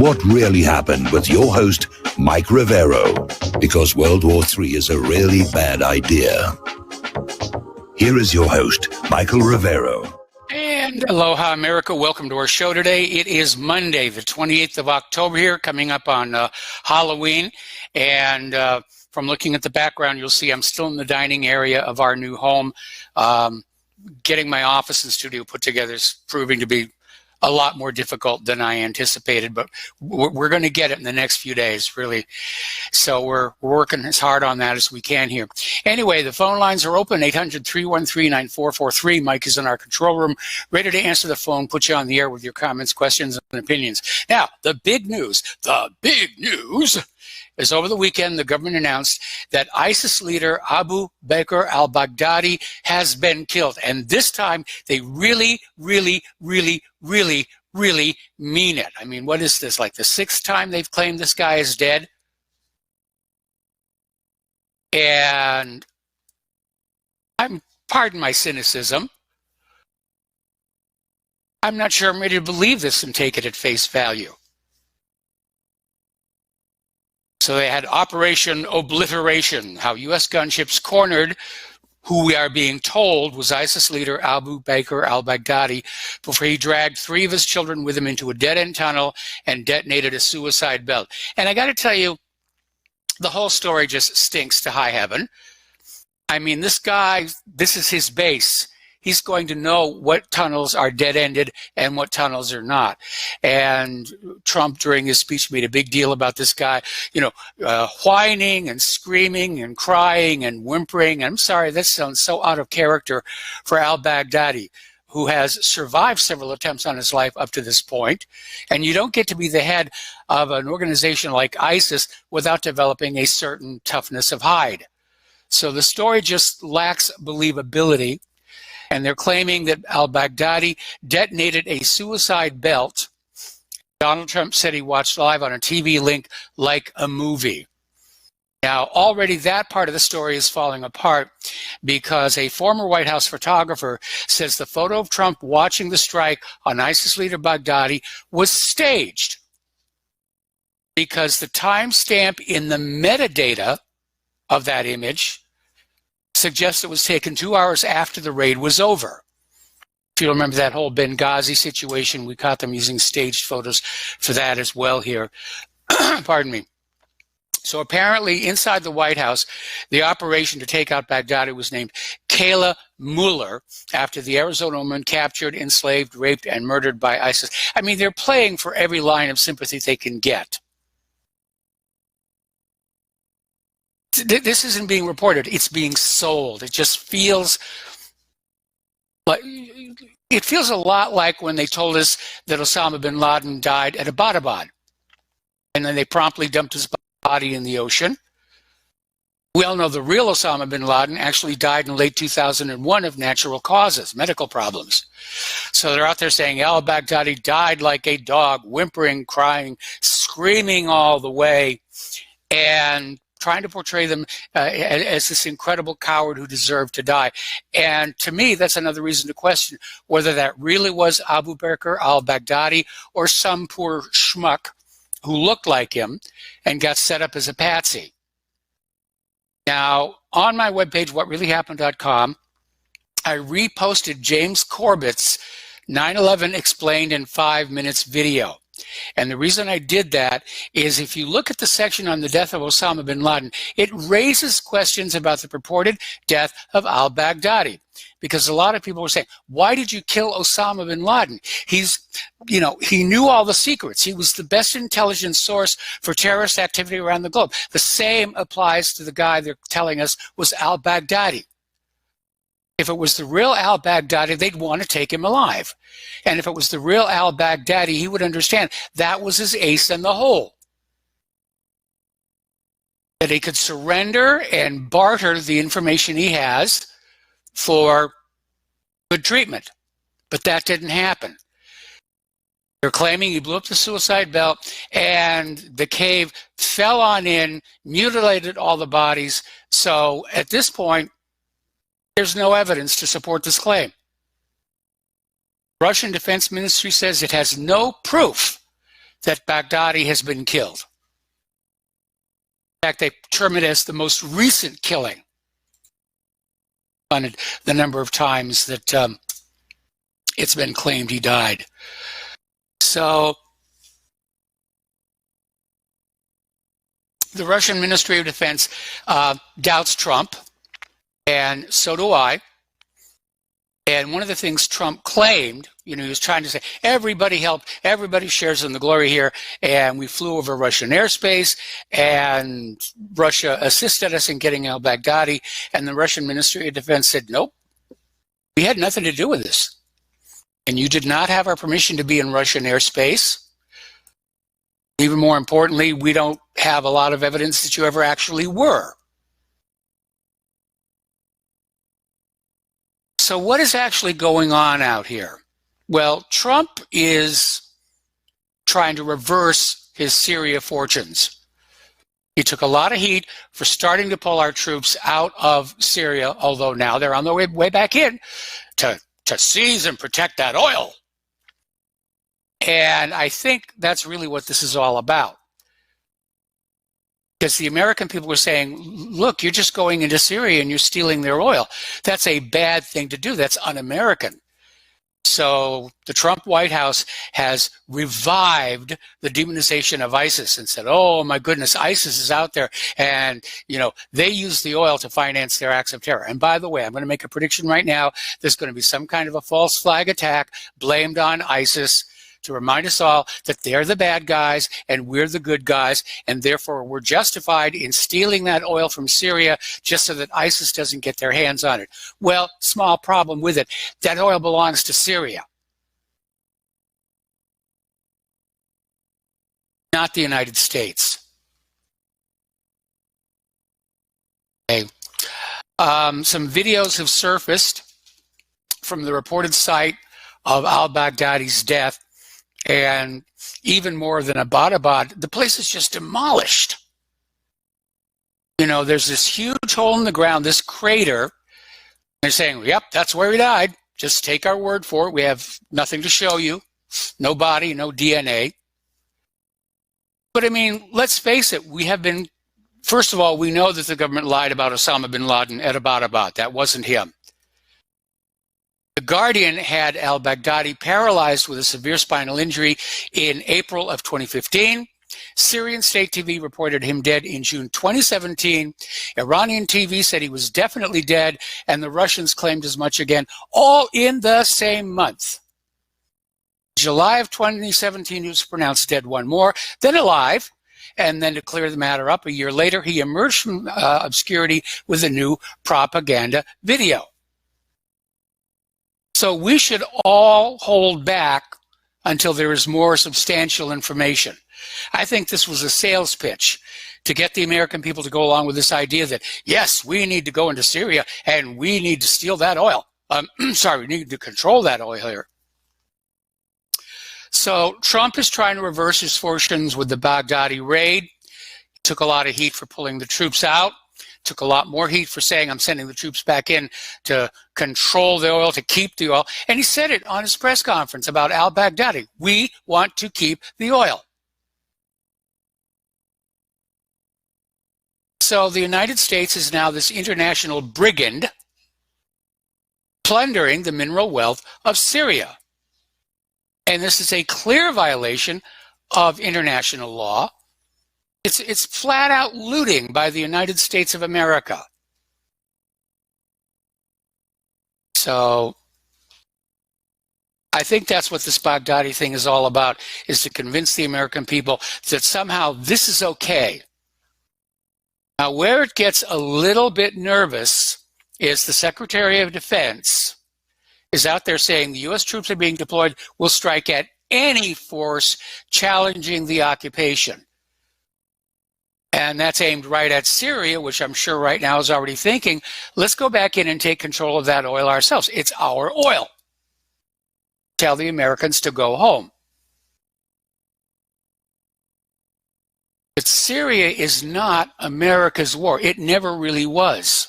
What really happened with your host, Mike Rivero, because World War III is a really bad idea. Here is your host, Michael Rivero. And aloha, America. Welcome to our show today. It is Monday, the 28th of October here, coming up on Halloween. And from looking at the background, you'll see I'm still in the dining area of our new home. Getting my office and studio put together is proving to be a lot more difficult than I anticipated, but we're going to get it in the next few days, really. So we're working as hard on that as we can here. Anyway, the phone lines are open, 800-313-9443. Mike is in our control room, ready to answer the phone, put you on the air with your comments, questions, and opinions. Now, the big news is over the weekend, the government announced that ISIS leader Abu Bakr al-Baghdadi has been killed. And this time, they really mean it. I mean, what is this, like the sixth time they've claimed this guy is dead? And pardon my cynicism, I'm not sure I'm ready to believe this and take it at face value. So they had Operation Obliteration, how U.S. gunships cornered who we are being told was ISIS leader Abu Bakr al-Baghdadi before he dragged 3 of his children with him into a dead-end tunnel and detonated a suicide belt. And I got to tell you, the whole story just stinks to high heaven. I mean, this guy, this is his base. He's going to know what tunnels are dead-ended and what tunnels are not. And Trump, during his speech, made a big deal about this guy, whining and screaming and crying and whimpering. I'm sorry, that sounds so out of character for al-Baghdadi, who has survived several attempts on his life up to this point. And you don't get to be the head of an organization like ISIS without developing a certain toughness of hide. So the story just lacks believability. And they're claiming that al-Baghdadi detonated a suicide belt. Donald Trump said he watched live on a TV link like a movie. Now, already that part of the story is falling apart because a former White House photographer says the photo of Trump watching the strike on ISIS leader Baghdadi was staged because the timestamp in the metadata of that image suggests it was taken 2 hours after the raid was over. If you remember that whole Benghazi situation, we caught them using staged photos for that as well here. Pardon me. So apparently inside the White House, the operation to take out Baghdadi was named Kayla Mueller after the Arizona woman captured, enslaved, raped, and murdered by ISIS. I mean, they're playing for every line of sympathy they can get. This isn't being reported, it's being sold. It just feels like, it feels a lot like when they told us that Osama bin Laden died at Abbottabad. And then they promptly dumped his body in the ocean. We all know the real Osama bin Laden actually died in late 2001 of natural causes, medical problems. So they're out there saying al-Baghdadi died like a dog, whimpering, crying, screaming all the way, and trying to portray them as this incredible coward who deserved to die. And to me, that's another reason to question whether that really was Abu Bakr al-Baghdadi or some poor schmuck who looked like him and got set up as a patsy. Now, on my webpage, whatreallyhappened.com, I reposted James Corbett's 9/11 Explained in 5 Minutes video. And the reason I did that is if you look at the section on the death of Osama bin Laden, it raises questions about the purported death of al-Baghdadi. Because a lot of people were saying, why did you kill Osama bin Laden? He knew all the secrets. He was the best intelligence source for terrorist activity around the globe. The same applies to the guy they're telling us was al-Baghdadi. If it was the real al-Baghdadi, they'd want to take him alive. And if it was the real al-Baghdadi, he would understand that was his ace in the hole. That he could surrender and barter the information he has for good treatment. But that didn't happen. They're claiming he blew up the suicide belt and the cave fell on in, mutilated all the bodies. So at this point, there's no evidence to support this claim. Russian Defense Ministry says it has no proof that Baghdadi has been killed. In fact, they term it as the most recent killing on the number of times that it's been claimed he died. So the Russian Ministry of Defense doubts Trump, and so do I. And one of the things Trump claimed, he was trying to say, everybody helped, everybody shares in the glory here, and we flew over Russian airspace, and Russia assisted us in getting al-Baghdadi, and the Russian Ministry of Defense said, nope, we had nothing to do with this. And you did not have our permission to be in Russian airspace. Even more importantly, we don't have a lot of evidence that you ever actually were. So what is actually going on out here? Well, Trump is trying to reverse his Syria fortunes. He took a lot of heat for starting to pull our troops out of Syria, although now they're on their way back in to seize and protect that oil. And I think that's really what this is all about. Because the American people were saying, look, you're just going into Syria and you're stealing their oil. That's a bad thing to do. That's un-American. So the Trump White House has revived the demonization of ISIS and said, oh, my goodness, ISIS is out there. And, they use the oil to finance their acts of terror. And by the way, I'm going to make a prediction right now. There's going to be some kind of a false flag attack blamed on ISIS to remind us all that they're the bad guys and we're the good guys, and therefore we're justified in stealing that oil from Syria just so that ISIS doesn't get their hands on it. Well, small problem with it. That oil belongs to Syria, not the United States. Okay. Some videos have surfaced from the reported site of al-Baghdadi's death. And even more than Abbottabad, the place is just demolished. There's this huge hole in the ground, this crater. They're saying, yep, that's where he died. Just take our word for it. We have nothing to show you. No body, no DNA. But let's face it, first of all, we know that the government lied about Osama bin Laden at Abbottabad. That wasn't him. The Guardian had al-Baghdadi paralyzed with a severe spinal injury in April of 2015. Syrian state TV reported him dead in June 2017. Iranian TV said he was definitely dead, and the Russians claimed as much again, all in the same month. July of 2017, he was pronounced dead one more, then alive, and then to clear the matter up, a year later, he emerged from obscurity with a new propaganda video. So we should all hold back until there is more substantial information. I think this was a sales pitch to get the American people to go along with this idea that, yes, we need to go into Syria and we need to steal that oil. We need to control that oil here. So Trump is trying to reverse his fortunes with the Baghdadi raid. He took a lot of heat for pulling the troops out. Took a lot more heat for saying, I'm sending the troops back in to control the oil, to keep the oil. And he said it on his press conference about al-Baghdadi. We want to keep the oil. So the United States is now this international brigand plundering the mineral wealth of Syria. And this is a clear violation of international law. It's flat out looting by the United States of America. So I think that's what this Baghdadi thing is all about, is to convince the American people that somehow this is okay. Now, where it gets a little bit nervous is the Secretary of Defense is out there saying the U.S. troops are being deployed, will strike at any force challenging the occupation. And that's aimed right at Syria, which I'm sure right now is already thinking, let's go back in and take control of that oil ourselves. It's our oil. Tell the Americans to go home. But Syria is not America's war. It never really was.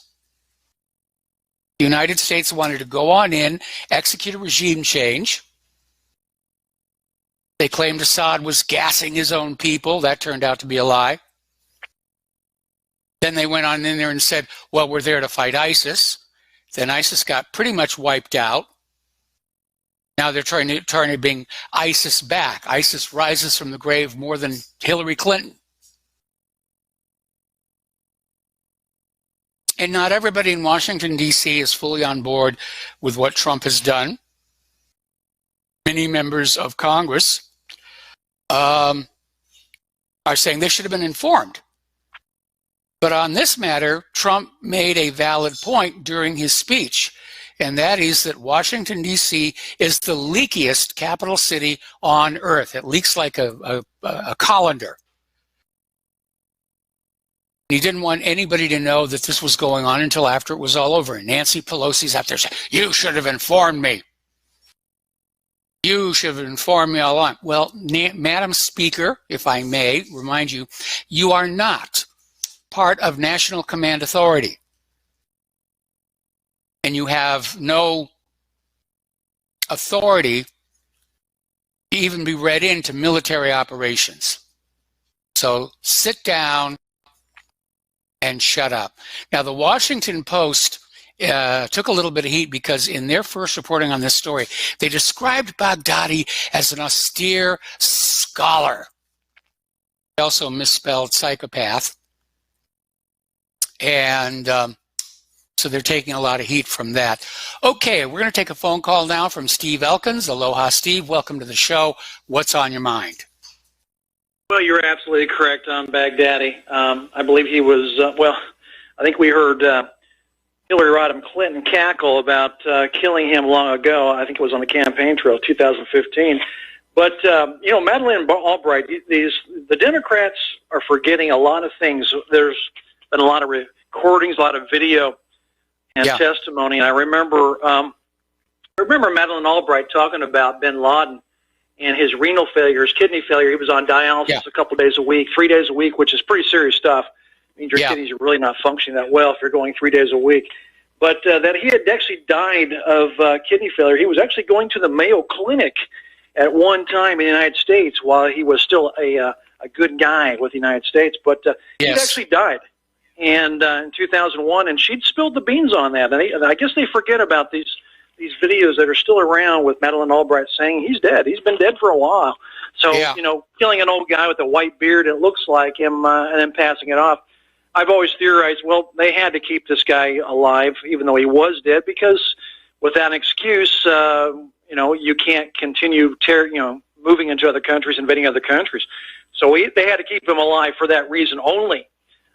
The United States wanted to go on in, execute a regime change, They claimed Assad was gassing his own people. That turned out to be a lie. Then they went on in there and said, well, we're there to fight ISIS. Then ISIS got pretty much wiped out. Now they're trying to bring ISIS back. ISIS rises from the grave more than Hillary Clinton. And not everybody in Washington, D.C. is fully on board with what Trump has done. Many members of Congress are saying they should have been informed. But on this matter, Trump made a valid point during his speech, and that is that Washington, D.C. is the leakiest capital city on earth. It leaks like a colander. He didn't want anybody to know that this was going on until after it was all over. And Nancy Pelosi's out there saying, you should have informed me. You should have informed me all along. Well, Madam Speaker, if I may remind you, you are not part of National Command Authority. And you have no authority to even be read into military operations. So sit down and shut up. Now, the Washington Post took a little bit of heat because in their first reporting on this story, they described Baghdadi as an austere scholar. They also misspelled psychopath. And so they're taking a lot of heat from that. Okay, we're going to take a phone call now from Steve Elkins. Aloha, Steve. Welcome to the show. What's on your mind? Well, you're absolutely correct on Baghdadi. I believe he was, I think we heard Hillary Rodham Clinton cackle about killing him long ago. I think it was on the campaign trail, 2015. But, Madeleine Albright, the Democrats are forgetting a lot of things. There's been a lot of recordings, a lot of video and testimony. And I remember Madeleine Albright talking about bin Laden and his renal failure, his kidney failure. He was on dialysis a couple days a week, 3 days a week, which is pretty serious stuff. It means your kidneys are really not functioning that well if you're going 3 days a week. But that he had actually died of kidney failure. He was actually going to the Mayo Clinic at one time in the United States while he was still a good guy with the United States. But he actually died and in 2001, and she'd spilled the beans on that. And I guess they forget about these videos that are still around with Madeleine Albright saying he's dead. He's been dead for a while. So, killing an old guy with a white beard, it looks like him, and then passing it off. I've always theorized, well, they had to keep this guy alive, even though he was dead, because without an excuse, you can't continue moving into other countries, invading other countries. So they had to keep him alive for that reason only.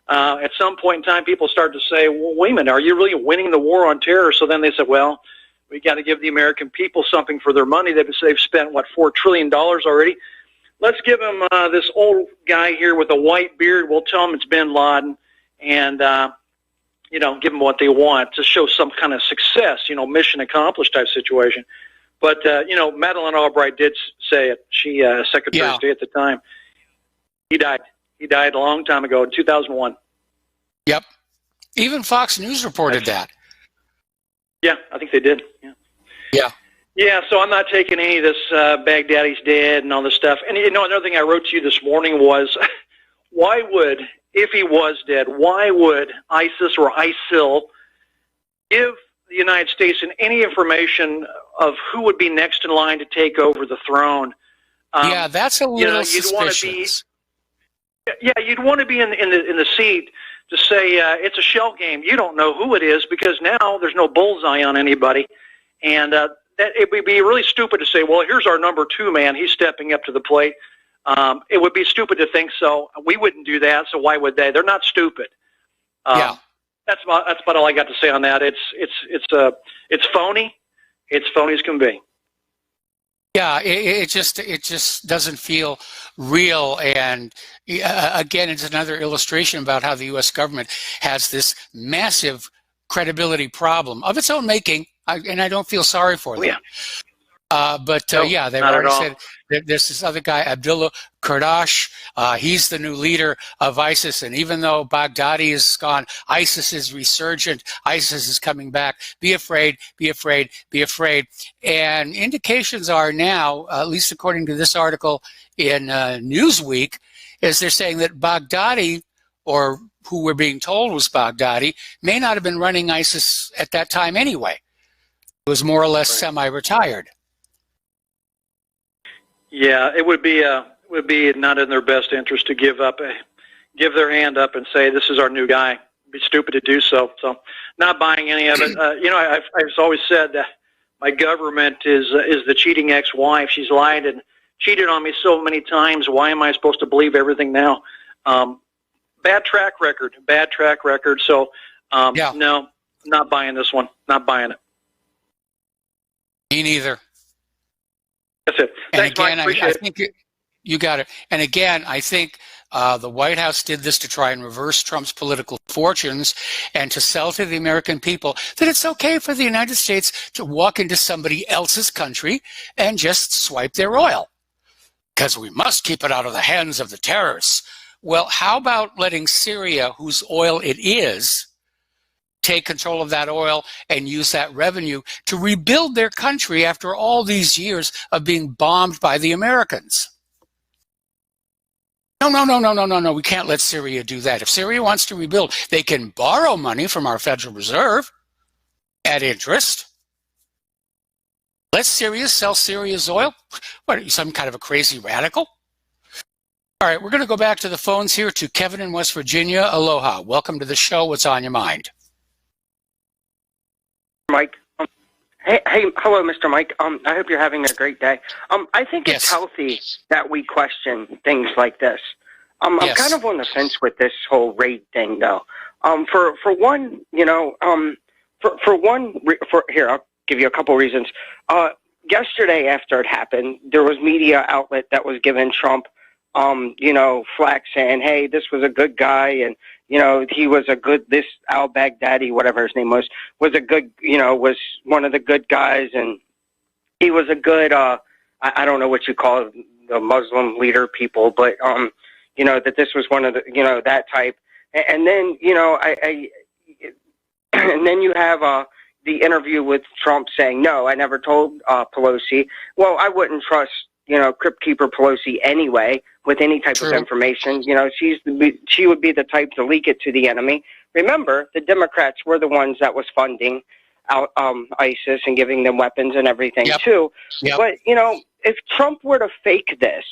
At some point in time, people started to say, well, wait a minute, are you really winning the war on terror? So then they said, well, we got to give the American people something for their money. They've spent, $4 trillion already. Let's give them this old guy here with a white beard. We'll tell them it's bin Laden and, give them what they want to show some kind of success, mission accomplished type situation. But, Madeleine Albright did say it. She, Secretary of State at the time. He died. He died a long time ago in 2001. Yep. Even Fox News reported that. Yeah, I think they did. Yeah, so I'm not taking any of this Baghdadi's dead and all this stuff. And, another thing I wrote to you this morning was, why would, if he was dead, why would ISIS or ISIL give the United States any information of who would be next in line to take over the throne? That's a little suspicious. You'd want to be in the seat to say it's a shell game. You don't know who it is because now there's no bullseye on anybody, and that it would be really stupid to say, well, here's our number 2 man. He's stepping up to the plate. It would be stupid to think so. We wouldn't do that, so why would they? They're not stupid. That's about all I got to say on that. It's phony. It's phony as can be. Yeah, it just doesn't feel real. And again, it's another illustration about how the U.S. government has this massive credibility problem of its own making, and I don't feel sorry for them. Yeah, they've not at already all. said that there's this other guy, Abdullah Kurdash. He's the new leader of ISIS. And even though Baghdadi is gone, ISIS is resurgent. ISIS is coming back. Be afraid, be afraid, be afraid. And indications are now, at least according to this article in Newsweek, is they're saying that Baghdadi, or who we're being told was Baghdadi, may not have been running ISIS at that time anyway. It was more or less semi-retired. Yeah, it would be not in their best interest to give their hand up and say this is our new guy. It'd be stupid to do so. So, not buying any of it. I've always said that my government is the cheating ex-wife. She's lied and cheated on me so many times. Why am I supposed to believe everything now? Bad track record. So, no, not buying this one. Not buying it. Me neither. That's it. Thanks, and again, Mike. I think you got it. And again, I think the White House did this to try and reverse Trump's political fortunes and to sell to the American people that it's okay for the United States to walk into somebody else's country and just swipe their oil, because we must keep it out of the hands of the terrorists. Well, how about letting Syria, whose oil it is, take control of that oil and use that revenue to rebuild their country after all these years of being bombed by the Americans? No. We can't let Syria do that. If Syria wants to rebuild, they can borrow money from our Federal Reserve at interest. Let Syria sell Syria's oil? What, are you some kind of a crazy radical? All right, we're going to go back to the phones here to Kevin in West Virginia. Aloha. Welcome to the show. What's on your mind? Mike. Hey, hello, Mr. Mike. I hope you're having a great day. I think it's healthy that we question things like this. I'm kind of on the fence with this whole raid thing, though. For one, here, I'll give you a couple reasons. Yesterday, after it happened, there was media outlet that was giving Trump, flack saying, hey, this was a good guy, and he was this al-Baghdadi, whatever his name was a good, was one of the good guys, and he was a good, I don't know what you call the Muslim leader people, but, that this was one of the, that type. And then, and then you have the interview with Trump saying, no, I never told Pelosi. Well, I wouldn't trust, Crypt Keeper Pelosi anyway with any type of information. She would be the type to leak it to the enemy. Remember, the Democrats were the ones that was funding ISIS and giving them weapons and everything too. Yep. But, if Trump were to fake this,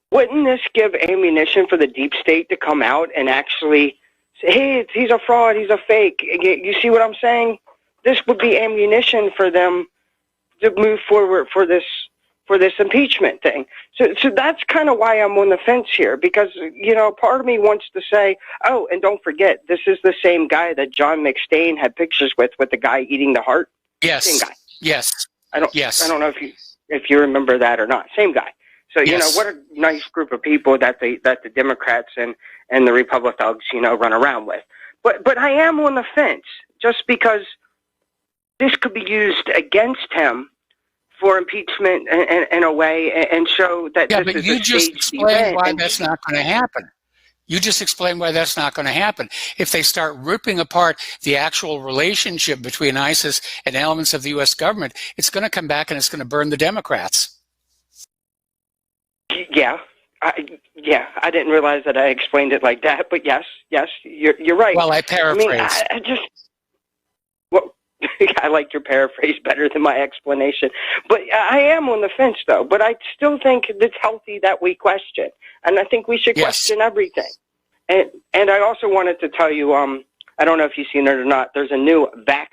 wouldn't this give ammunition for the deep state to come out and actually say, hey, he's a fraud, he's a fake? You see what I'm saying? This would be ammunition for them to move forward for this impeachment thing. So that's kind of why I'm on the fence here, because, part of me wants to say, oh, and don't forget, this is the same guy that John McStain had pictures with the guy eating the heart. Yes. Same guy. Yes. I don't know if you remember that or not. Same guy. So, what a nice group of people that the Democrats and the Republicans, run around with. But I am on the fence just because this could be used against him for impeachment in a way, and show that this is a staged event. Why that's not going to happen. You just explained why that's not going to happen. If they start ripping apart the actual relationship between ISIS and elements of the U.S. government, it's going to come back and it's going to burn the Democrats. Yeah, I didn't realize that I explained it like that, but yes, you're right. Well, I paraphrased. I like your paraphrase better than my explanation. But I am on the fence, though. But I still think it's healthy that we question. And I think we should question everything. And I also wanted to tell you, I don't know if you've seen it or not, there's a new Vaxxed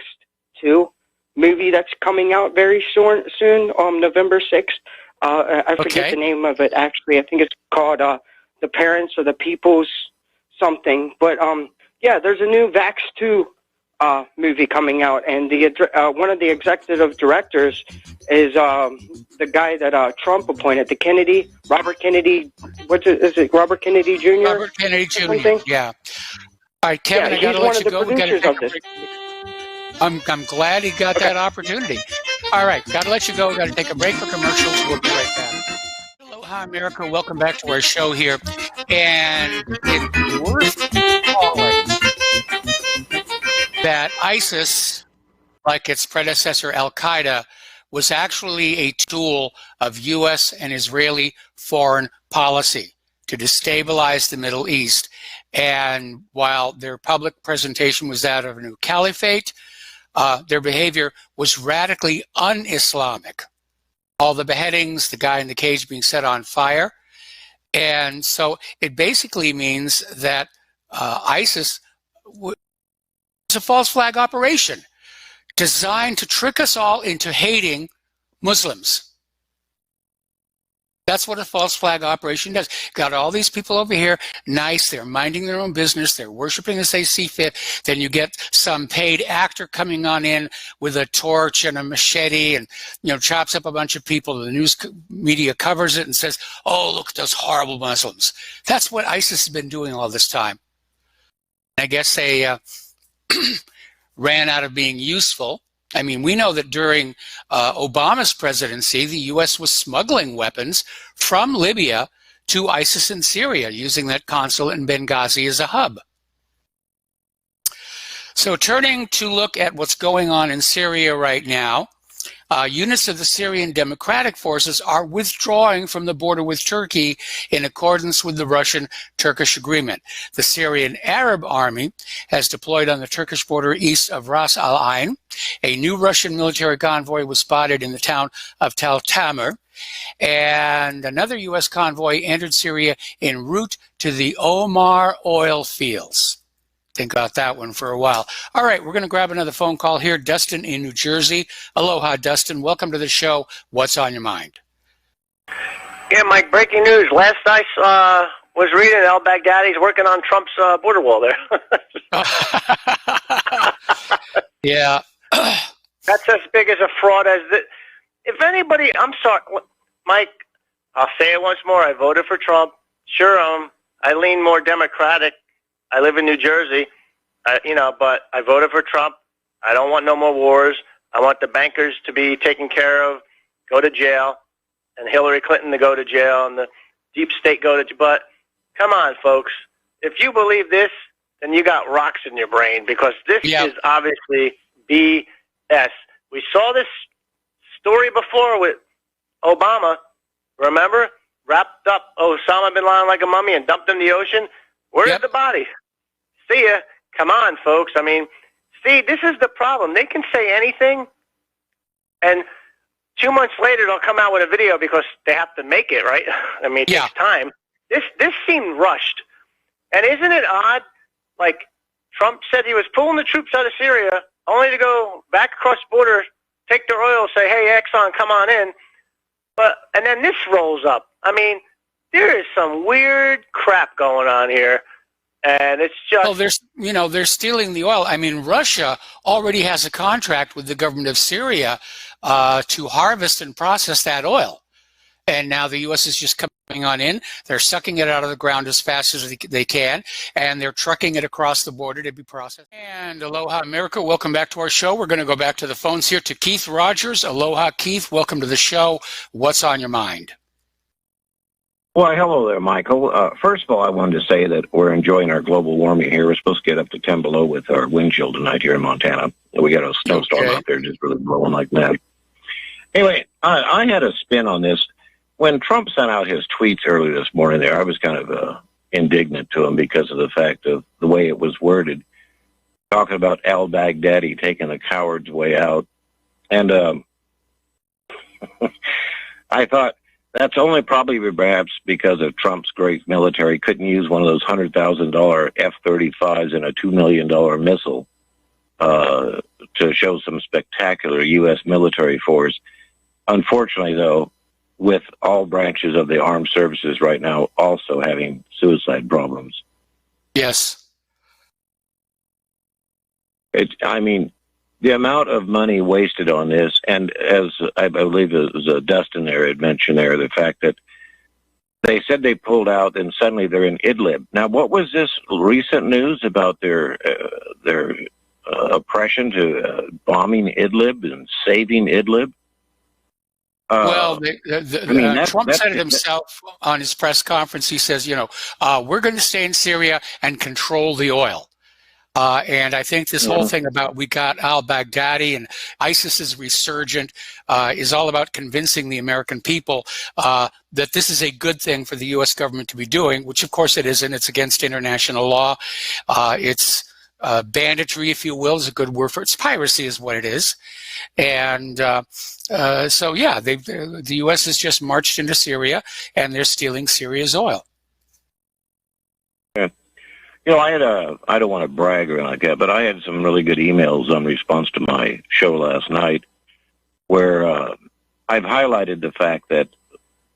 2 movie that's coming out very soon, November 6th. I forget the name of it, actually. I think it's called The Parents or the People's something. But, there's a new Vaxxed 2 movie coming out, and the one of the executive directors is the guy that Trump appointed, Robert Kennedy. Is it Robert Kennedy Jr.? Robert Kennedy Jr. Yeah. All right, Kevin, I got to let you go. We got to take a break. I'm glad he got that opportunity. All right, got to let you go. Got to take a break for commercials. We'll be right back. Aloha, America. Welcome back to our show here. And it's worth calling that ISIS, like its predecessor Al-Qaeda, was actually a tool of U.S. and Israeli foreign policy to destabilize the Middle East. And while their public presentation was that of a new caliphate, their behavior was radically un-Islamic. All the beheadings, the guy in the cage being set on fire. And so it basically means that ISIS was a false flag operation designed to trick us all into hating Muslims. That's what a false flag operation does. Got all these people over here, nice, they're minding their own business, they're worshiping as they see fit. Then you get some paid actor coming on in with a torch and a machete and, chops up a bunch of people. The news media covers it and says, oh, look at those horrible Muslims. That's what ISIS has been doing all this time. I guess they ran out of being useful. I mean, we know that during Obama's presidency, the U.S. was smuggling weapons from Libya to ISIS in Syria, using that consulate in Benghazi as a hub. So turning to look at what's going on in Syria right now, units of the Syrian Democratic Forces are withdrawing from the border with Turkey in accordance with the Russian-Turkish agreement. The Syrian Arab Army has deployed on the Turkish border east of Ras Al Ain. A new Russian military convoy was spotted in the town of Tal Tamr, and another U.S. convoy entered Syria en route to the Omar oil fields. Think about that one for a while. All right, we're going to grab another phone call here. Dustin in New Jersey. Aloha, Dustin. Welcome to the show. What's on your mind? Yeah, Mike, breaking news. Last I was reading, al-Baghdadi's working on Trump's border wall there. Yeah. That's as big as a fraud as the... If anybody... I'm sorry, Mike, I'll say it once more. I voted for Trump. Sure, I lean more Democratic. I live in New Jersey, but I voted for Trump. I don't want no more wars. I want the bankers to be taken care of, go to jail, and Hillary Clinton to go to jail, and the deep state go to jail. But come on, folks. If you believe this, then you got rocks in your brain, because this is obviously BS. We saw this story before with Obama, remember? Wrapped up Osama bin Laden like a mummy and dumped him in the ocean. Where's the body? See ya. Come on, folks. I mean, see, this is the problem. They can say anything, and 2 months later they'll come out with a video because they have to make it, right? I mean, it takes time. This seemed rushed. And isn't it odd? Like, Trump said he was pulling the troops out of Syria only to go back across the border, take their oil, say, hey, Exxon, come on in. And then this rolls up. I mean, there is some weird crap going on here, and it's just... Well, they're stealing the oil. I mean, Russia already has a contract with the government of Syria to harvest and process that oil. And now the U.S. is just coming on in. They're sucking it out of the ground as fast as they can, and they're trucking it across the border to be processed. And aloha, America. Welcome back to our show. We're going to go back to the phones here to Keith Rogers. Aloha, Keith. Welcome to the show. What's on your mind? Well, hello there, Michael. First of all, I wanted to say that we're enjoying our global warming here. We're supposed to get up to 10 below with our wind chill tonight here in Montana. We got a snowstorm out there just really blowing like that. Anyway, I had a spin on this. When Trump sent out his tweets early this morning there, I was kind of indignant to him because of the fact of the way it was worded, talking about al-Baghdadi taking the coward's way out. And I thought, that's only probably perhaps because of Trump's great military. Couldn't use one of those $100,000 F-35s and a $2 million missile to show some spectacular U.S. military force. Unfortunately, though, with all branches of the armed services right now also having suicide problems. Yes. I mean, the amount of money wasted on this, and as I believe it was Dustin there had mentioned there, the fact that they said they pulled out and suddenly they're in Idlib. Now, what was this recent news about their oppression to bombing Idlib and saving Idlib? Well, Trump that's said it himself on his press conference. He says, we're going to stay in Syria and control the oil. And I think this whole thing about we got al-Baghdadi and ISIS is resurgent is all about convincing the American people that this is a good thing for the U.S. government to be doing, which of course it isn't. It's against international law. It's banditry, if you will, is a good word for it. It's piracy is what it is. And so, yeah, the U.S. has just marched into Syria, and they're stealing Syria's oil. Yeah. I don't want to brag or anything like that, but I had some really good emails in response to my show last night where I've highlighted the fact that,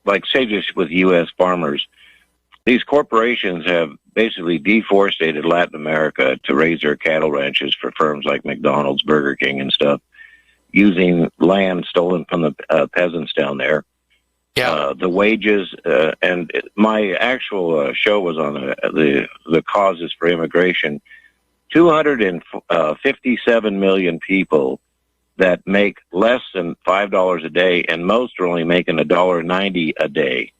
like, say just with U.S. farmers, these corporations have basically deforested Latin America to raise their cattle ranches for firms like McDonald's, Burger King, and stuff, using land stolen from the peasants down there. Yeah. The wages, and my actual show was on the causes for immigration. 257 million people that make less than $5 a day, and most are only making $1.90 a day.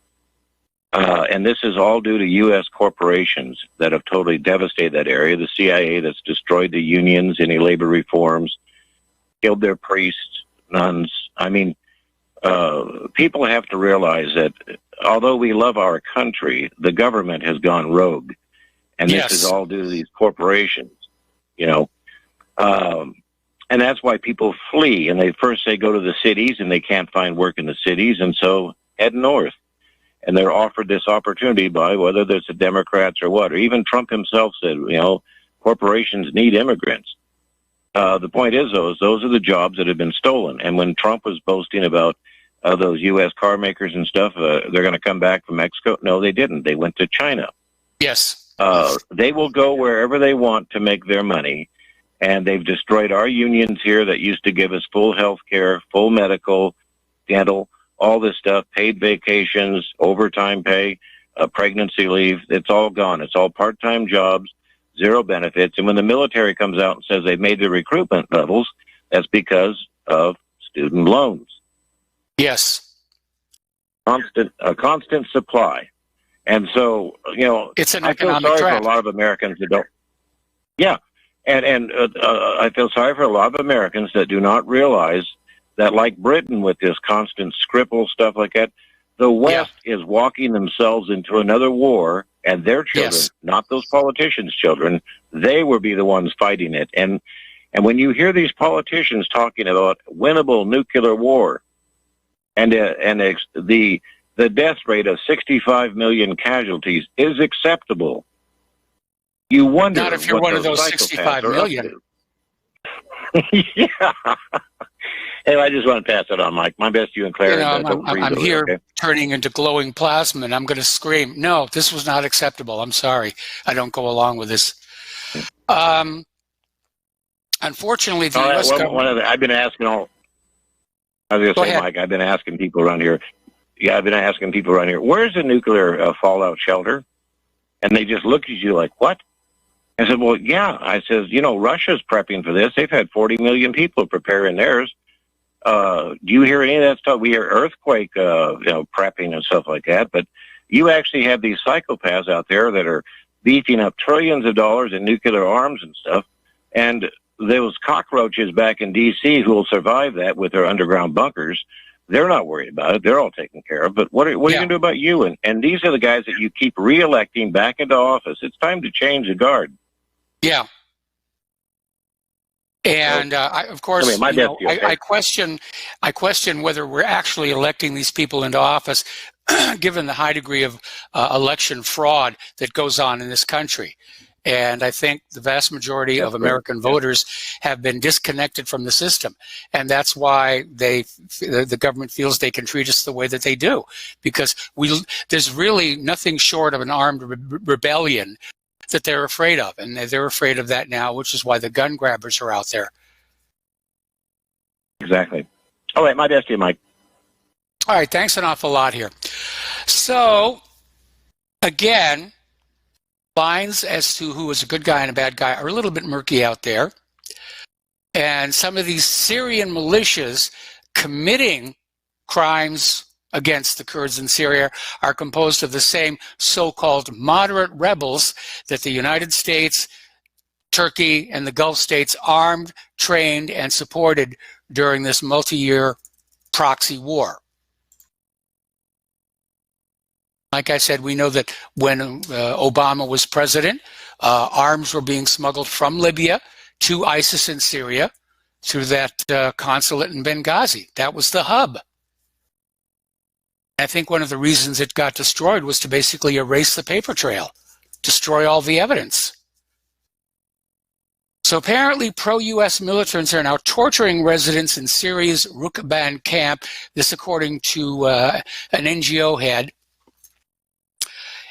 And this is all due to U.S. corporations that have totally devastated that area. The CIA that's destroyed the unions, any labor reforms, killed their priests, nuns. I mean, people have to realize that although we love our country, the government has gone rogue. And this is all due to these corporations, And that's why people flee. And they go to the cities, and they can't find work in the cities, and so head north. And they're offered this opportunity by whether it's the Democrats or what. Or even Trump himself said, corporations need immigrants. The point is, those are the jobs that have been stolen. And when Trump was boasting about those U.S. car makers and stuff, they're going to come back from Mexico. No, they didn't. They went to China. Yes. They will go wherever they want to make their money. And they've destroyed our unions here that used to give us full health care, full medical, dental, all this stuff, paid vacations, overtime pay, pregnancy leave. It's all gone. It's all part-time jobs, zero benefits. And when the military comes out and says they've made the recruitment levels, that's because of student loans. Yes. A constant supply. And so, it's an I feel economic sorry trap. for a lot of Americans that don't. Yeah. And I feel sorry for a lot of Americans that do not realize that, like Britain with this constant Skripal stuff like that, the West is walking themselves into another war, and their children, not those politicians' children, they will be the ones fighting it. And when you hear these politicians talking about winnable nuclear war, and the death rate of 65 million casualties is acceptable, you wonder not if you're one of those 65 million. Yeah. Anyway, I just want to pass it on, Mike. My best to you and Claire. I'm here turning into glowing plasma, and I'm going to scream, no, this was not acceptable. I'm sorry. I don't go along with this. Unfortunately, the U.S. government... I've been asking all... I was going to say, Mike, I've been asking people around here. Yeah, I've been asking people around here, where's the nuclear fallout shelter? And they just look at you like, what? I said, well, yeah. I says, Russia's prepping for this. They've had 40 million people preparing theirs. Do you hear any of that stuff? We hear earthquake, prepping and stuff like that. But you actually have these psychopaths out there that are beefing up trillions of dollars in nuclear arms and stuff. And those cockroaches back in D.C. who will survive that with their underground bunkers, they're not worried about it. They're all taken care of. But what are you going to do about you? And these are the guys that you keep reelecting back into office. It's time to change the guard. Yeah. And of course, I question whether we're actually electing these people into office, given the high degree of election fraud that goes on in this country. And I think the vast majority of American voters have been disconnected from the system, and that's why the government feels they can treat us the way that they do, because there's really nothing short of an armed rebellion that they're afraid of, and they're afraid of that now, which is why the gun grabbers are out there. Exactly. All right, my best to you, Mike. All right, thanks an awful lot here. So, again, lines as to who is a good guy and a bad guy are a little bit murky out there. And some of these Syrian militias committing crimes against the Kurds in Syria are composed of the same so-called moderate rebels that the United States, Turkey, and the Gulf states armed, trained, and supported during this multi-year proxy war. Like I said, we know that when Obama was president, arms were being smuggled from Libya to ISIS in Syria through that consulate in Benghazi. That was the hub. I think one of the reasons it got destroyed was to basically erase the paper trail, destroy all the evidence. So apparently pro-U.S. militants are now torturing residents in Syria's Rukban camp, this according to an NGO head.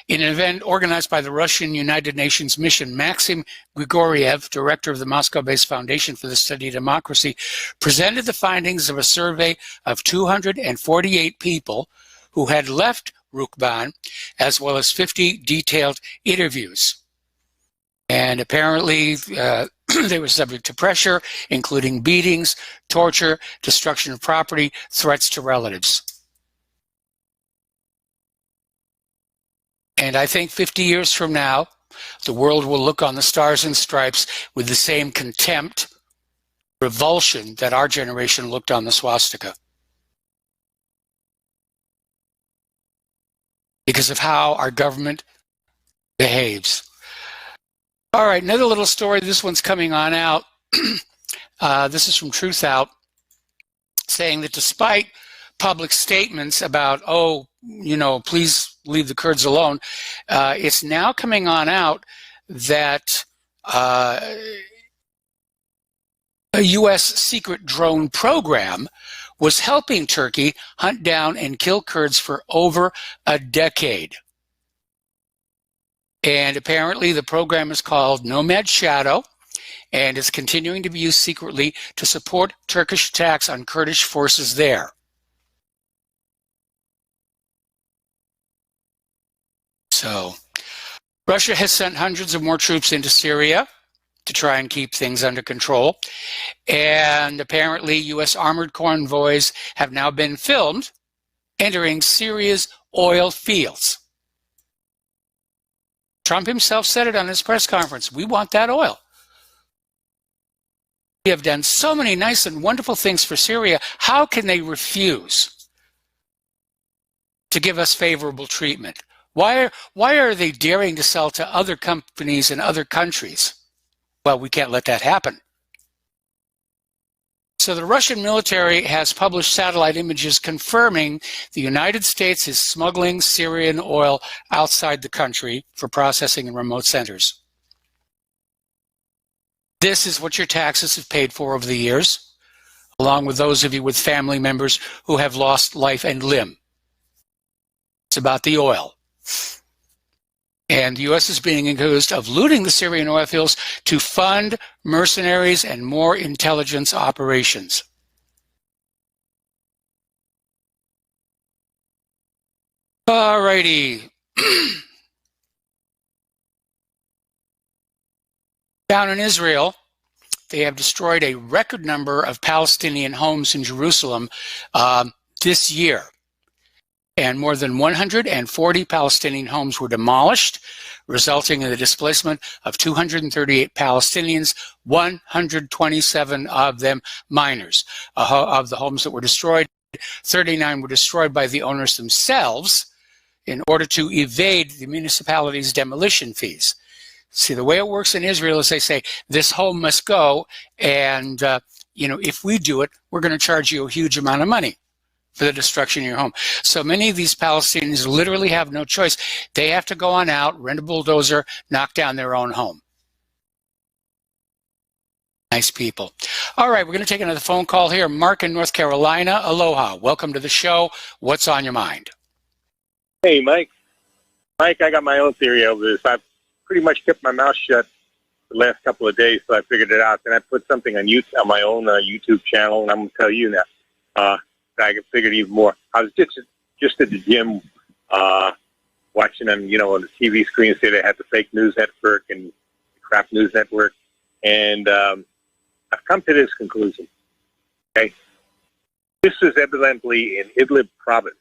In an event organized by the Russian United Nations mission, Maxim Grigoriev, director of the Moscow-based Foundation for the Study of Democracy, presented the findings of a survey of 248 people who had left Rukban, as well as 50 detailed interviews. And apparently they were subject to pressure, including beatings, torture, destruction of property, threats to relatives. And I think 50 years from now, the world will look on the Stars and Stripes with the same contempt, revulsion that our generation looked on the swastika. Because of how our government behaves. All right, another little story. This one's coming on out. This is from Truth Out, saying that despite public statements about, oh, you know, please leave the Kurds alone, it's now coming on out that a U.S. secret drone program was helping Turkey hunt down and kill Kurds for over a decade. And apparently the program is called Nomad Shadow, and is continuing to be used secretly to support Turkish attacks on Kurdish forces there. So, Russia has sent hundreds of more troops into Syria to try and keep things under control. And apparently U.S. armored convoys have now been filmed entering Syria's oil fields. Trump himself said it on his press conference. We want that oil. We have done so many nice and wonderful things for Syria. How can they refuse to give us favorable treatment? Why are they daring to sell to other companies in other countries? Well, we can't let that happen. So the Russian military has published satellite images confirming the United States is smuggling Syrian oil outside the country for processing in remote centers. This is what your taxes have paid for over the years, along with those of you with family members who have lost life and limb. It's about the oil. And the U.S. is being accused of looting the Syrian oil fields to fund mercenaries and more intelligence operations. All righty. Down in Israel, they have destroyed a record number of Palestinian homes in Jerusalem this year. And more than 140 Palestinian homes were demolished, resulting in the displacement of 238 Palestinians, 127 of them minors. Of the homes that were destroyed, 39 were destroyed by the owners themselves in order to evade the municipality's demolition fees. See, the way it works in Israel is they say, this home must go, and if we do it, we're going to charge you a huge amount of money for the destruction of your home. So many of these Palestinians literally have no choice. They have to go on out, rent a bulldozer, knock down their own home. Nice people. All right, we're going to take another phone call here. Mark in North Carolina. Aloha. Welcome to the show. What's on your mind? Hey, Mike. Mike, I got my own theory over this. I've pretty much kept my mouth shut the last couple of days, so I figured it out. Then I put something on YouTube, on my own YouTube channel, and I'm going to tell you now. I figured even more. I was just at the gym watching them, on the TV screen. Say they had the fake news network and the crap news network, and I've come to this conclusion. Okay, This is evidently in Idlib province,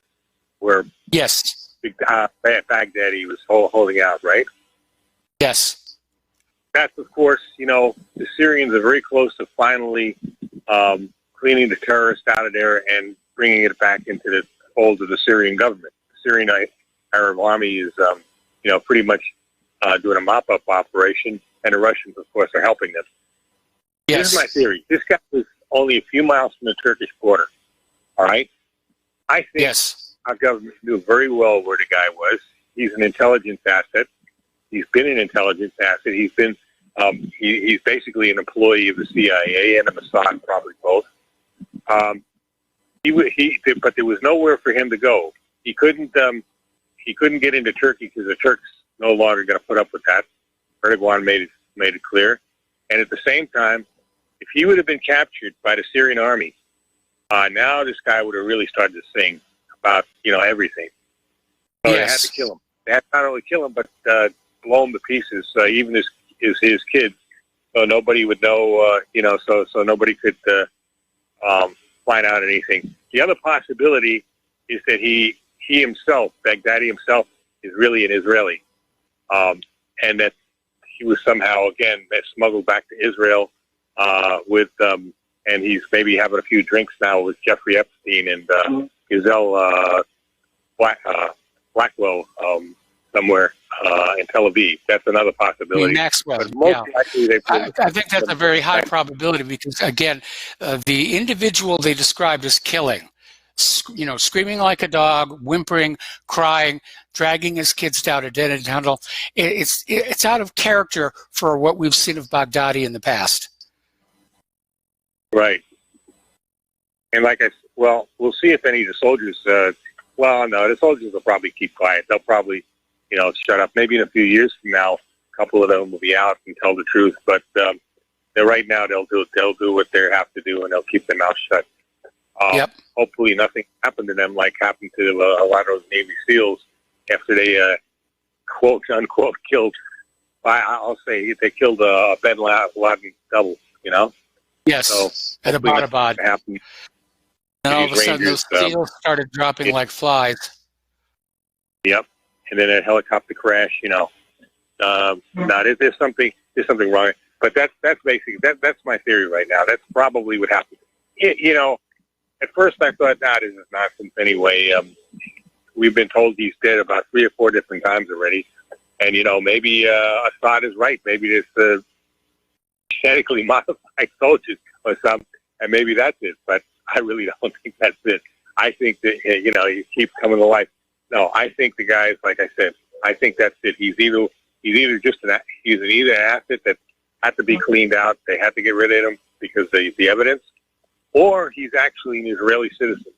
where Yes. Baghdadi was holding out, right? Yes. That's, of course, the Syrians are very close to finally cleaning the terrorists out of there and bringing it back into the fold of the Syrian government. The Syrian Arab Army is, pretty much doing a mop-up operation, and the Russians, of course, are helping them. Yes. This is my theory. This guy was only a few miles from the Turkish border, all right? I think Yes. our government knew very well where the guy was. He's an intelligence asset. He's been an intelligence asset. He's been he's basically an employee of the CIA and the Mossad, probably both. But there was nowhere for him to go. He couldn't get into Turkey because the Turks no longer going to put up with that. Erdogan made it clear. And at the same time, if he would have been captured by the Syrian army, now this guy would have really started to sing about everything. So They had to kill him. They had to not only kill him, but blow him to pieces, even his kids, so nobody would know. So nobody could find out anything. The other possibility is that he himself, Baghdadi himself, is really an Israeli, and that he was somehow again smuggled back to Israel and he's maybe having a few drinks now with Jeffrey Epstein and Giselle Blackwell somewhere in Tel Aviv. That's another possibility. Maxwell. But most likely I think that's a very high probability because, again, the individual they described as killing, screaming like a dog, whimpering, crying, dragging his kids down a dead-end tunnel, it's out of character for what we've seen of Baghdadi in the past. Right. And we'll see if any of the soldiers, no, the soldiers will probably keep quiet. They'll probably, shut up. Maybe in a few years from now, a couple of them will be out and tell the truth. But right now, they'll do what they have to do, and they'll keep their mouth shut. Yep. Hopefully, nothing happened to them like happened to a lot of those Navy SEALs after they quote unquote killed. I'll say they killed Ben Laden double. Yes. So at Abbottabad. And all of a sudden, those SEALs started dropping like flies. Yep. And then a helicopter crash. There's something wrong. But that's basically that's my theory right now. That's probably what happened. At first I thought, this is nonsense anyway. We've been told he's dead about 3 or 4 different times already. And, maybe Assad is right. Maybe it's genetically modified soldiers or something, and maybe that's it. But I really don't think that's it. I think that, he keeps coming to life. No, I think the guy's, like I said, I think that's it. He's either just an asset that had to be cleaned out. They had to get rid of him because of the evidence, or he's actually an Israeli citizen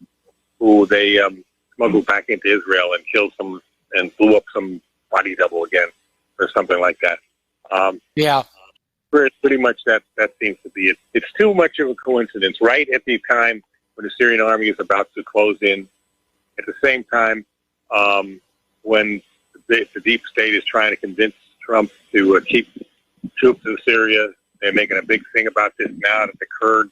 who they smuggled back into Israel and killed some and blew up some body double again or something like that. Pretty much that seems to be it. It's too much of a coincidence. Right at the time when the Syrian army is about to close in, at the same time when the deep state is trying to convince Trump to keep troops in Syria, they're making a big thing about this now that the Kurds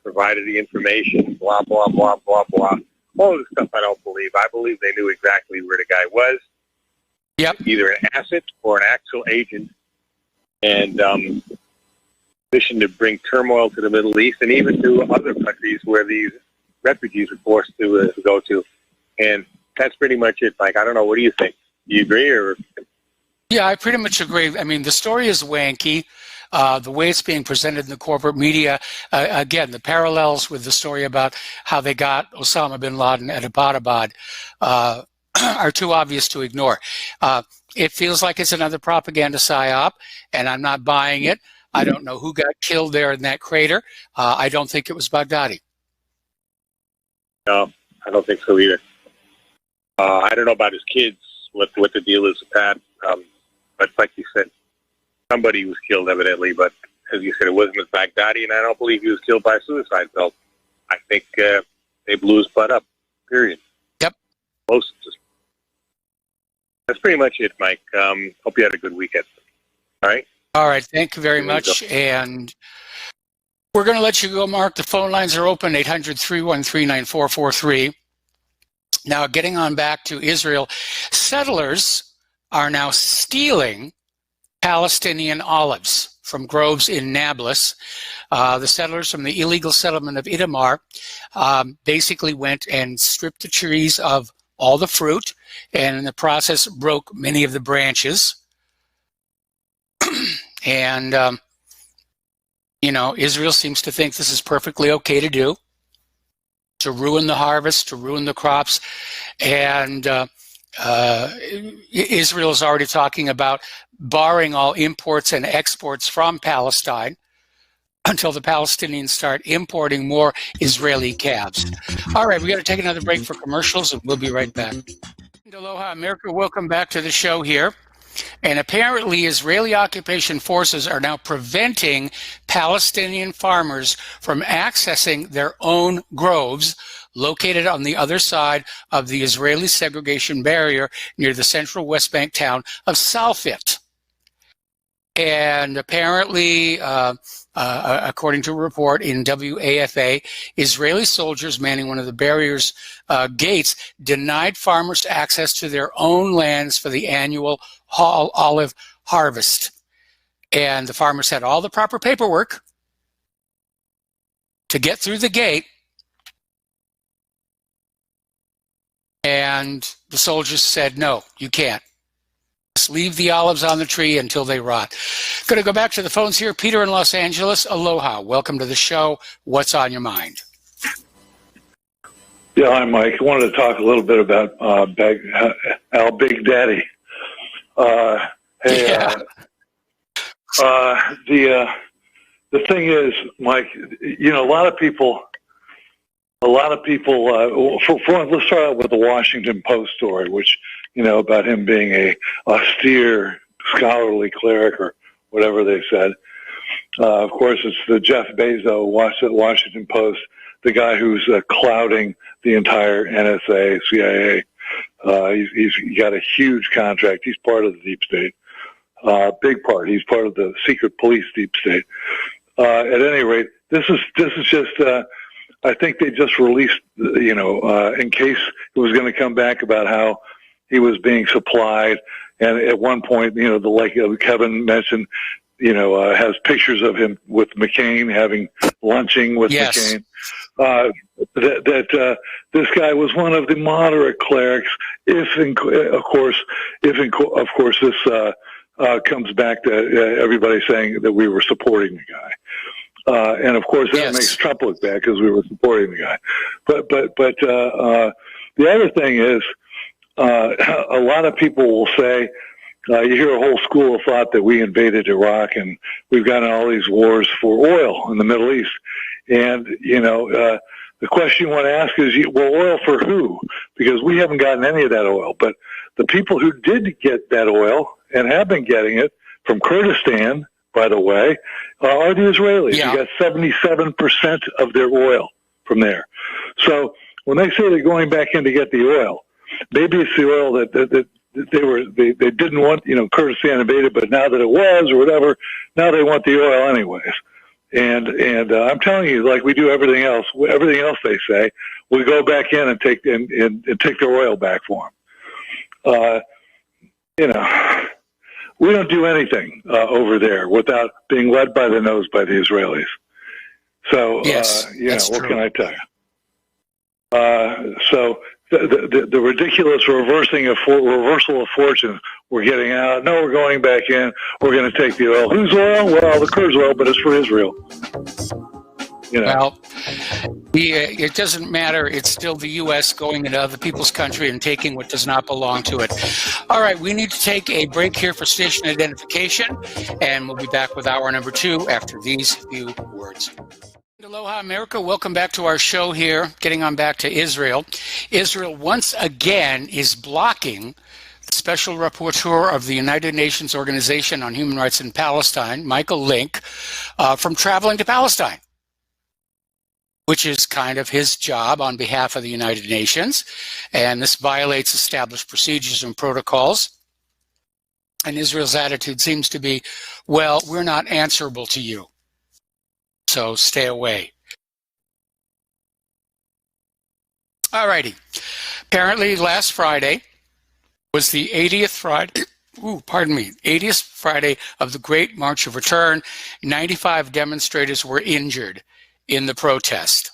provided the information, blah, blah, blah, blah, blah. All of this stuff I don't believe. I believe they knew exactly where the guy was. Yep. Either an asset or an actual agent. And mission to bring turmoil to the Middle East and even to other countries where these refugees are forced to go to. And that's pretty much it, Mike. I don't know. What do you think? Do you agree? Or? Yeah, I pretty much agree. I mean, the story is wanky. The way it's being presented in the corporate media, again, the parallels with the story about how they got Osama bin Laden at Abbottabad are too obvious to ignore. It feels like it's another propaganda psyop, and I'm not buying it. I don't know who got killed there in that crater. I don't think it was Baghdadi. No, I don't think so either. I don't know about his kids, what the deal is with that. But like you said, somebody was killed evidently, but as you said, it wasn't Baghdadi, and I don't believe he was killed by a suicide belt. I think they blew his butt up, period. Yep. That's pretty much it, Mike. Hope you had a good weekend. All right? All right. Thank you very much. And We're going to let you go, Mark. The phone lines are open, 800-313-9443. Now, getting on back to Israel, settlers are now stealing Palestinian olives from groves in Nablus. The settlers from the illegal settlement of Itamar basically went and stripped the trees of all the fruit, and in the process broke many of the branches. And Israel seems to think this is perfectly okay to do, to ruin the harvest, to ruin the crops. And Israel is already talking about barring all imports and exports from Palestine until the Palestinians start importing more Israeli calves. All right, we got to take another break for commercials, and we'll be right back. Aloha, America. Welcome back to the show here. And apparently Israeli occupation forces are now preventing Palestinian farmers from accessing their own groves located on the other side of the Israeli segregation barrier near the central West Bank town of Salfit. And apparently, according to a report in WAFA, Israeli soldiers manning one of the barrier's gates denied farmers access to their own lands for the annual olive harvest. And the farmers had all the proper paperwork to get through the gate, and the soldiers said, no, you can't. Just leave the olives on the tree until they rot. Going to go back to the phones here. Peter in Los Angeles, aloha. Welcome to the show. What's on your mind? Yeah, hi, Mike. I wanted to talk a little bit about Al Big Daddy. The thing is, Mike, a lot of people. For one, let's start out with the Washington Post story, which about him being a austere, scholarly cleric or whatever they said. Of course, it's the Jeff Bezos Washington Post, the guy who's clouding the entire NSA, CIA. He's got a huge contract. He's part of the deep state, big part. He's part of the secret police deep state. At any rate, this is just. I think they just released, in case it was going to come back about how he was being supplied. And at one point, like Kevin mentioned, has pictures of him with McCain lunching with McCain. This guy was one of the moderate clerics. If of course this comes back to everybody saying that we were supporting the guy. And of course that makes Trump look bad because we were supporting the guy. But the other thing is, a lot of people will say, you hear a whole school of thought that we invaded Iraq and we've gotten all these wars for oil in the Middle East. And, the question you want to ask is, well, oil for who? Because we haven't gotten any of that oil. But the people who did get that oil and have been getting it from Kurdistan, by the way, are the Israelis. You got 77% of their oil from there. So when they say they're going back in to get the oil, maybe it's the oil that they didn't want, Kurdistan invaded, but now that it was or whatever, now they want the oil anyways. And I'm telling you, like we do everything else they say, we go back in and take their oil back for them. We don't do anything over there without being led by the nose by the Israelis. So, what can I tell you? So the ridiculous reversal of fortune, we're getting out. No, we're going back in. We're going to take the oil. Whose oil? Well, the Kurds' oil, but it's for Israel. Well, it doesn't matter. It's still the U.S. going into other people's country and taking what does not belong to it. All right, we need to take a break here for station identification, and we'll be back with hour number 2 after these few words. Aloha, America. Welcome back to our show here, getting on back to Israel. Israel once again is blocking the Special Rapporteur of the United Nations Organization on Human Rights in Palestine, Michael Link, from traveling to Palestine, which is kind of his job on behalf of the United Nations. And this violates established procedures and protocols. And Israel's attitude seems to be, well, we're not answerable to you. So stay away. All righty. Apparently last Friday was the 80th Friday. 80th Friday of the Great March of Return. 95 demonstrators were injured in the protest.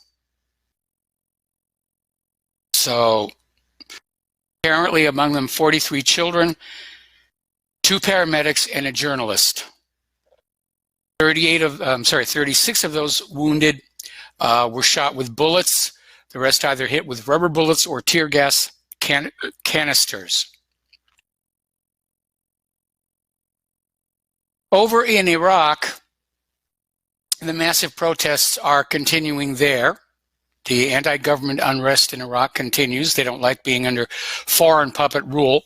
So apparently among them 43 children, 2 paramedics, and a journalist. 36 of those wounded were shot with bullets. The rest either hit with rubber bullets or tear gas canisters. Over in Iraq, the massive protests are continuing there. The anti-government unrest in Iraq continues. They don't like being under foreign puppet rule.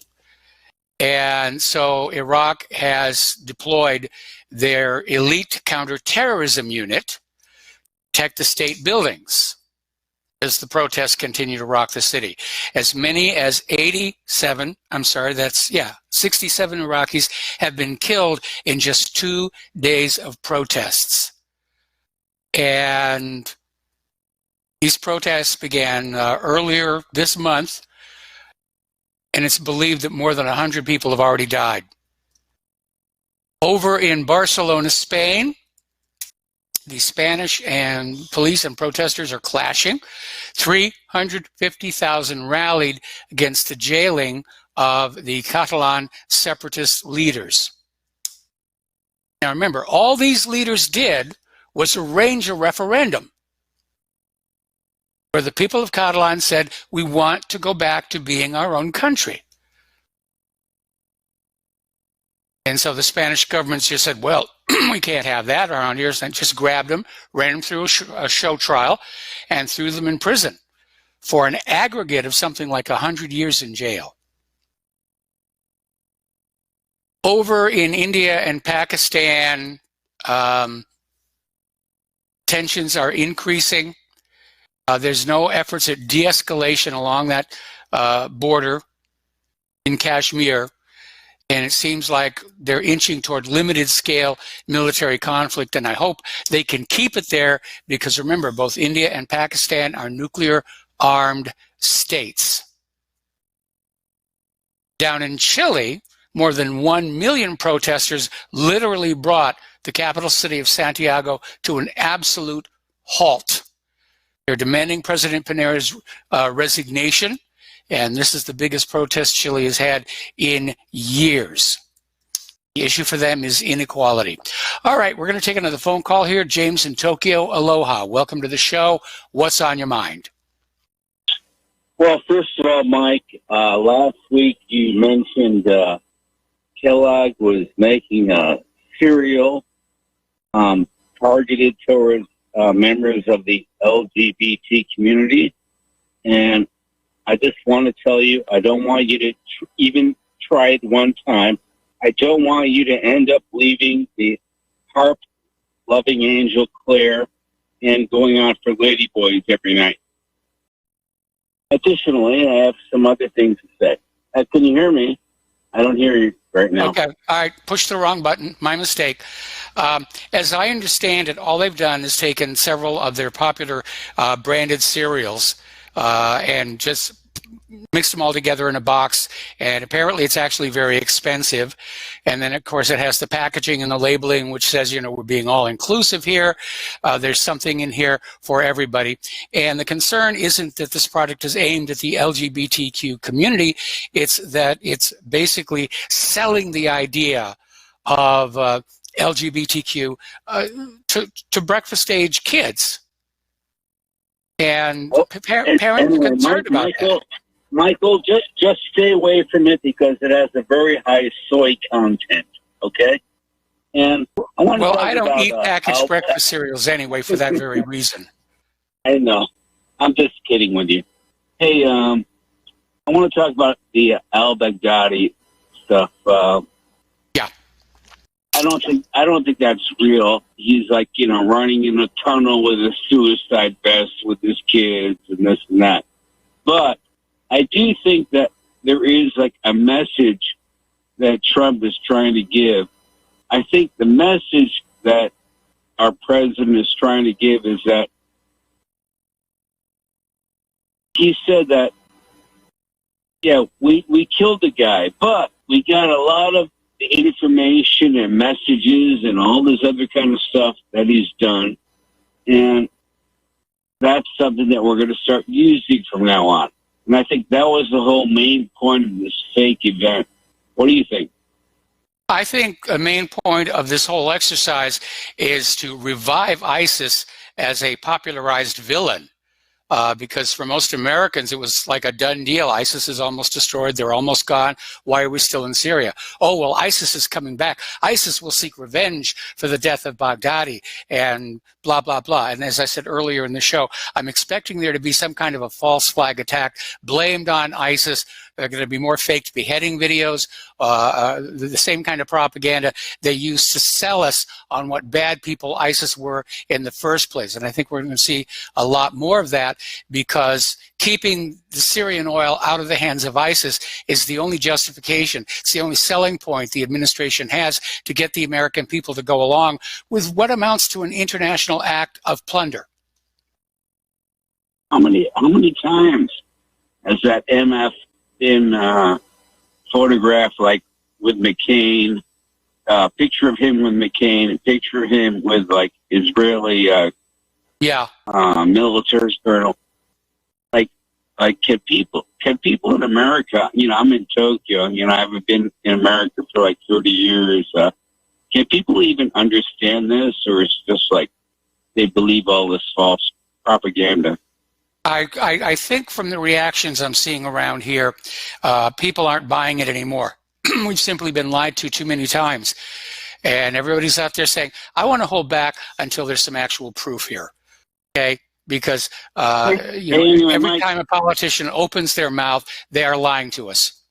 And so Iraq has deployed their elite counterterrorism unit to protect the state buildings as the protests continue to rock the city. As many as 67 Iraqis have been killed in just 2 days of protests. And these protests began earlier this month, and it's believed that more than 100 people have already died. Over in Barcelona, Spain, the Spanish and police and protesters are clashing. 350,000 rallied against the jailing of the Catalan separatist leaders. Now remember, all these leaders did was arrange a referendum where the people of Catalan said, we want to go back to being our own country. And so the Spanish government just said, well, we can't have that around here. So just grabbed them, ran them through a show trial, and threw them in prison for an aggregate of something like 100 years in jail. Over in India and Pakistan, tensions are increasing. There's no efforts at de-escalation along that border in Kashmir. And it seems like they're inching toward limited scale military conflict. And I hope they can keep it there because remember, both India and Pakistan are nuclear armed states. Down in Chile, more than 1 million protesters literally brought the capital city of Santiago to an absolute halt. They're demanding President Piñera's resignation. And this is the biggest protest Chile has had in years. The issue for them is inequality. All right, we're going to take another phone call here. James in Tokyo, aloha. Welcome to the show. What's on your mind? Well, first of all, Mike, last week you mentioned Kellogg was making a cereal targeted towards members of the LGBT community. And I just want to tell you, I don't want you to even try it one time. I don't want you to end up leaving the harp-loving angel Claire and going out for ladyboys every night. Additionally, I have some other things to say. Can you hear me? I don't hear you right now. Okay, I pushed the wrong button. My mistake. As I understand it, all they've done is taken several of their popular branded cereals and just mixed them all together in a box, and apparently it's actually very expensive. And then, of course, it has the packaging and the labeling, which says, you know, we're being all inclusive here. There's something in here for everybody. And the concern isn't that this product is aimed at the LGBTQ community. It's that it's basically selling the idea of LGBTQ to breakfast-age kids. And parents are concerned about that. Michael, just stay away from it because it has a very high soy content, okay? And I don't eat packaged breakfast cereals anyway for that very reason. I know. I'm just kidding with you. Hey, I want to talk about the al-Baghdadi stuff. Yeah. I don't think that's real. He's like, you know, running in a tunnel with a suicide vest with his kids and this and that. But I do think that there is like a message that Trump is trying to give. I think the message that our president is trying to give is that he said that, yeah, we killed the guy, but we got a lot of information and messages and all this other kind of stuff that he's done. And that's something that we're going to start using from now on. And I think that was the whole main point of this fake event. What do you think? I think a main point of this whole exercise is to revive ISIS as a popularized villain. Because for most Americans, it was like a done deal. ISIS is almost destroyed. They're almost gone. Why are we still in Syria? Oh, well, ISIS is coming back. ISIS will seek revenge for the death of Baghdadi and blah, blah, blah. And as I said earlier in the show, I'm expecting there to be some kind of a false flag attack blamed on ISIS. There are going to be more faked beheading videos, the same kind of propaganda they used to sell us on what bad people ISIS were in the first place. And I think we're going to see a lot more of that, because keeping the Syrian oil out of the hands of ISIS is the only justification. It's the only selling point the administration has to get the American people to go along with what amounts to an international act of plunder. How many times has that MF been photographed, like with McCain, a picture of him with McCain, a picture of him with like Israeli military colonel? Like can people in America, I'm in Tokyo, I haven't been in America for like 30 years. Can people even understand this, or it's just like they believe all this false propaganda? I think from the reactions I'm seeing around here, people aren't buying it anymore. We've simply been lied to too many times. And everybody's out there saying, I want to hold back until there's some actual proof here. Okay? Because every time a politician opens their mouth, they are lying to us.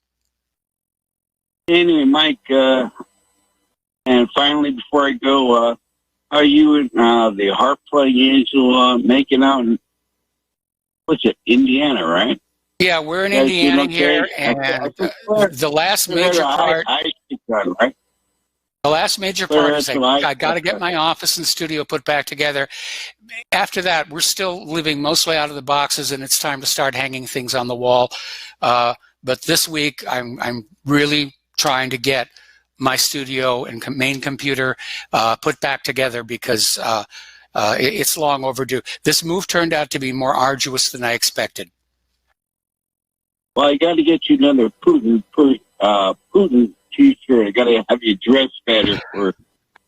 Anyway, Mike, and finally, before I go, are you and the harp playing angel making out in, what's it, Indiana, right? Yeah, we're in Indiana here, and the last major part. Right? The last major part is I got to get my office and studio put back together. After that, we're still living mostly out of the boxes, and it's time to start hanging things on the wall. But this week, I'm really trying to get my studio and main computer put back together, because it's long overdue. This move turned out to be more arduous than I expected. Well, I got to get you another Putin T-shirt. I got to have you dress better for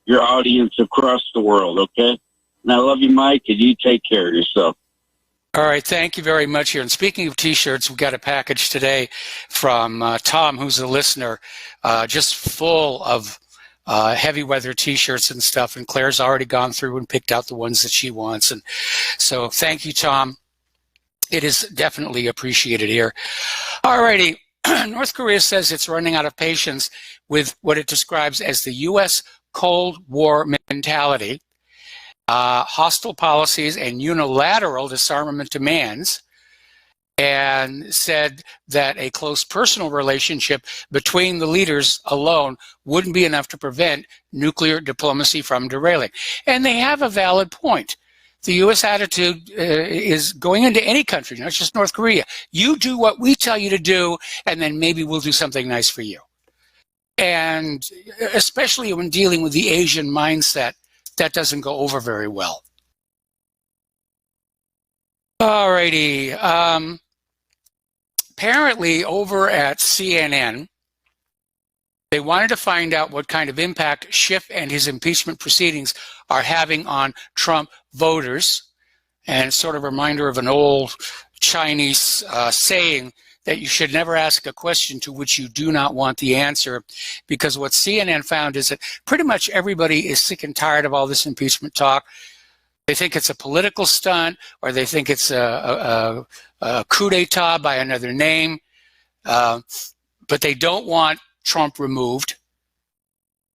your audience across the world, okay? And I love you, Mike, and you take care of yourself. All right, thank you very much here. And speaking of T-shirts, we got a package today from Tom, who's a listener, just full of heavy weather T-shirts and stuff. And Claire's already gone through and picked out the ones that she wants. And so thank you, Tom. It is definitely appreciated here. All righty. North Korea says it's running out of patience with what it describes as the U.S. Cold War mentality, hostile policies, and unilateral disarmament demands, and said that a close personal relationship between the leaders alone wouldn't be enough to prevent nuclear diplomacy from derailing. And they have a valid point. The U.S. attitude is going into any country, not just North Korea. You do what we tell you to do, and then maybe we'll do something nice for you. And especially when dealing with the Asian mindset, that doesn't go over very well. Alrighty. Apparently, over at CNN, they wanted to find out what kind of impact Schiff and his impeachment proceedings are having on Trump voters. And it's sort of a reminder of an old Chinese saying that you should never ask a question to which you do not want the answer, because what CNN found is that pretty much everybody is sick and tired of all this impeachment talk. They think it's a political stunt, or they think it's a coup d'etat by another name, but they don't want Trump removed.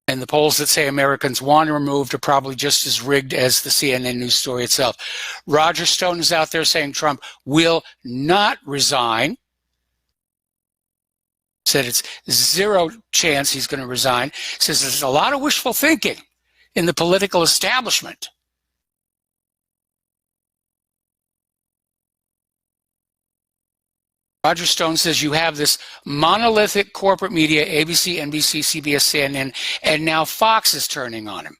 And the polls that say Americans want him removed are probably just as rigged as the CNN news story itself. Roger Stone is out there saying Trump will not resign. Said it's zero chance he's going to resign. Says there's a lot of wishful thinking in the political establishment. Roger Stone says you have this monolithic corporate media, ABC, NBC, CBS, CNN, and now Fox is turning on him.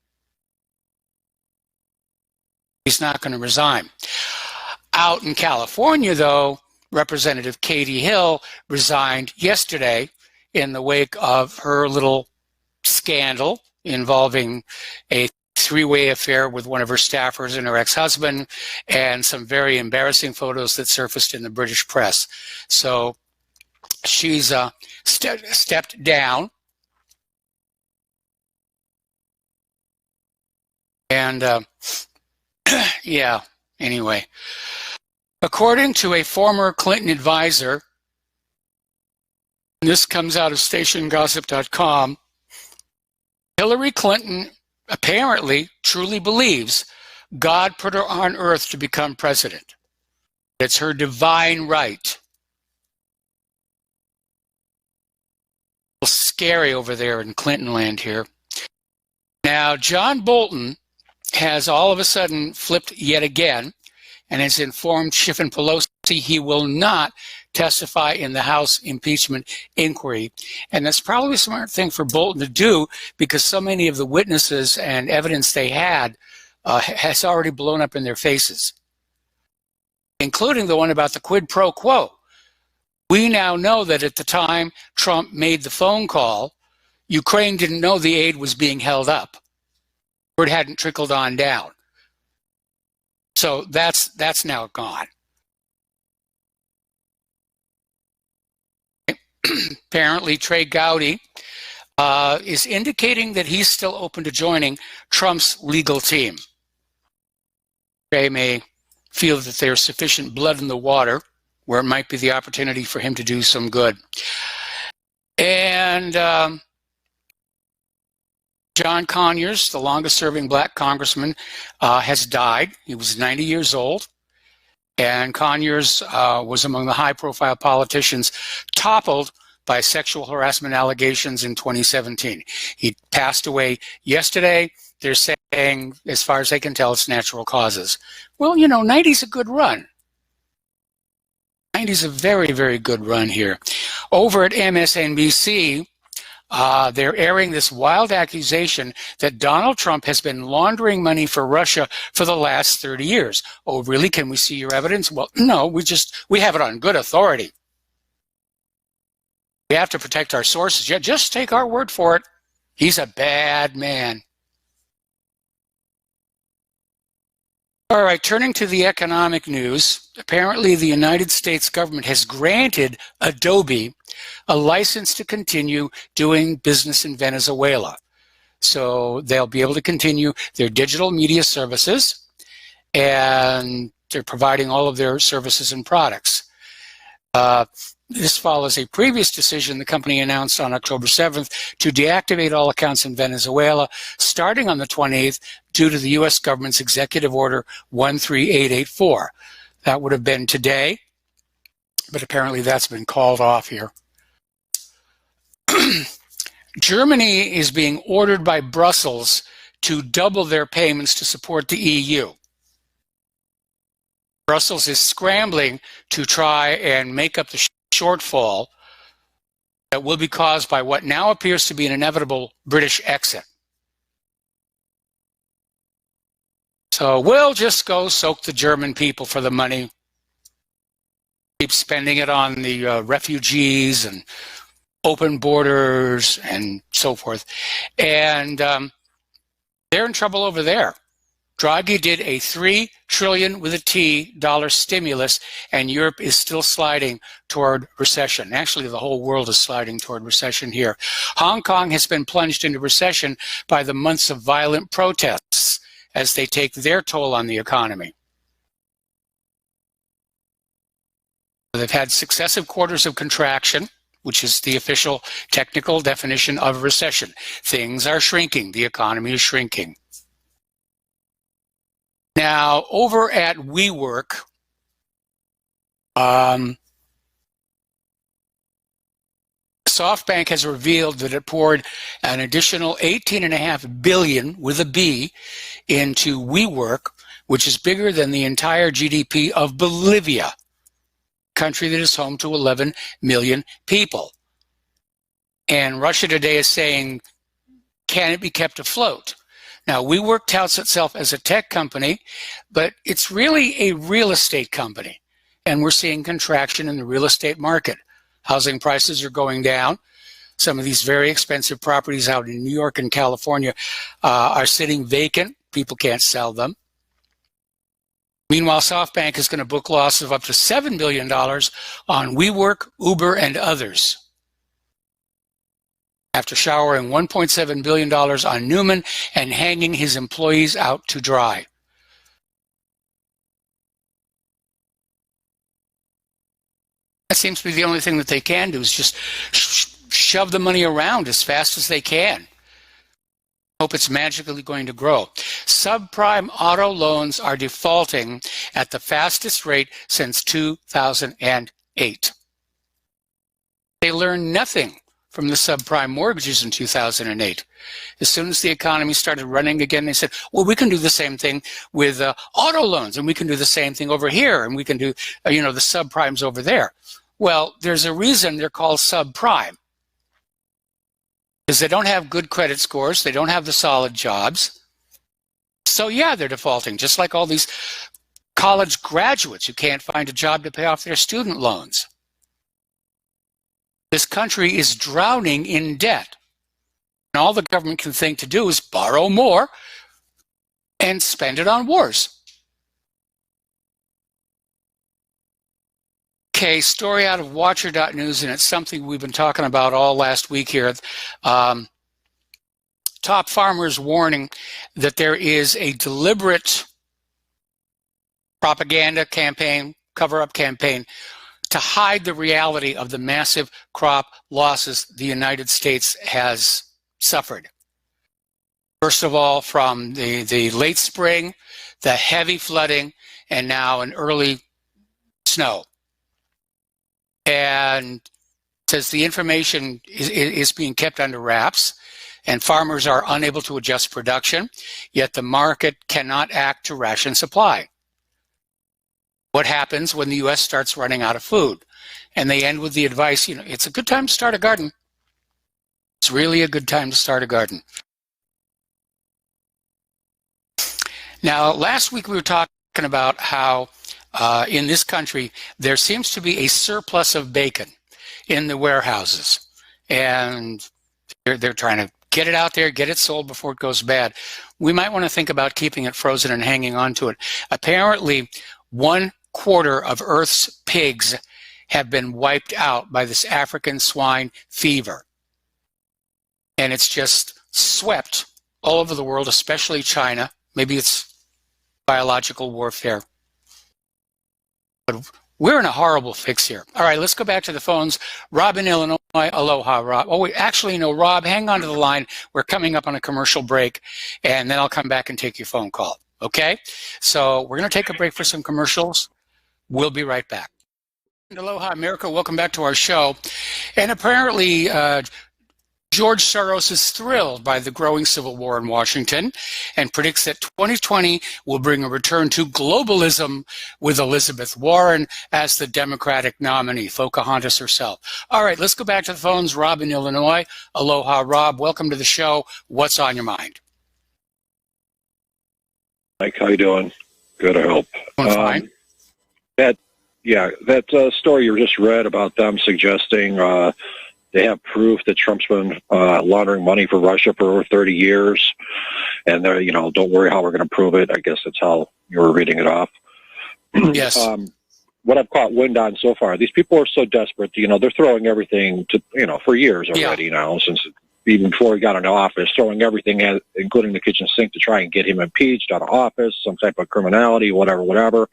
He's not going to resign. Out in California, though, Representative Katie Hill resigned yesterday in the wake of her little scandal involving a three-way affair with one of her staffers and her ex-husband, and some very embarrassing photos that surfaced in the British press. So she's stepped down. And yeah, anyway. According to a former Clinton advisor, and this comes out of stationgossip.com, Hillary Clinton apparently truly believes God put her on earth to become president. It's her divine right. A little scary over there in Clinton land here. Now, John Bolton has all of a sudden flipped yet again and has informed Schiff and Pelosi he will not testify in the House impeachment inquiry. And that's probably a smart thing for Bolton to do, because so many of the witnesses and evidence they had has already blown up in their faces, including the one about the quid pro quo. We now know that at the time Trump made the phone call, Ukraine didn't know the aid was being held up, or it hadn't trickled on down. So that's now gone. Apparently, Trey Gowdy is indicating that he's still open to joining Trump's legal team. Trey may feel that there's sufficient blood in the water where it might be the opportunity for him to do some good. And John Conyers, the longest-serving black congressman, has died. He was 90 years old. And Conyers was among the high-profile politicians toppled by sexual harassment allegations in 2017. He passed away yesterday. They're saying, as far as they can tell, it's natural causes. Well, 90's a good run. 90's a very, very good run here. Over at MSNBC, they're airing this wild accusation that Donald Trump has been laundering money for Russia for the last 30 years. Oh, really? Can we see your evidence? Well, no, we have it on good authority. We have to protect our sources. Yeah, just take our word for it. He's a bad man. All right, turning to the economic news, apparently the United States government has granted Adobe a license to continue doing business in Venezuela. So they'll be able to continue their digital media services, and they're providing all of their services and products. This follows a previous decision the company announced on October 7th to deactivate all accounts in Venezuela starting on the 28th due to the U.S. government's Executive Order 13884. That would have been today, but apparently that's been called off here. Germany is being ordered by Brussels to double their payments to support the EU. Brussels is scrambling to try and make up the shortfall that will be caused by what now appears to be an inevitable British exit. So we'll just go soak the German people for the money, keep spending it on the refugees and open borders and so forth. And they're in trouble over there. Draghi did a $3 trillion with a T dollar stimulus, and Europe is still sliding toward recession. Actually, the whole world is sliding toward recession here. Hong Kong has been plunged into recession by the months of violent protests as they take their toll on the economy. They've had successive quarters of contraction, which is the official technical definition of recession. Things are shrinking. The economy is shrinking. Now, over at WeWork, SoftBank has revealed that it poured an additional $18.5 billion with a B into WeWork, which is bigger than the entire GDP of Bolivia, a country that is home to 11 million people. And Russia Today is saying, can it be kept afloat? Now, WeWork touts itself as a tech company, but it's really a real estate company. And we're seeing contraction in the real estate market. Housing prices are going down. Some of these very expensive properties out in New York and California are sitting vacant. People can't sell them. Meanwhile, SoftBank is going to book losses of up to $7 billion on WeWork, Uber, and others, after showering $1.7 billion on Newman and hanging his employees out to dry. That seems to be the only thing that they can do, is just shove the money around as fast as they can. Hope it's magically going to grow. Subprime auto loans are defaulting at the fastest rate since 2008. They learned nothing from the subprime mortgages in 2008. As soon as the economy started running again, they said, well, we can do the same thing with auto loans, and we can do the same thing over here, and we can do, the subprimes over there. Well, there's a reason they're called subprime, because they don't have good credit scores, they don't have the solid jobs. So yeah, they're defaulting, just like all these college graduates who can't find a job to pay off their student loans. This country is drowning in debt. And all the government can think to do is borrow more and spend it on wars. Okay, story out of Watcher.news, and it's something we've been talking about all last week here. Top farmers warning that there is a deliberate propaganda campaign, cover-up campaign, to hide the reality of the massive crop losses the United States has suffered. First of all, from the late spring, the heavy flooding, and now an early snow. And says the information is being kept under wraps, and farmers are unable to adjust production, yet the market cannot act to ration supply. What happens when the U.S. starts running out of food? And they end with the advice, it's a good time to start a garden. It's really a good time to start a garden. Now, last week we were talking about how in this country there seems to be a surplus of bacon in the warehouses. And they're trying to get it out there, get it sold before it goes bad. We might want to think about keeping it frozen and hanging on to it. Apparently, 1/4 of Earth's pigs have been wiped out by this African swine fever. And it's just swept all over the world, especially China. Maybe it's biological warfare. But we're in a horrible fix here. All right, let's go back to the phones. Rob in Illinois. Aloha, Rob. Oh, wait, actually, no, Rob, hang on to the line. We're coming up on a commercial break, and then I'll come back and take your phone call. Okay? So we're going to take a break for some commercials. We'll be right back. Aloha, America. Welcome back to our show. And apparently, George Soros is thrilled by the growing civil war in Washington and predicts that 2020 will bring a return to globalism with Elizabeth Warren as the Democratic nominee, Pocahontas herself. All right, let's go back to the phones. Rob in Illinois. Aloha, Rob. Welcome to the show. What's on your mind? Mike, how you doing? Good, I hope. Doing fine. That story you just read about them suggesting they have proof that Trump's been laundering money for Russia for over 30 years, and they're, don't worry how we're going to prove it. I guess that's how you were reading it off. Yes. What I've caught wind on so far, these people are so desperate, they're throwing everything to, for years already now, since even before he got into office, throwing everything at, including the kitchen sink, to try and get him impeached out of office, some type of criminality, whatever.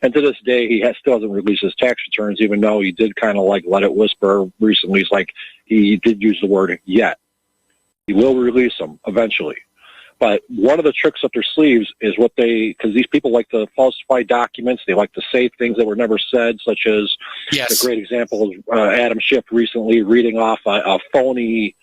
And to this day, he still hasn't released his tax returns, even though he did kind of let it whisper recently. He's he did use the word yet. He will release them eventually. But one of the tricks up their sleeves is because these people like to falsify documents. They like to say things that were never said, such as a great example is Adam Schiff recently reading off a phony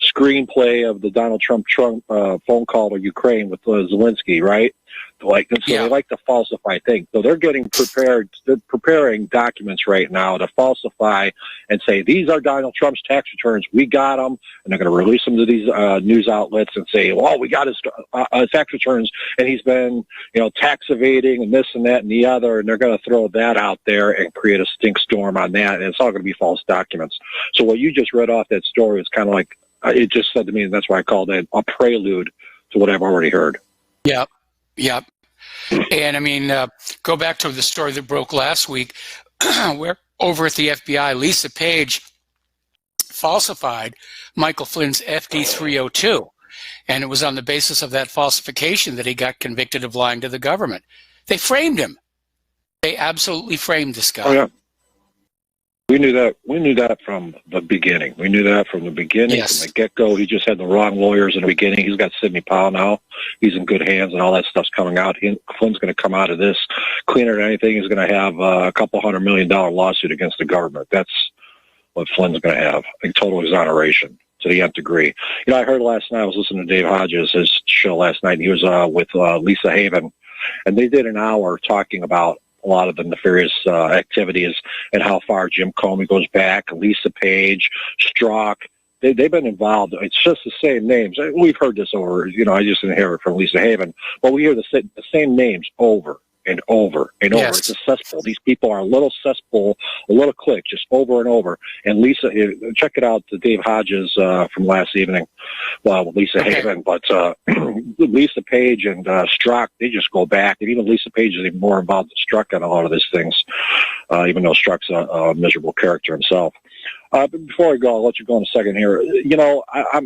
screenplay of the Donald Trump phone call to Ukraine with Zelensky, right? They like to falsify things. So they're getting prepared. They're preparing documents right now to falsify and say, these are Donald Trump's tax returns. We got them. And they're going to release them to these news outlets and say, well, we got his tax returns, and he's been, tax evading and this and that and the other. And they're going to throw that out there and create a stink storm on that. And it's all going to be false documents. So what you just read off that story is kind of like, it just said to me, and that's why I called it a prelude to what I've already heard. Yep. And go back to the story that broke last week, where over at the FBI, Lisa Page falsified Michael Flynn's FD 302. And it was on the basis of that falsification that he got convicted of lying to the government. They framed him. They absolutely framed this guy. Oh, yeah. We knew that from the beginning. From the get-go. He just had the wrong lawyers in the beginning. He's got Sidney Powell now. He's in good hands, and all that stuff's coming out. Flynn's going to come out of this cleaner than anything. He's going to have a couple $100 million lawsuit against the government. That's what Flynn's going to have, a total exoneration to the nth degree. I heard last night, I was listening to Dave Hodges' his show last night, and he was with Lisa Haven, and they did an hour talking about a lot of the nefarious activities and how far Jim Comey goes back, Lisa Page, Strzok. They've been involved. It's just the same names. We've heard this over, I just didn't hear it from Lisa Haven, but we hear the same names over and over and over. It's a cesspool. These people are a little cesspool, a little clique, just over and over. And Lisa, check it out, the Dave Hodges from last evening, with Lisa Haven. But Lisa Page and Strzok, they just go back. And even Lisa Page is even more involved than Strzok on a lot of these things, even though Strzok's a miserable character himself. But before I go, I'll let you go in a second here. I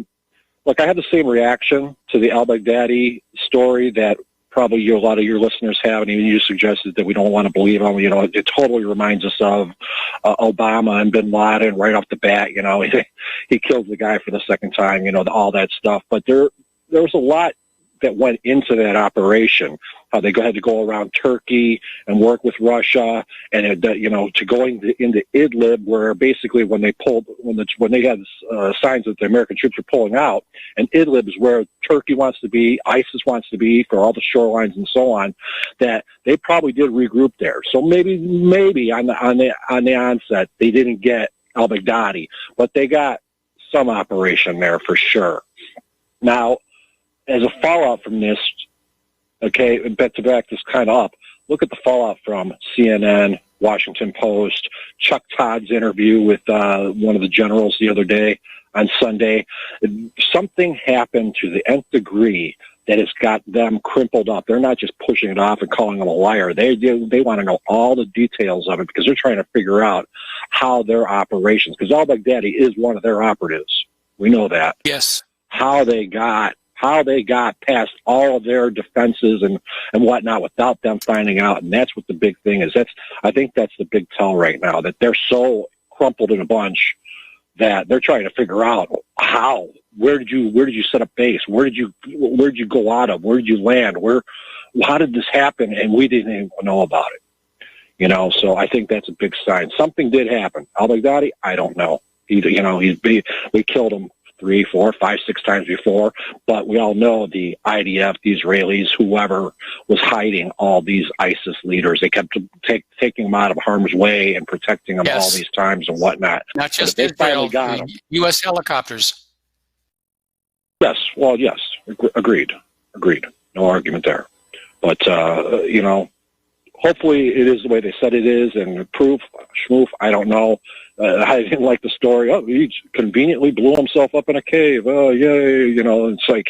had the same reaction to the al-Baghdadi story that probably a lot of your listeners have, and even you suggested that we don't want to believe them. It totally reminds us of Obama and Bin Laden right off the bat. He killed the guy for the second time. All that stuff. But there was a lot that went into that operation. How they had to go around Turkey and work with Russia, and to going into Idlib, where basically when they had signs that the American troops were pulling out, and Idlib is where Turkey wants to be, ISIS wants to be for all the shorelines and so on, that they probably did regroup there. So maybe on the onset they didn't get al-Baghdadi, but they got some operation there for sure. Now, as a fallout from this, to back this kind of up, look at the fallout from CNN, Washington Post, Chuck Todd's interview with one of the generals the other day on Sunday. Something happened to the nth degree that has got them crumpled up. They're not just pushing it off and calling him a liar. They want to know all the details of it because they're trying to figure out how their operations, because al-Baghdadi is one of their operatives. We know that. Yes. How they got past all of their defenses and whatnot without them finding out. And that's what the big thing is. I think that's the big tell right now, that they're so crumpled in a bunch that they're trying to figure out where did you set up base? Where did you go out of? Where did you land? How did this happen? And we didn't even know about it. So I think that's a big sign. Something did happen. Al-Baghdadi, I don't know. We killed him 3, 4, 5, 6 times before, but we all know the IDF, the Israelis, whoever was hiding all these ISIS leaders. They kept taking them out of harm's way and protecting them all these times and whatnot. Not just Israel, U.S. helicopters. Yes, well, yes, agreed. No argument there. But, hopefully it is the way they said it is, and proof, schmoof, I don't know. I didn't like the story. Oh, he conveniently blew himself up in a cave. Oh, yay. It's like,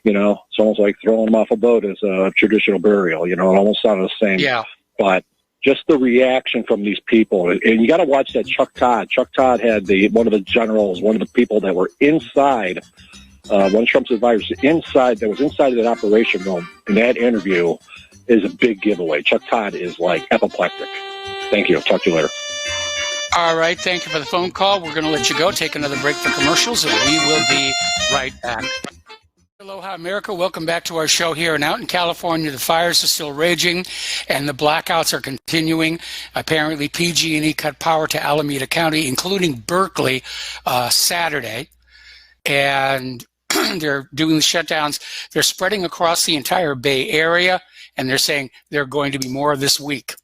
it's almost like throwing him off a boat as a traditional burial. It almost sounded the same. Yeah. But just the reaction from these people, and you got to watch that Chuck Todd. Chuck Todd had one of the generals, one of the people that were inside, one of Trump's advisors that was inside of that operation room in that interview is a big giveaway. Chuck Todd is like apoplectic. Thank you. Talk to you later. All right. Thank you for the phone call. We're going to let you go, take another break for commercials, and we will be right back. Aloha America, welcome back to our show here. And out in California, the fires are still raging and the blackouts are continuing. Apparently PG&E cut power to Alameda County, including Berkeley, Saturday. And they're doing the shutdowns. They're spreading across the entire Bay Area, and they're saying there are going to be more this week.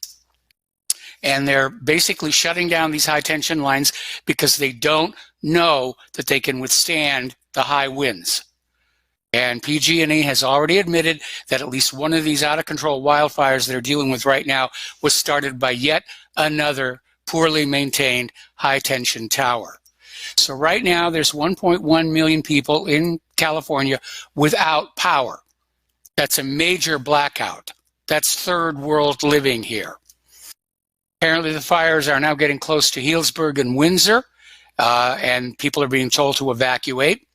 And they're basically shutting down these high tension lines because they don't know that they can withstand the high winds. And PG&E has already admitted that at least one of these out-of-control wildfires they're dealing with right now was started by yet another poorly maintained high-tension tower. So right now, there's 1.1 million people in California without power. That's a major blackout. That's third world living here. Apparently, the fires are now getting close to Healdsburg and Windsor, and people are being told to evacuate.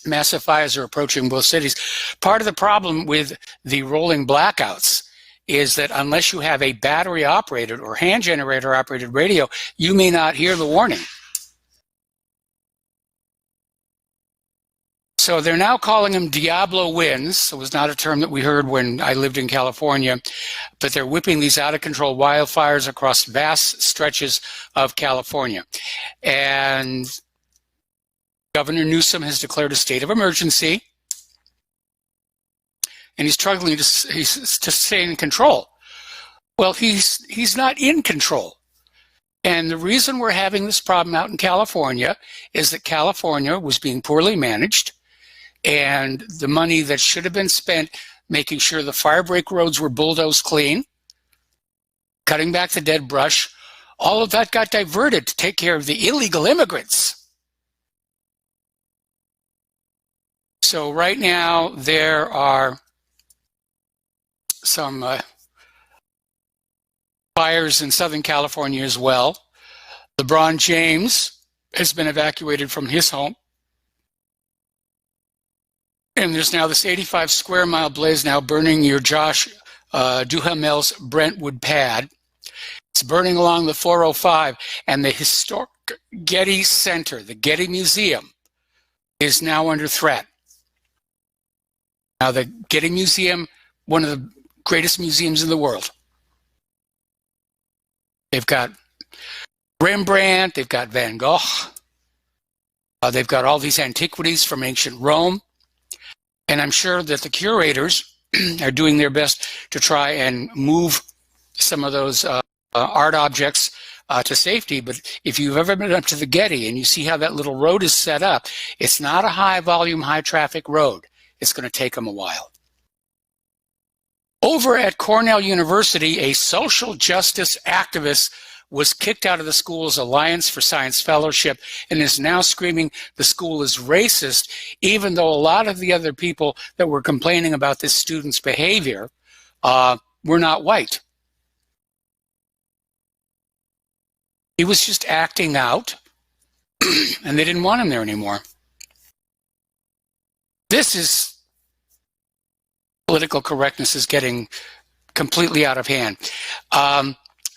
Massive fires are approaching both cities. Part of the problem with the rolling blackouts is that unless you have a battery-operated or hand generator-operated radio, you may not hear the warning. So they're now calling them Diablo winds. It was not a term that we heard when I lived in California, but they're whipping these out-of-control wildfires across vast stretches of California. And Governor Newsom has declared a state of emergency, and he's struggling to stay in control. Well, he's not in control. And the reason we're having this problem out in California is that California was being poorly managed, and the money that should have been spent making sure the firebreak roads were bulldozed clean, cutting back the dead brush, all of that got diverted to take care of the illegal immigrants. So right now, there are some fires in Southern California as well. LeBron James has been evacuated from his home. And there's now this 85 square mile blaze now burning near Josh Duhamel's Brentwood pad. It's burning along the 405, and the historic Getty Center, the Getty Museum, is now under threat. Now, the Getty Museum, one of the greatest museums in the world. They've got Rembrandt, they've got Van Gogh, they've got all these antiquities from ancient Rome, and I'm sure that the curators are doing their best to try and move some of those art objects to safety. But if you've ever been up to the Getty and you see how that little road is set up, it's not a high volume, high traffic road. It's going to take them a while. Over at Cornell University, a social justice activist was kicked out of the school's Alliance for Science Fellowship and is now screaming the school is racist, even though a lot of the other people that were complaining about this student's behavior were not white. He was just acting out, and they didn't want him there anymore. This is, political correctness is getting completely out of hand.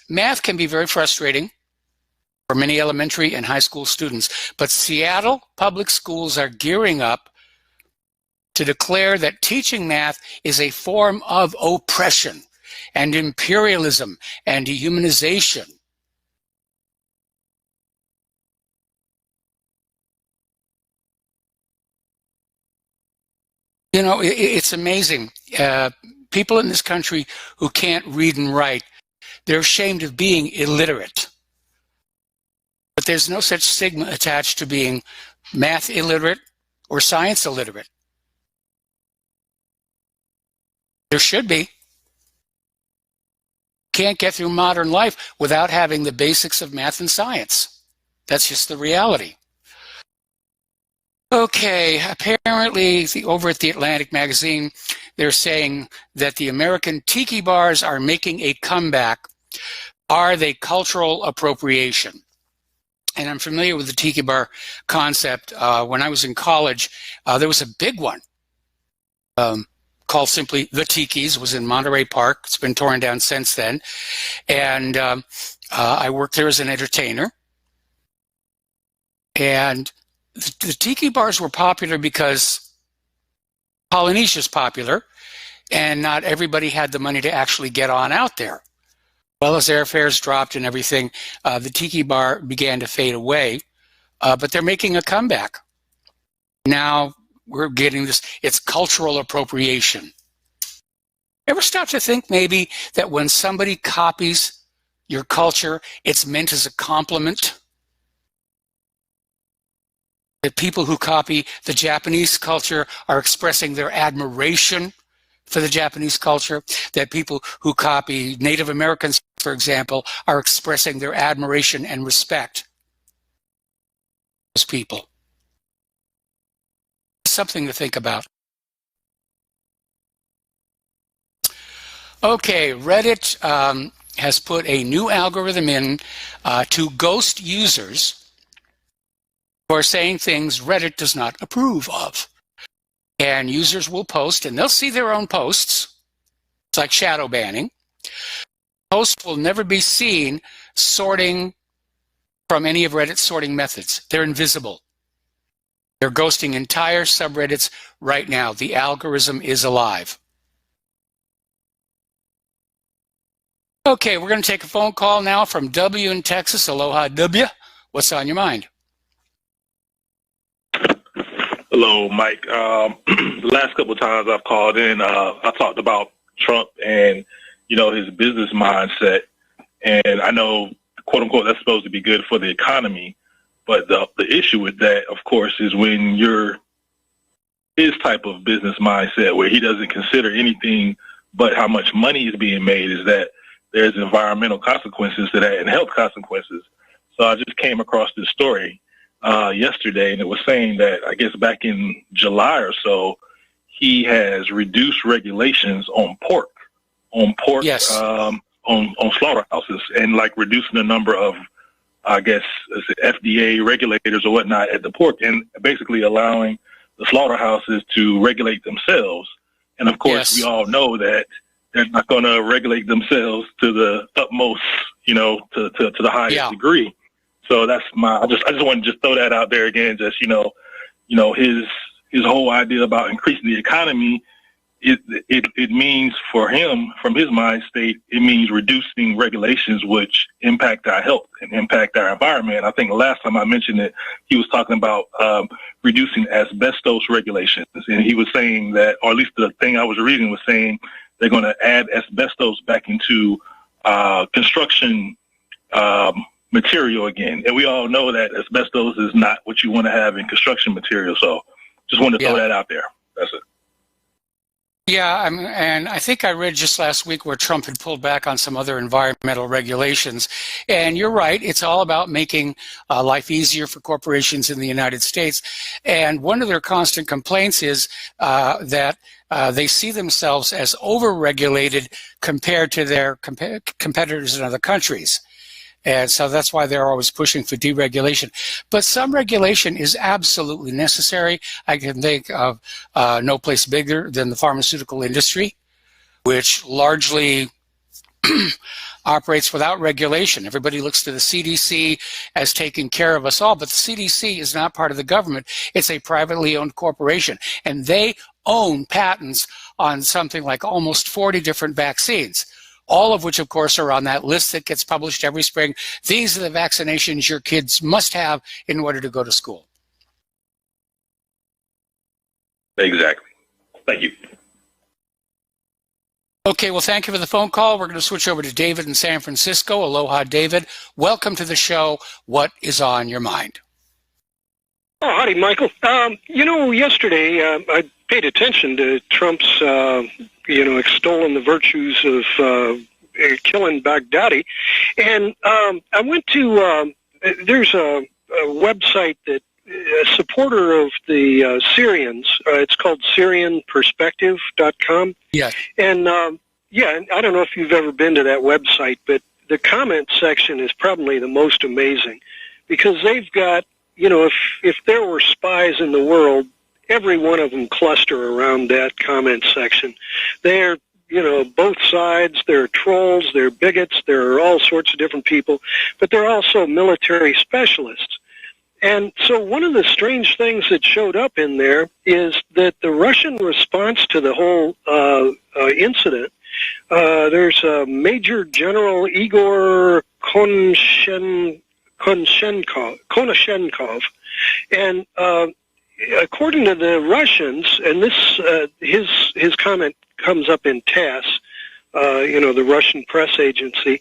Math can be very frustrating for many elementary and high school students, but Seattle public schools are gearing up to declare that teaching math is a form of oppression and imperialism and dehumanization. You know, it's amazing. People in this country who can't read and write, they're ashamed of being illiterate. But there's no such stigma attached to being math illiterate or science illiterate. There should be. Can't get through modern life without having the basics of math and science. That's just the reality. Okay, apparently over at the Atlantic magazine, they're saying that the American tiki bars are making a comeback. Are they cultural appropriation? And I'm familiar with the tiki bar concept. When I was in college, there was a big one called simply The Tiki's. It was in Monterey Park. It's been torn down since then. And I worked there as an entertainer. And the tiki bars were popular because Polynesia's popular, and not everybody had the money to actually get on out there. Well, as airfares dropped and everything, the tiki bar began to fade away, but they're making a comeback. Now we're getting this, it's cultural appropriation. Ever stop to think maybe that when somebody copies your culture, it's meant as a compliment? That people who copy the Japanese culture are expressing their admiration for the Japanese culture, that people who copy Native Americans, for example, are expressing their admiration and respect for those people. Something to think about. Okay, Reddit has put a new algorithm in to ghost users who are saying things Reddit does not approve of. And users will post, and they'll see their own posts. It's like shadow banning. Posts will never be seen sorting from any of Reddit's sorting methods. They're invisible. They're ghosting entire subreddits right now. The algorithm is alive. Okay, we're going to take a phone call now from W in Texas. Aloha, W. What's on your mind? Hello, Mike. The last couple of times I've called in, I talked about Trump and, his business mindset. And I know, quote unquote, that's supposed to be good for the economy. But the issue with that, of course, is when you're his type of business mindset where he doesn't consider anything but how much money is being made, is that there's environmental consequences to that and health consequences. So I just came across this story yesterday, and it was saying that I guess back in July or so, he has reduced regulations on pork, yes. on slaughterhouses, and like reducing the number of, I guess, FDA regulators or whatnot at the pork, and basically allowing the slaughterhouses to regulate themselves. And of course, we all know that they're not going to regulate themselves to the utmost, to the highest degree. So that's I just want to just throw that out there again. Just his whole idea about increasing the economy, it means for him, from his mind state, it means reducing regulations which impact our health and impact our environment. I think the last time I mentioned it, he was talking about reducing asbestos regulations, and he was saying that, or at least the thing I was reading was saying they're going to add asbestos back into construction material again. And we all know that asbestos is not what you want to have in construction material. So just wanted to throw that out there. That's it. Yeah, and I think I read just last week where Trump had pulled back on some other environmental regulations. And you're right, it's all about making life easier for corporations in the United States. And one of their constant complaints is that they see themselves as over-regulated compared to their competitors in other countries. And so that's why they're always pushing for deregulation. But some regulation is absolutely necessary. I can think of no place bigger than the pharmaceutical industry, which largely operates without regulation. Everybody looks to the CDC as taking care of us all, but the CDC is not part of the government. It's a privately owned corporation, and they own patents on something like almost 40 different vaccines, all of which, of course, are on that list that gets published every spring. These are the vaccinations your kids must have in order to go to school. Exactly. Thank you. Okay, well, thank you for the phone call. We're going to switch over to David in San Francisco. Aloha, David. Welcome to the show. What is on your mind? Oh, howdy, Michael. Yesterday I paid attention to Trump's, extolling the virtues of killing Baghdadi. And I went to, there's a website that a supporter of the Syrians. It's called SyrianPerspective.com. Yeah. And, I don't know if you've ever been to that website, but the comment section is probably the most amazing, because they've got, if there were spies in the world, every one of them cluster around that comment section. They're, both sides. They're trolls. They're bigots. They're all sorts of different people, but they're also military specialists. And so one of the strange things that showed up in there is that the Russian response to the whole incident, there's Major General Igor Konashenkov, and according to the Russians, and this his comment comes up in TASS, the Russian press agency.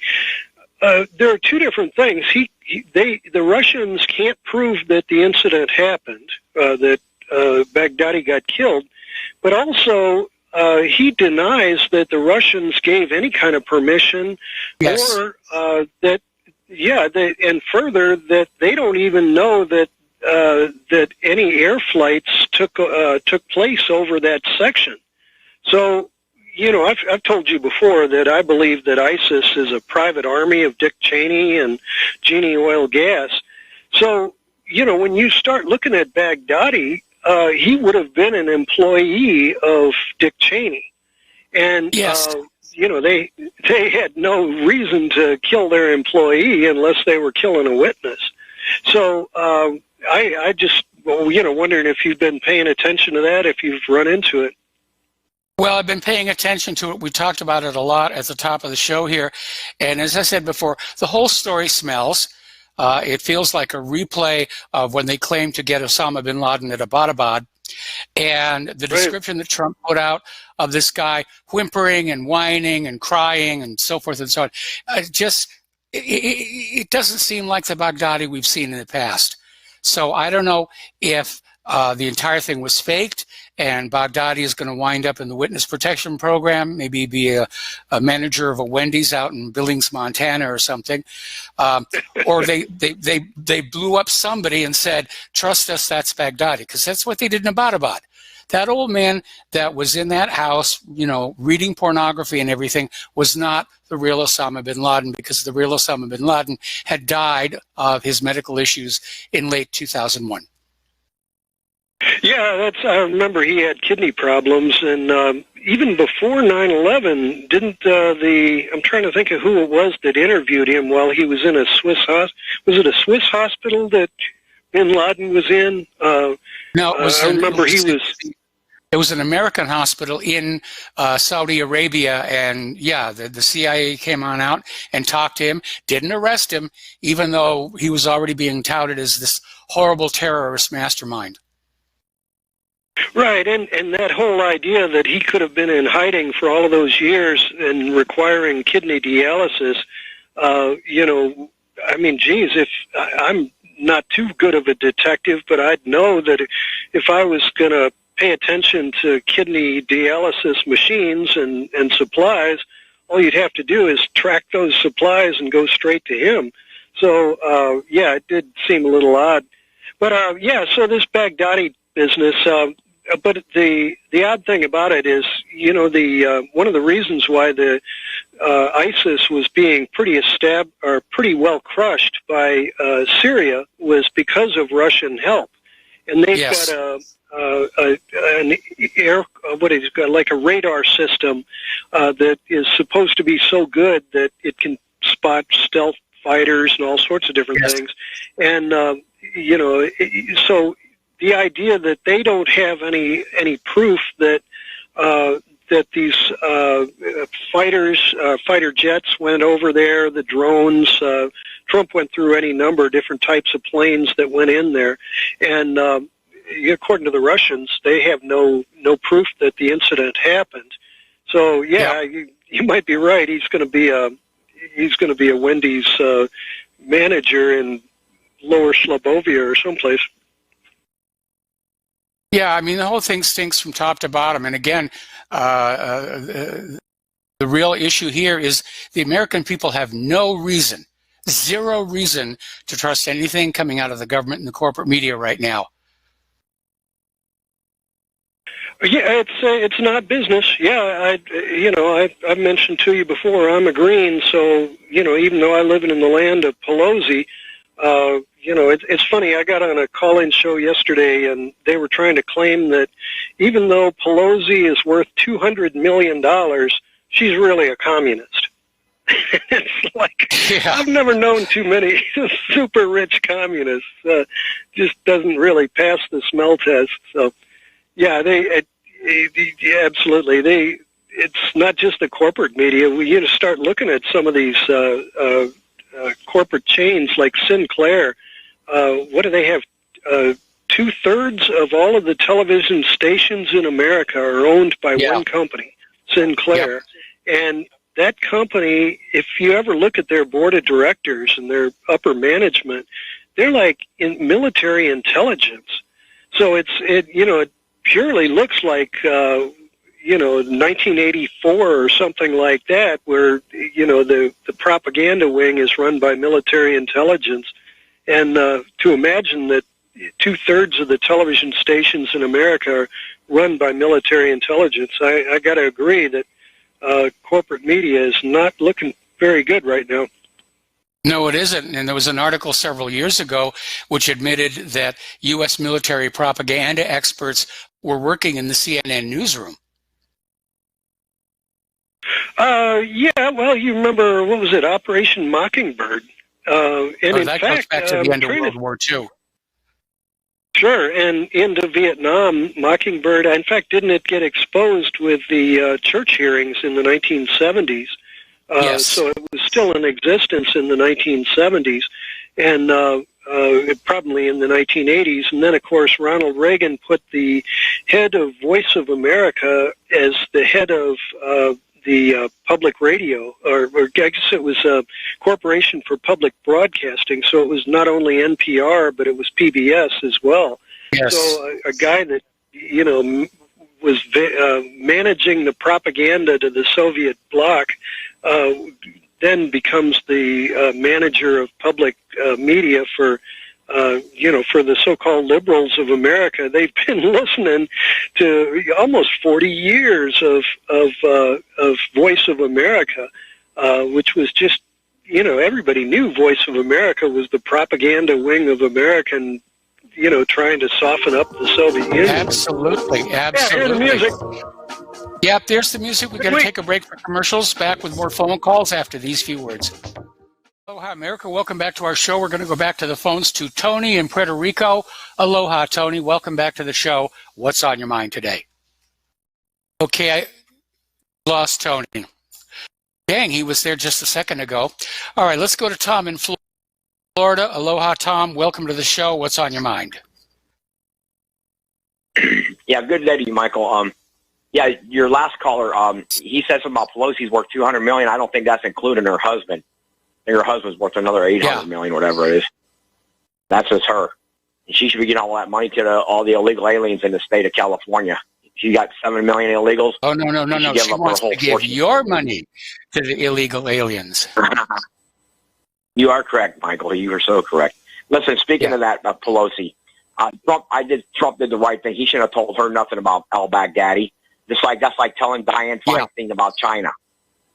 There are two different things. The Russians can't prove that the incident happened, that Baghdadi got killed, but also he denies that the Russians gave any kind of permission, yes. or and further that they don't even know that that any air flights took place over that section. So, I've told you before that I believe that ISIS is a private army of Dick Cheney and Genie Oil Gas. So, when you start looking at Baghdadi, he would have been an employee of Dick Cheney. And, yes. They had no reason to kill their employee unless they were killing a witness. So I just, wondering if you've been paying attention to that, if you've run into it. Well, I've been paying attention to it. We talked about it a lot at the top of the show here. And as I said before, the whole story smells. It feels like a replay of when they claimed to get Osama bin Laden at Abbottabad. And the description that Trump put out of this guy whimpering and whining and crying and so forth and so on, it doesn't seem like the Baghdadi we've seen in the past. So I don't know if the entire thing was faked and Baghdadi is going to wind up in the witness protection program, maybe be a manager of a Wendy's out in Billings, Montana or something. Or they blew up somebody and said, trust us, that's Baghdadi, because that's what they did in Abbottabad. That old man that was in that house, reading pornography and everything was not the real Osama bin Laden, because the real Osama bin Laden had died of his medical issues in late 2001. Yeah, I remember he had kidney problems, and even before 9/11, didn't I'm trying to think of who it was that interviewed him while he was in a Swiss hospital. Was it a Swiss hospital that bin Laden was in? No, it was. I remember It was an American hospital in Saudi Arabia, and the CIA came on out and talked to him, didn't arrest him, even though he was already being touted as this horrible terrorist mastermind. Right, and that whole idea that he could have been in hiding for all of those years and requiring kidney dialysis, if I'm not too good of a detective, but I'd know that if I was going to pay attention to kidney dialysis machines and supplies, all you'd have to do is track those supplies and go straight to him. So, it did seem a little odd. But, so this Baghdadi business, but the odd thing about it is, one of the reasons why the ISIS was being pretty well crushed by Syria was because of Russian help, and they've got like a radar system that is supposed to be so good that it can spot stealth fighters and all sorts of different things, and so. The idea that they don't have any proof that that these fighter jets went over there, the drones. Trump went through any number of different types of planes that went in there, and according to the Russians, they have no proof that the incident happened. So you might be right. He's going to be a Wendy's manager in Lower Slobovia or someplace. Yeah, I mean, the whole thing stinks from top to bottom. And again, the real issue here is the American people have zero reason to trust anything coming out of the government and the corporate media right now. Yeah, it's not business. Yeah, I've mentioned to you before, I'm a Green, so, even though I live in the land of Pelosi, it's funny, I got on a call-in show yesterday, and they were trying to claim that even though Pelosi is worth $200 million, she's really a communist. It's like, I've never known too many super rich communists. Just doesn't really pass the smell test. So, yeah, absolutely. It's not just the corporate media. We start looking at some of these corporate chains like Sinclair. What do they have? 2/3 of all of the television stations in America are owned by one company, Sinclair. And that company, if you ever look at their board of directors and their upper management, they're like in military intelligence. So it purely looks like 1984 or something like that, where the propaganda wing is run by military intelligence. And to imagine that 2/3 of the television stations in America are run by military intelligence, I got to agree that corporate media is not looking very good right now. No, it isn't. And there was an article several years ago which admitted that U.S. military propaganda experts were working in the CNN newsroom. Yeah, well, you remember, what was it, Operation Mockingbird? And in that fact, goes back to the end of World War II. Sure, and into Vietnam, Mockingbird, in fact, didn't it get exposed with the church hearings in the 1970s? Yes. So it was still in existence in the 1970s, and probably in the 1980s. And then, of course, Ronald Reagan put the head of Voice of America as the head of the public radio, or I guess it was a Corporation for Public Broadcasting, so it was not only NPR, but it was PBS as well. Yes. So a guy that, was managing the propaganda to the Soviet bloc then becomes the manager of public media for for the so-called liberals of America. They've been listening to almost 40 years of Voice of America, which was just, everybody knew Voice of America was the propaganda wing of American, trying to soften up the Soviet Union. Absolutely. Yeah, here's the music. Yep, there's the music. We're going to take a break for commercials. Back with more phone calls after these few words. Aloha, America. Welcome back to our show. We're going to go back to the phones to Tony in Puerto Rico. Aloha, Tony. Welcome back to the show. What's on your mind today? Okay, I lost Tony. Dang, he was there just a second ago. All right, let's go to Tom in Florida. Aloha, Tom. Welcome to the show. What's on your mind? Yeah, good day to you, Michael. Yeah, your last caller, he said something about Pelosi's worth $200 million. I don't think that's including her husband. I think her husband's worth another $800 million, whatever it is. That's just her. And she should be getting all that money to all the illegal aliens in the state of California. She got 7 million illegals. Oh, no. She wants to give your money to the illegal aliens. You are correct, Michael. You are so correct. Listen, speaking of that, Pelosi, Trump did the right thing. He shouldn't have told her nothing about al-Baghdadi. That's like telling Dianne Feinstein about China.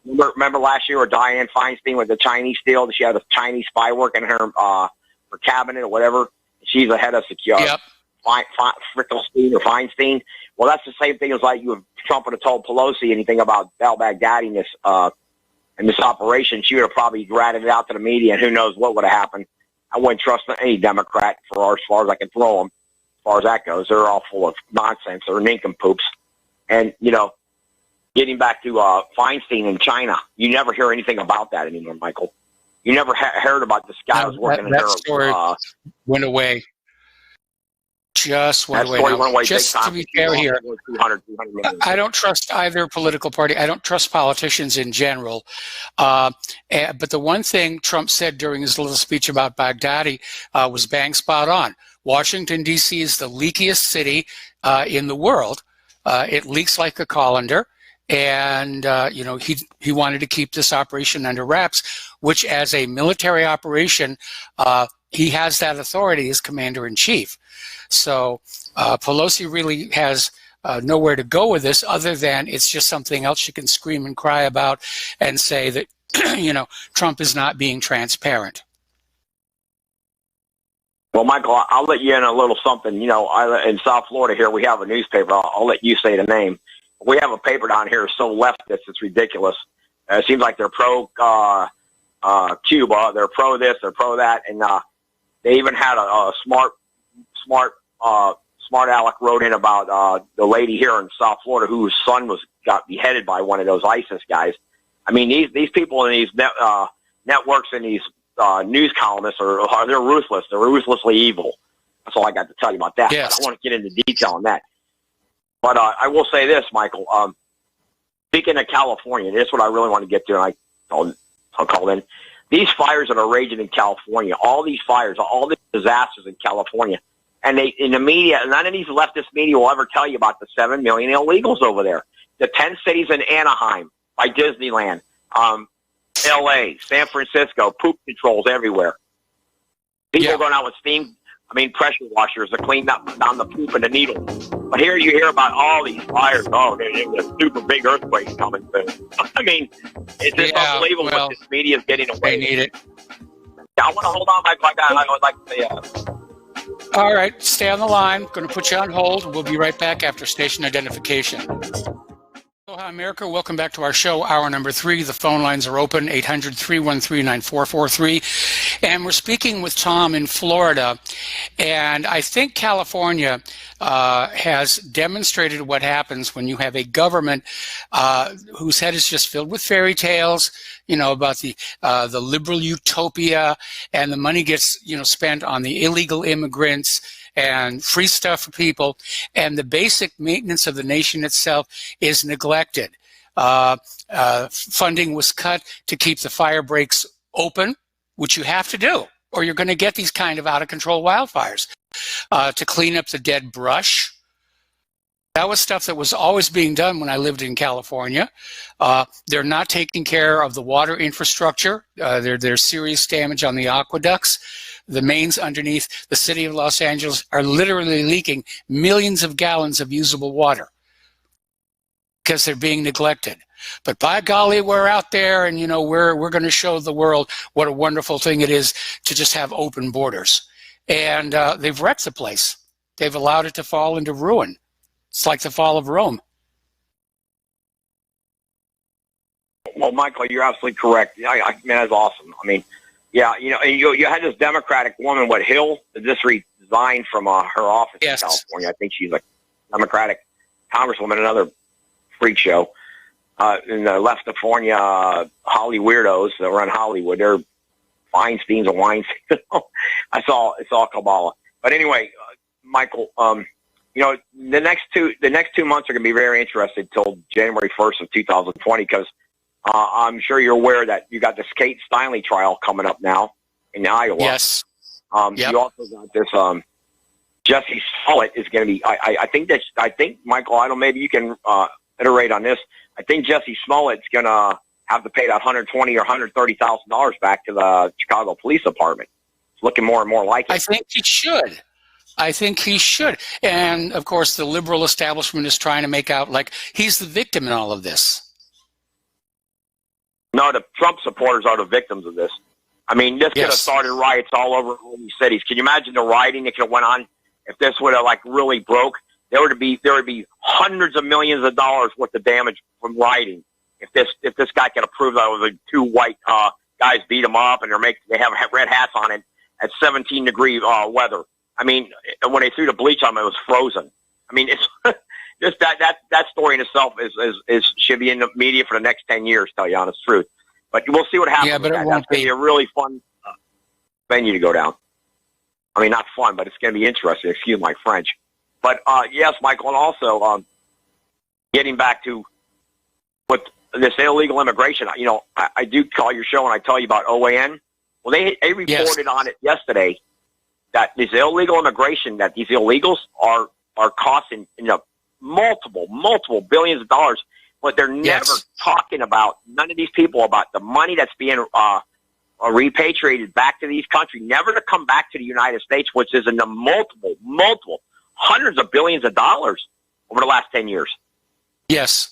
Remember last year with Dianne Feinstein with the Chinese deal? She had a Chinese spy working in her cabinet or whatever. She's the head of security. Feinstein. Well, that's the same thing as like Trump would have told Pelosi anything about al-Baghdadi and this operation. She would have probably ratted it out to the media, and who knows what would have happened. I wouldn't trust any Democrat as far as I can throw them. As far as that goes, they're all full of nonsense. They're nincompoops. And, getting back to Feinstein in China, you never hear anything about that anymore, Michael. You never heard about this guy who was working in there. That story went away. Just went away. Just to be fair here, I don't trust either political party. I don't trust politicians in general. But the one thing Trump said during his little speech about Baghdadi was bang spot on. Washington, D.C. is the leakiest city in the world. It leaks like a colander. And, he wanted to keep this operation under wraps, which as a military operation, he has that authority as commander-in-chief. So Pelosi really has nowhere to go with this other than it's just something else she can scream and cry about and say that, Trump is not being transparent. Well, Michael, I'll let you in a little something. In South Florida here, we have a newspaper. I'll let you say the name. We have a paper down here so leftist, it's ridiculous. It seems like they're pro Cuba, they're pro this, they're pro that, and they even had a smart aleck wrote in about the lady here in South Florida whose son got beheaded by one of those ISIS guys. I mean, these people in these networks and these news columnists they're ruthless. They're ruthlessly evil. That's all I got to tell you about that. Yes. I don't want to get into detail on that. But I will say this, Michael. Speaking of California, this is what I really want to get to, and I'll call in. These fires that are raging in California, all these fires, all these disasters in California, and in the media, none of these leftist media will ever tell you about the 7 million illegals over there. The 10 cities in Anaheim by Disneyland, L.A., San Francisco, poop controls everywhere. People going out with pressure washers to clean up down the poop and the needles. But here you hear about all these fires. Oh, there's a super big earthquake coming soon. I mean, it's just unbelievable what this media is getting away. They need it. Yeah, I want to hold on, Mike. I would like to say. All right, stay on the line. Going to put you on hold. We'll be right back after station identification. Aloha, America. Welcome back to our show, hour number 3. The phone lines are open, 800-313-9443. And we're speaking with Tom in Florida. And I think California has demonstrated what happens when you have a government whose head is just filled with fairy tales, about the liberal utopia, and the money gets, spent on the illegal immigrants and free stuff for people, and the basic maintenance of the nation itself is neglected. Funding was cut to keep the fire breaks open, which you have to do, or you're going to get these kind of out-of-control wildfires. To clean up the dead brush. That was stuff that was always being done when I lived in California. They're not taking care of the water infrastructure. There's serious damage on the aqueducts. The mains underneath the city of Los Angeles are literally leaking millions of gallons of usable water because they're being neglected. But by golly, we're out there, and we're going to show the world what a wonderful thing it is to just have open borders. And they've wrecked the place. They've allowed it to fall into ruin. It's like the fall of Rome. Well, Michael, you're absolutely correct. I mean, that's awesome. I mean, yeah, and you had this Democratic woman, Hill, that just resigned from her office in California. I think she's a Democratic congresswoman, another freak show. And the left-of-California Holly weirdos that run Hollywood, they're Feinsteins and Weinstein. It's all Kabbalah. But anyway, Michael, the next 2 months are going to be very interesting till January 1st of 2020 because I'm sure you're aware that you got this Kate Steinle trial coming up now in Iowa. Yes. You also got this Jesse Smollett is going to be. I think Michael, I don't know, maybe you can iterate on this. I think Jesse Smollett's going to have to pay that $120,000 or $130,000 back to the Chicago Police Department. It's looking more and more like it. I think he should. And, of course, the liberal establishment is trying to make out like he's the victim in all of this. No, the Trump supporters are the victims of this. I mean, this could have started riots all over these cities. Can you imagine the rioting that could have went on if this would have really broke? There would be hundreds of millions of dollars worth of damage from rioting if this guy could have proved that it was 2 white guys beat him up and they have red hats on it at 17-degree weather. I mean, when they threw the bleach on him, it was frozen. I mean, it's just that story in itself should be in the media for the next 10 years. Tell you the honest truth, but we'll see what happens. Yeah, but that's going to be a really fun venue to go down. I mean, not fun, but it's going to be interesting. Excuse my French. But yes, Michael, and also getting back to what this illegal immigration. I do call your show and I tell you about OAN. Well, they reported on it yesterday that this illegal immigration, that these illegals are costing multiple billions of dollars, but they're never talking about, none of these people, about the money that's being repatriated back to these countries, never to come back to the United States, which is in the multiple hundreds of billions of dollars over the last 10 years. Yes.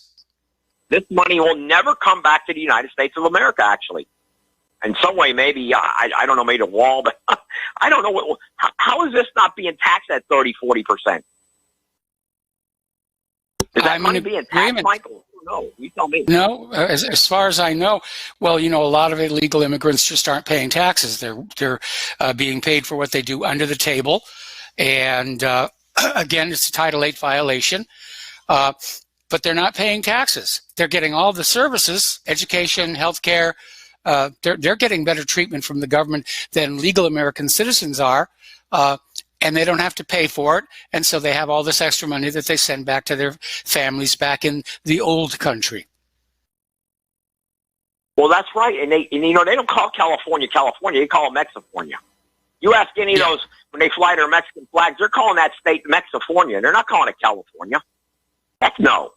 This money will never come back to the United States of America, actually. In some way, maybe, I don't know, maybe a wall, but I don't know. How is this not being taxed at 30-40%? Is that money being taxed, Michael? don't know. You tell me. No, as far as I know, well, a lot of illegal immigrants just aren't paying taxes. They're being paid for what they do under the table, and again, it's a Title VIII violation. But they're not paying taxes. They're getting all the services, education, healthcare. They're getting better treatment from the government than legal American citizens are, and they don't have to pay for it. And so they have all this extra money that they send back to their families back in the old country. Well, that's right. And they don't call California, California. They call it Mexifornia. You ask any of those, when they fly their Mexican flags, they're calling that state Mexifornia. They're not calling it California. Heck no.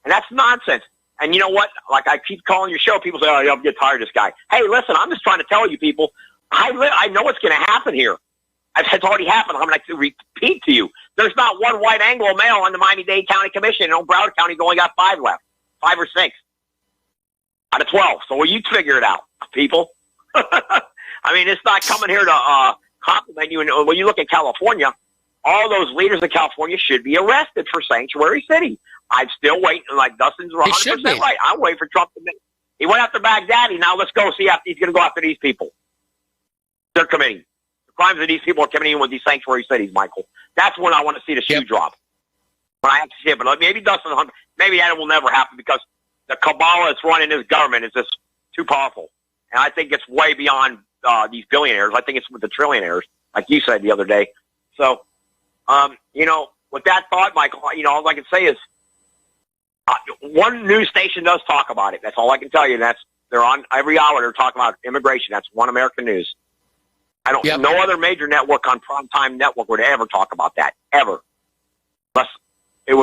And that's nonsense. And you know what? Like I keep calling your show, people say, oh, I'm getting tired of this guy. Hey, listen, I'm just trying to tell you people, I know what's going to happen here. It's already happened. I'm going to repeat to you. There's not one white Anglo male on the Miami-Dade County Commission. In Broward County, only got 5 left. 5 or 6 out of 12. So you figure it out, people. I mean, it's not coming here to compliment you. And when you look at California, all those leaders of California should be arrested for sanctuary city. I'm still waiting. Like Dustin's 100% right. I'm waiting for Trump to. He went after Baghdadi. Now let's go see if he's going to go after these people. They're committing the crimes that these people are committing with these sanctuary cities, Michael. That's when I want to see the shoe drop. When I have to see it, but maybe Dustin, maybe that will never happen because the cabal that's running this government is just too powerful, and I think it's way beyond these billionaires. I think it's with the trillionaires, like you said the other day. So, with that thought, Michael, all I can say is one news station does talk about it. That's all I can tell you. They're on every hour. They're talking about immigration. That's One American News. I don't. No other major network on primetime network would ever talk about that ever. Unless it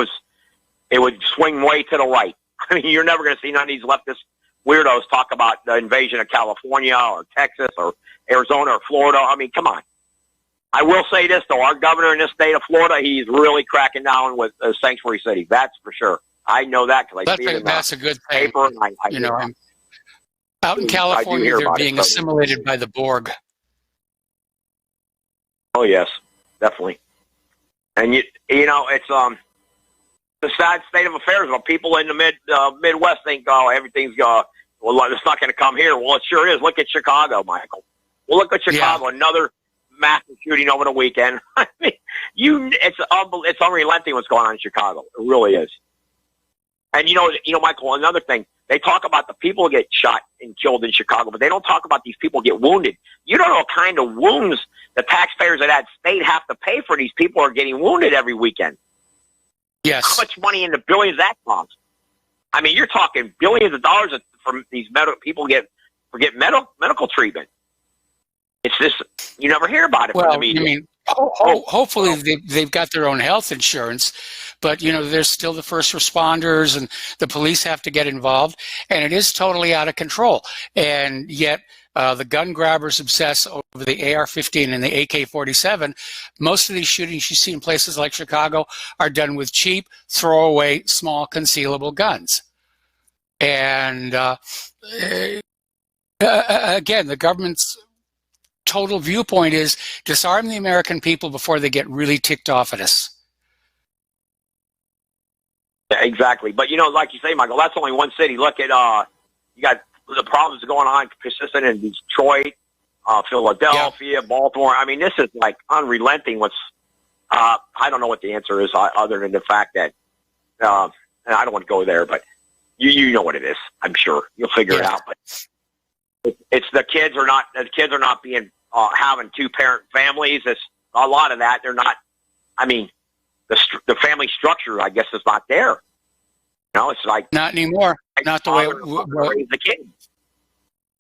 would swing way to the right. I mean, you're never going to see none of these leftist weirdos talk about the invasion of California or Texas or Arizona or Florida. I mean, come on. I will say this, though. Our governor in this state of Florida, he's really cracking down with sanctuary cities. That's for sure. I know that because I see it in that's a good thing. Paper. And out in California, they're being assimilated by the Borg. Oh, yes, definitely. And, it's the sad state of affairs. When people in the Midwest think, oh, everything's it's not going to come here. Well, it sure is. Look at Chicago, Michael. Well, look at Chicago, another massive shooting over the weekend. I mean, it's unrelenting what's going on in Chicago. It really is. And Michael, another thing, they talk about the people who get shot and killed in Chicago, but they don't talk about these people who get wounded. You don't know what kind of wounds the taxpayers of that state have to pay for these people who are getting wounded every weekend. Yes. How much money in the billions that costs? I mean, you're talking billions of dollars from these people get medical treatment. It's just, you never hear about it from the media. I mean, hopefully they've got their own health insurance, but there's still the first responders and the police have to get involved, and it is totally out of control. And yet the gun grabbers obsess over the AR-15 and the AK-47. Most of these shootings you see in places like Chicago are done with cheap, throwaway, small, concealable guns. And again, the government's total viewpoint is disarm the American people before they get really ticked off at us. Yeah, exactly. But, like you say, Michael, that's only one city. Look at, you got the problems going on persistent in Detroit, Philadelphia, Baltimore. I mean, this is like unrelenting. I don't know what the answer is other than the fact that, and I don't want to go there, but you know what it is. I'm sure you'll figure it out. But it's the kids are not being having 2-parent families. It's a lot of that. They're not. I mean, the family structure, I guess, is not there. It's like not anymore. Not the way raise the kids.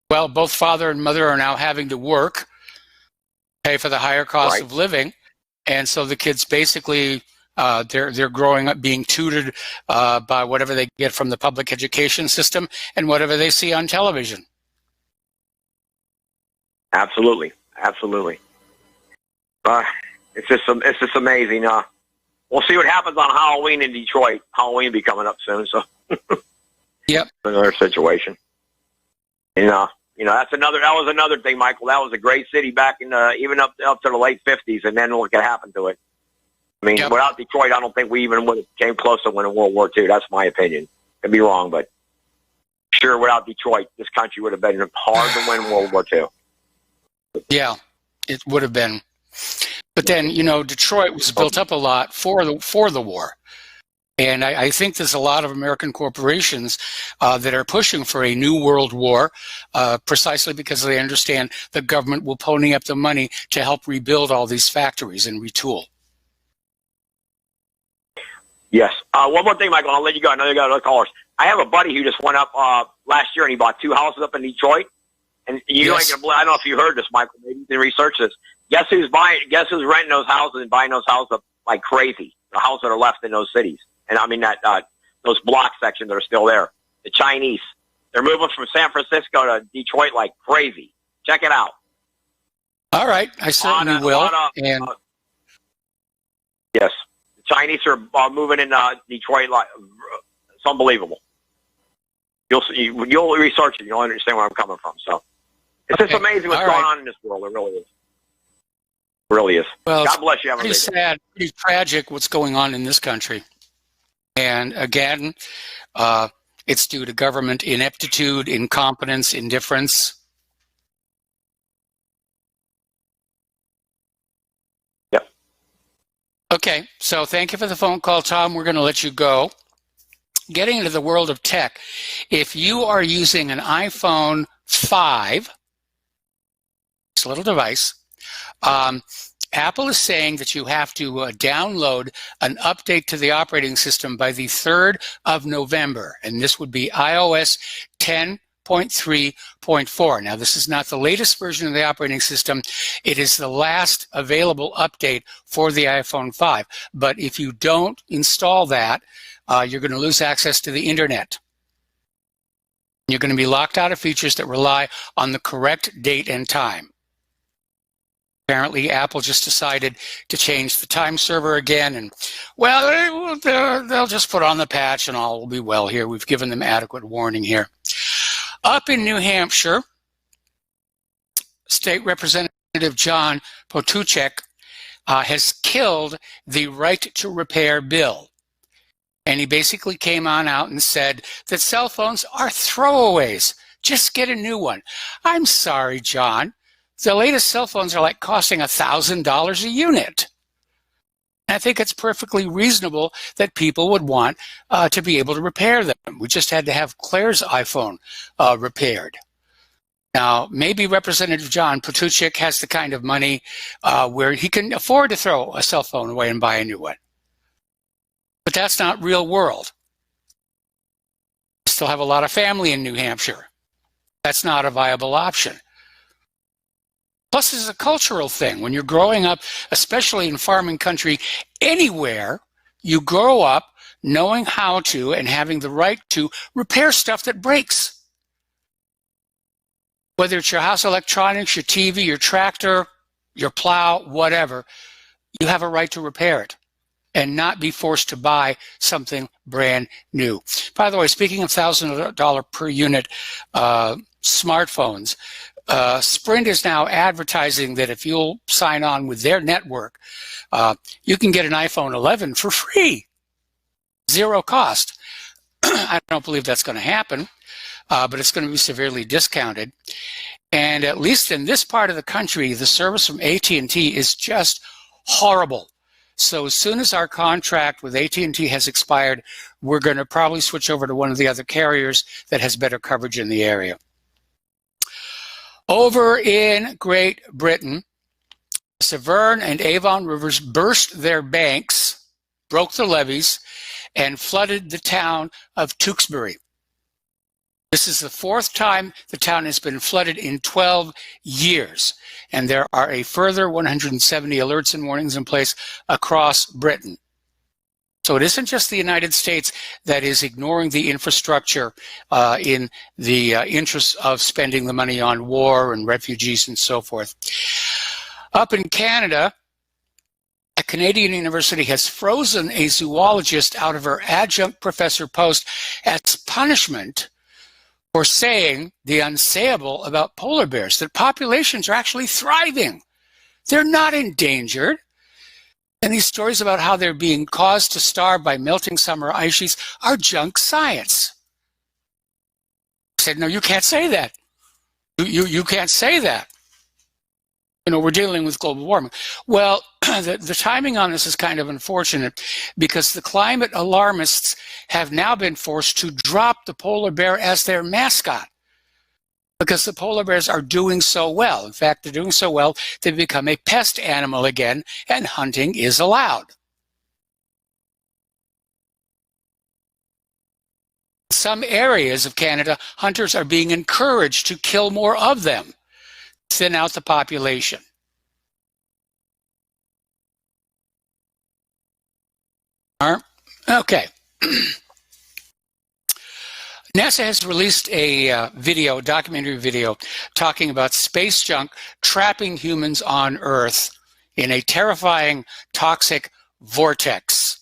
Well, both father and mother are now having to work, pay for the higher cost of living, and so the kids basically they're growing up being tutored by whatever they get from the public education system and whatever they see on television. Absolutely. It's just amazing. We'll see what happens on Halloween in Detroit. Halloween will be coming up soon, so another situation. And that was another thing, Michael. That was a great city back in even up to the late 50s, and then what could happen to it. I mean, without Detroit, I don't think we even would have came close to winning World War II. That's my opinion. Could be wrong, but sure, without Detroit, this country would have been hard to win World War II. Yeah, it would have been. But then, you know, Detroit was built up a lot for the war. And I think there's a lot of American corporations that are pushing for a new world war precisely because they understand the government will pony up the money to help rebuild all these factories and retool. Yes. One more thing, Michael, I'll let you go. I know you got other callers. I have a buddy who just went up last year, and he bought 2 houses up in Detroit. And you ain't gonna believe, I don't know if you heard this, Michael. Maybe you can research this. Guess who's renting those houses and buying those houses up like crazy? The houses that are left in those cities. And I mean those block sections that are still there. The Chinese. They're moving from San Francisco to Detroit like crazy. Check it out. All right, I certainly will. Yes, the Chinese are moving in Detroit like it's unbelievable. You'll research it. You'll understand where I'm coming from. So it's just amazing what's going on in this world. It really is. It really is. Well, God bless you. Pretty sad, pretty tragic what's going on in this country. And again, it's due to government ineptitude, incompetence, indifference. Yep. Okay, so thank you for the phone call, Tom. We're going to let you go. Getting into the world of tech, if you are using an iPhone 5, this little device, Apple is saying that you have to download an update to the operating system by the 3rd of November, and this would be iOS 10.3.4. Now, this is not the latest version of the operating system. It is the last available update for the iPhone 5. But if you don't install that, you're going to lose access to the internet. You're going to be locked out of features that rely on the correct date and time. Apparently, Apple just decided to change the time server again, and, well, they'll just put on the patch and all will be well here. We've given them adequate warning here. Up in New Hampshire, State Representative John Potuchek has killed the right to repair bill. And he basically came on out and said that cell phones are throwaways. Just get a new one. I'm sorry, John. The latest cell phones are like costing $1,000 a unit. I think it's perfectly reasonable that people would want to be able to repair them. We just had to have Claire's iPhone repaired. Now, maybe Representative John Potuchek has the kind of money where he can afford to throw a cell phone away and buy a new one. But that's not real world. We still have a lot of family in New Hampshire. That's not a viable option. Plus, it's a cultural thing. When you're growing up, especially in farming country, anywhere, you grow up knowing how to and having the right to repair stuff that breaks. Whether it's your house electronics, your TV, your tractor, your plow, whatever, you have a right to repair it and not be forced to buy something brand new. By the way, speaking of $1,000 per unit smartphones, Sprint is now advertising that if you'll sign on with their network, you can get an iPhone 11 for free, zero cost. I don't believe that's going to happen, but it's going to be severely discounted. And at least in this part of the country, the service from AT&T is just horrible. So as soon as our contract with AT&T has expired, we're going to probably switch over to one of the other carriers that has better coverage in the area. Over in Great Britain, Severn and Avon rivers burst their banks, broke the levees, and flooded the town of Tewkesbury. This is the 4th time the town has been flooded in 12 years, and there are a further 170 alerts and warnings in place across Britain. So it isn't just the United States that is ignoring the infrastructure in the interest of spending the money on war and refugees and so forth. Up in Canada, a Canadian university has frozen a zoologist out of her adjunct professor post as punishment for saying the unsayable about polar bears, that populations are actually thriving. They're not endangered. And these stories about how they're being caused to starve by melting summer ice sheets are junk science. I said, no, you can't say that. You can't say that. We're dealing with global warming. Well, the timing on this is kind of unfortunate because the climate alarmists have now been forced to drop the polar bear as their mascot because the polar bears are doing so well. In fact, they're doing so well, they've become a pest animal again, and hunting is allowed. In some areas of Canada, hunters are being encouraged to kill more of them, thin out the population. Okay. NASA has released a documentary video, talking about space junk trapping humans on Earth in a terrifying, toxic vortex.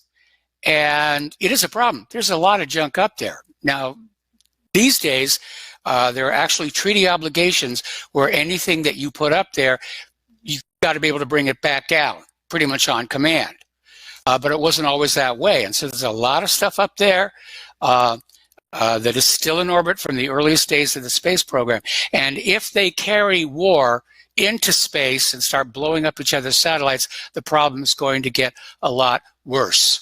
And it is a problem. There's a lot of junk up there. Now, these days, there are actually treaty obligations where anything that you put up there, you've got to be able to bring it back down, pretty much on command. But it wasn't always that way. And so there's a lot of stuff up there that is still in orbit from the earliest days of the space program. And if they carry war into space and start blowing up each other's satellites, the problem is going to get a lot worse.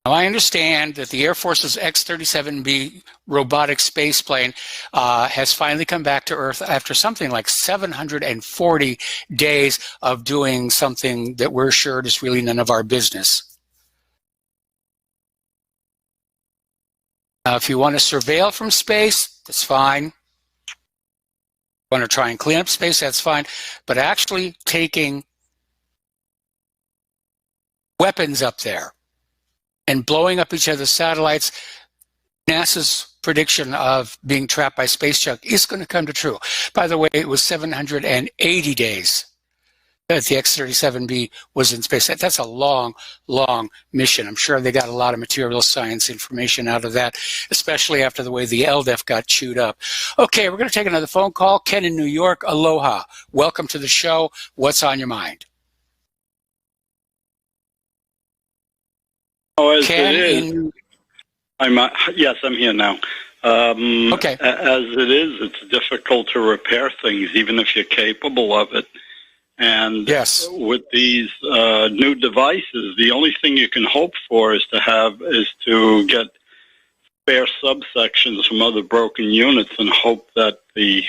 Now, I understand that the Air Force's X-37B robotic space plane has finally come back to Earth after something like 740 days of doing something that we're assured is really none of our business. Now, if you want to surveil from space, that's fine. If you want to try and clean up space, that's fine. But actually taking weapons up there and blowing up each other's satellites, NASA's prediction of being trapped by space junk is going to come to true. By the way, it was 780 days that the X-37B was in space. That's a long, long mission. I'm sure they got a lot of material science information out of that, especially after the way the LDEF got chewed up. Okay, we're going to take another phone call. Ken in New York, aloha. Welcome to the show. What's on your mind? Oh, as Ken it is, yes, I'm here now. Okay. As it is, it's difficult to repair things, even if you're capable of it. And yes, with these new devices, the only thing you can hope for is to get spare subsections from other broken units and hope that the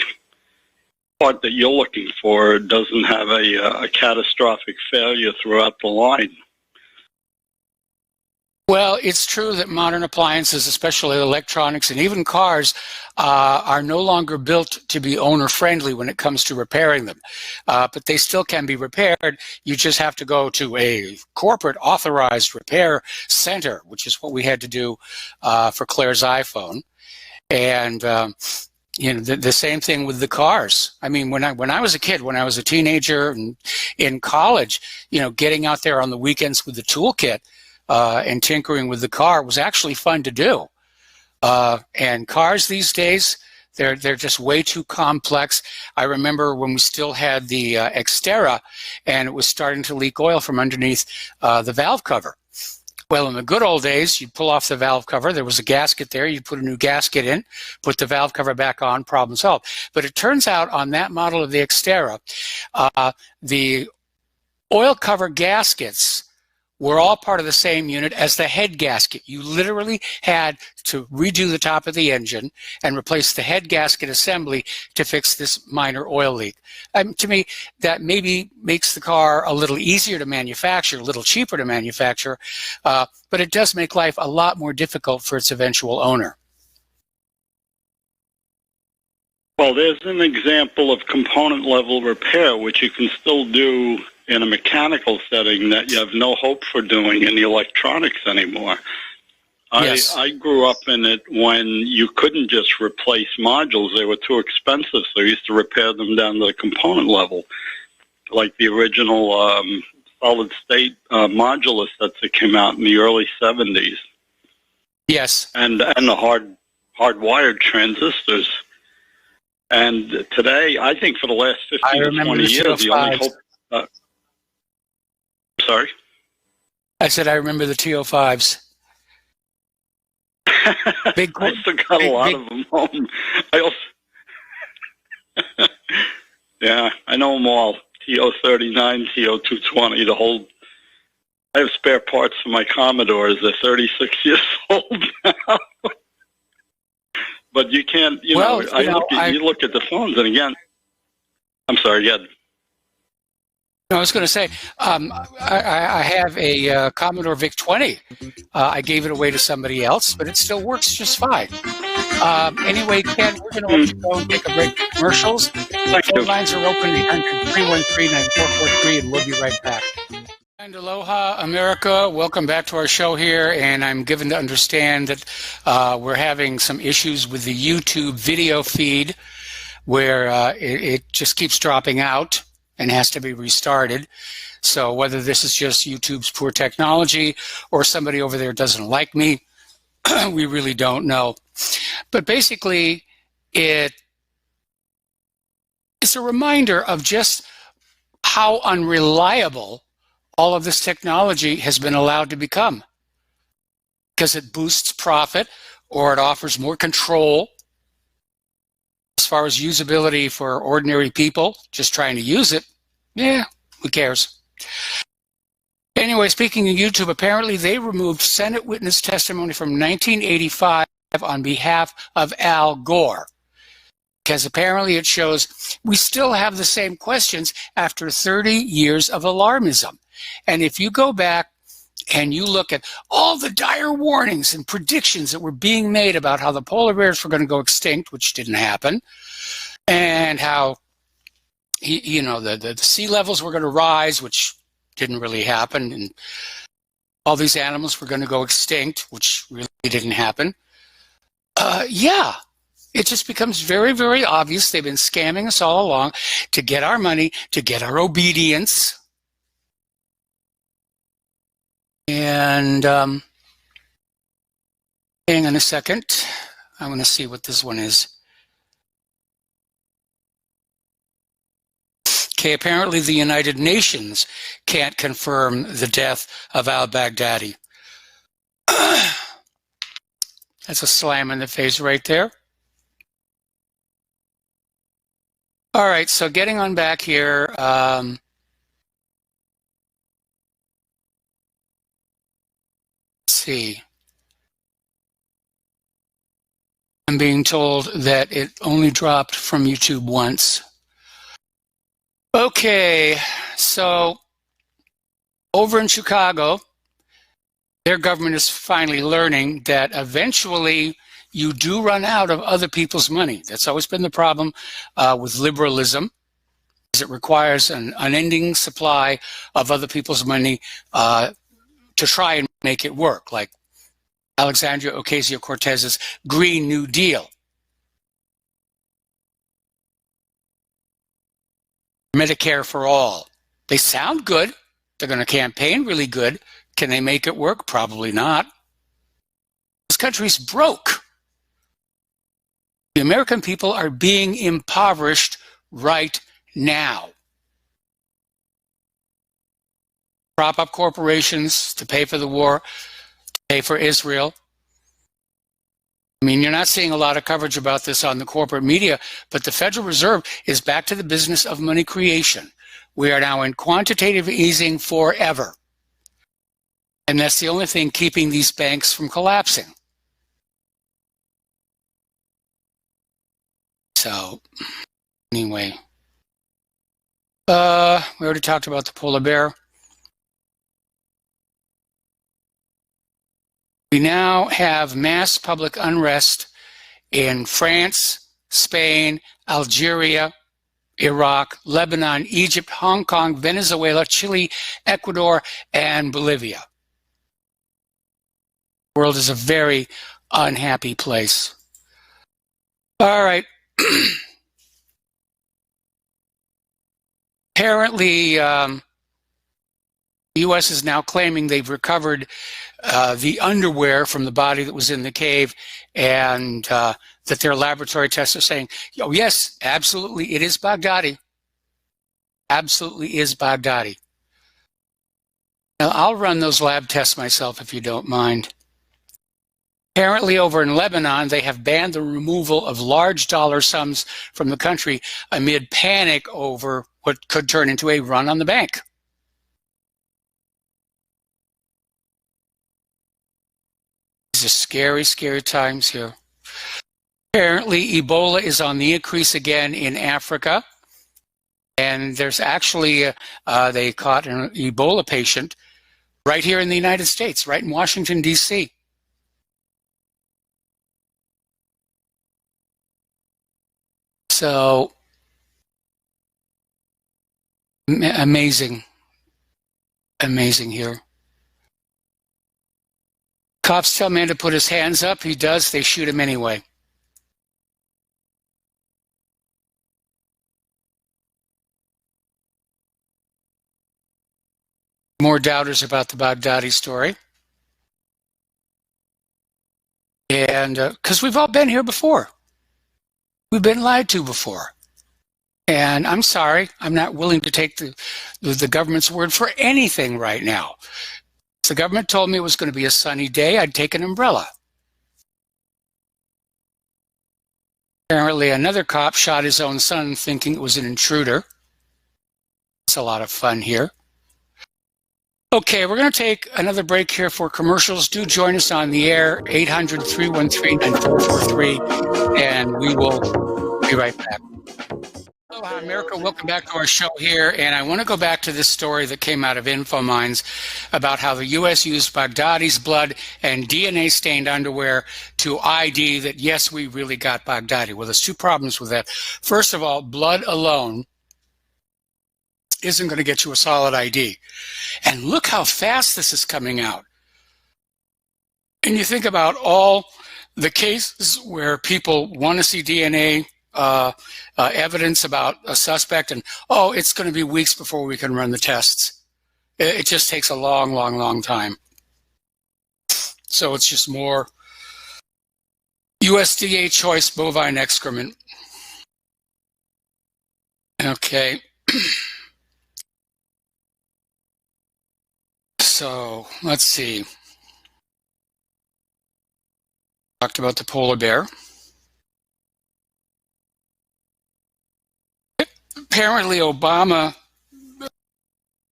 part that you're looking for doesn't have a catastrophic failure throughout the line. Well, it's true that modern appliances, especially electronics and even cars, are no longer built to be owner-friendly when it comes to repairing them. But they still can be repaired. You just have to go to a corporate authorized repair center, which is what we had to do for Claire's iPhone. And the same thing with the cars. I mean, when I was a kid, when I was a teenager and in college, getting out there on the weekends with the toolkit, and tinkering with the car was actually fun to do. And cars these days, they're just way too complex. I remember when we still had the Xterra, and it was starting to leak oil from underneath the valve cover. Well, in the good old days, you'd pull off the valve cover. There was a gasket there. You'd put a new gasket in, put the valve cover back on, problem solved. But it turns out on that model of the Xterra, the oil cover gaskets were all part of the same unit as the head gasket. You literally had to redo the top of the engine and replace the head gasket assembly to fix this minor oil leak. To me, that maybe makes the car a little easier to manufacture, a little cheaper to manufacture, but it does make life a lot more difficult for its eventual owner. Well, there's an example of component level repair, which you can still do in a mechanical setting that you have no hope for doing in the electronics anymore. Yes. I grew up in it when you couldn't just replace modules. They were too expensive, so you used to repair them down to the component level, like the original solid-state modular sets that came out in the early 70s. Yes. And the hard-wired transistors. And today, I think for the last 15 to 20 years, the only hope... Sorry? I said I remember the TO5s. I still got a lot of them home. I also, yeah, I know them all. TO-39, TO-220, the whole. I have spare parts for my Commodores. They're 36 years old now. But you can't, you look at the phones, and again, I'm sorry, yeah. No, I was going to say, I have a Commodore VIC-20. I gave it away to somebody else, but it still works just fine. Anyway, Ken, we're going to let you go and take a break for commercials. The phone lines are open, 800-313-9443, and we'll be right back. And aloha, America. Welcome back to our show here, and I'm given to understand that we're having some issues with the YouTube video feed where it just keeps dropping out and has to be restarted. So whether this is just YouTube's poor technology or somebody over there doesn't like me, we really don't know. But basically, it's a reminder of just how unreliable all of this technology has been allowed to become, because it boosts profit or it offers more control as far as usability for ordinary people just trying to use it. Yeah, who cares? Anyway, speaking of YouTube, apparently they removed Senate witness testimony from 1985 on behalf of Al Gore, because apparently it shows we still have the same questions after 30 years of alarmism. And if you go back and you look at all the dire warnings and predictions that were being made about how the polar bears were going to go extinct, which didn't happen, and how the sea levels were going to rise, which didn't really happen, and all these animals were going to go extinct, which really didn't happen. Yeah, it just becomes very, very obvious they've been scamming us all along to get our money, to get our obedience. And hang on a second. I want to see what this one is. Okay, apparently the United Nations can't confirm the death of al-Baghdadi. That's a slam in the face right there. All right, so getting on back here. Let's see. I'm being told that it only dropped from YouTube once. Okay, so over in Chicago, their government is finally learning that eventually you do run out of other people's money. That's always been the problem with liberalism, is it requires an unending supply of other people's money to try and make it work, like Alexandria Ocasio-Cortez's Green New Deal. Medicare for all. They sound good. They're going to campaign really good. Can they make it work? Probably not. This country's broke. The American people are being impoverished right now. Prop up corporations to pay for the war, to pay for Israel. I mean, you're not seeing a lot of coverage about this on the corporate media, but the Federal Reserve is back to the business of money creation. We are now in quantitative easing forever. And that's the only thing keeping these banks from collapsing. So, anyway. We already talked about the polar bear. We now have mass public unrest in France, Spain, Algeria, Iraq, Lebanon, Egypt, Hong Kong, Venezuela, Chile, Ecuador, and Bolivia. The world is a very unhappy place. All right. Apparently, the U.S. is now claiming they've recovered the underwear from the body that was in the cave, and that their laboratory tests are saying, oh, yes, absolutely, it is Baghdadi. Absolutely is Baghdadi. Now, I'll run those lab tests myself if you don't mind. Apparently over in Lebanon, they have banned the removal of large dollar sums from the country amid panic over what could turn into a run on the bank. These are scary, scary times here. Apparently, Ebola is on the increase again in Africa. And there's actually, they caught an Ebola patient right here in the United States, right in Washington, D.C. So, amazing. Amazing here. Cops tell man to put his hands up. He does. They shoot him anyway. More doubters about the Baghdadi story. And because we've all been here before. We've been lied to before. And I'm sorry, I'm not willing to take the government's word for anything right now. If the government told me it was going to be a sunny day, I'd take an umbrella. Apparently, another cop shot his own son thinking it was an intruder. It's a lot of fun here. Okay, we're going to take another break here for commercials. Do join us on the air, 800-313-9443, and we will be right back. Hello, America. Welcome back to our show here. And I want to go back to this story that came out of InfoMinds about how the U.S. used Baghdadi's blood and DNA-stained underwear to ID that, yes, we really got Baghdadi. Well, there's two problems with that. First of all, blood alone isn't going to get you a solid ID. And look how fast this is coming out. And you think about all the cases where people want to see DNA evidence about a suspect, and oh, it's going to be weeks before we can run the tests. It just takes a long, long, long time. So it's just more USDA choice bovine excrement. Okay. So let's see. Talked about the polar bear. Apparently, Obama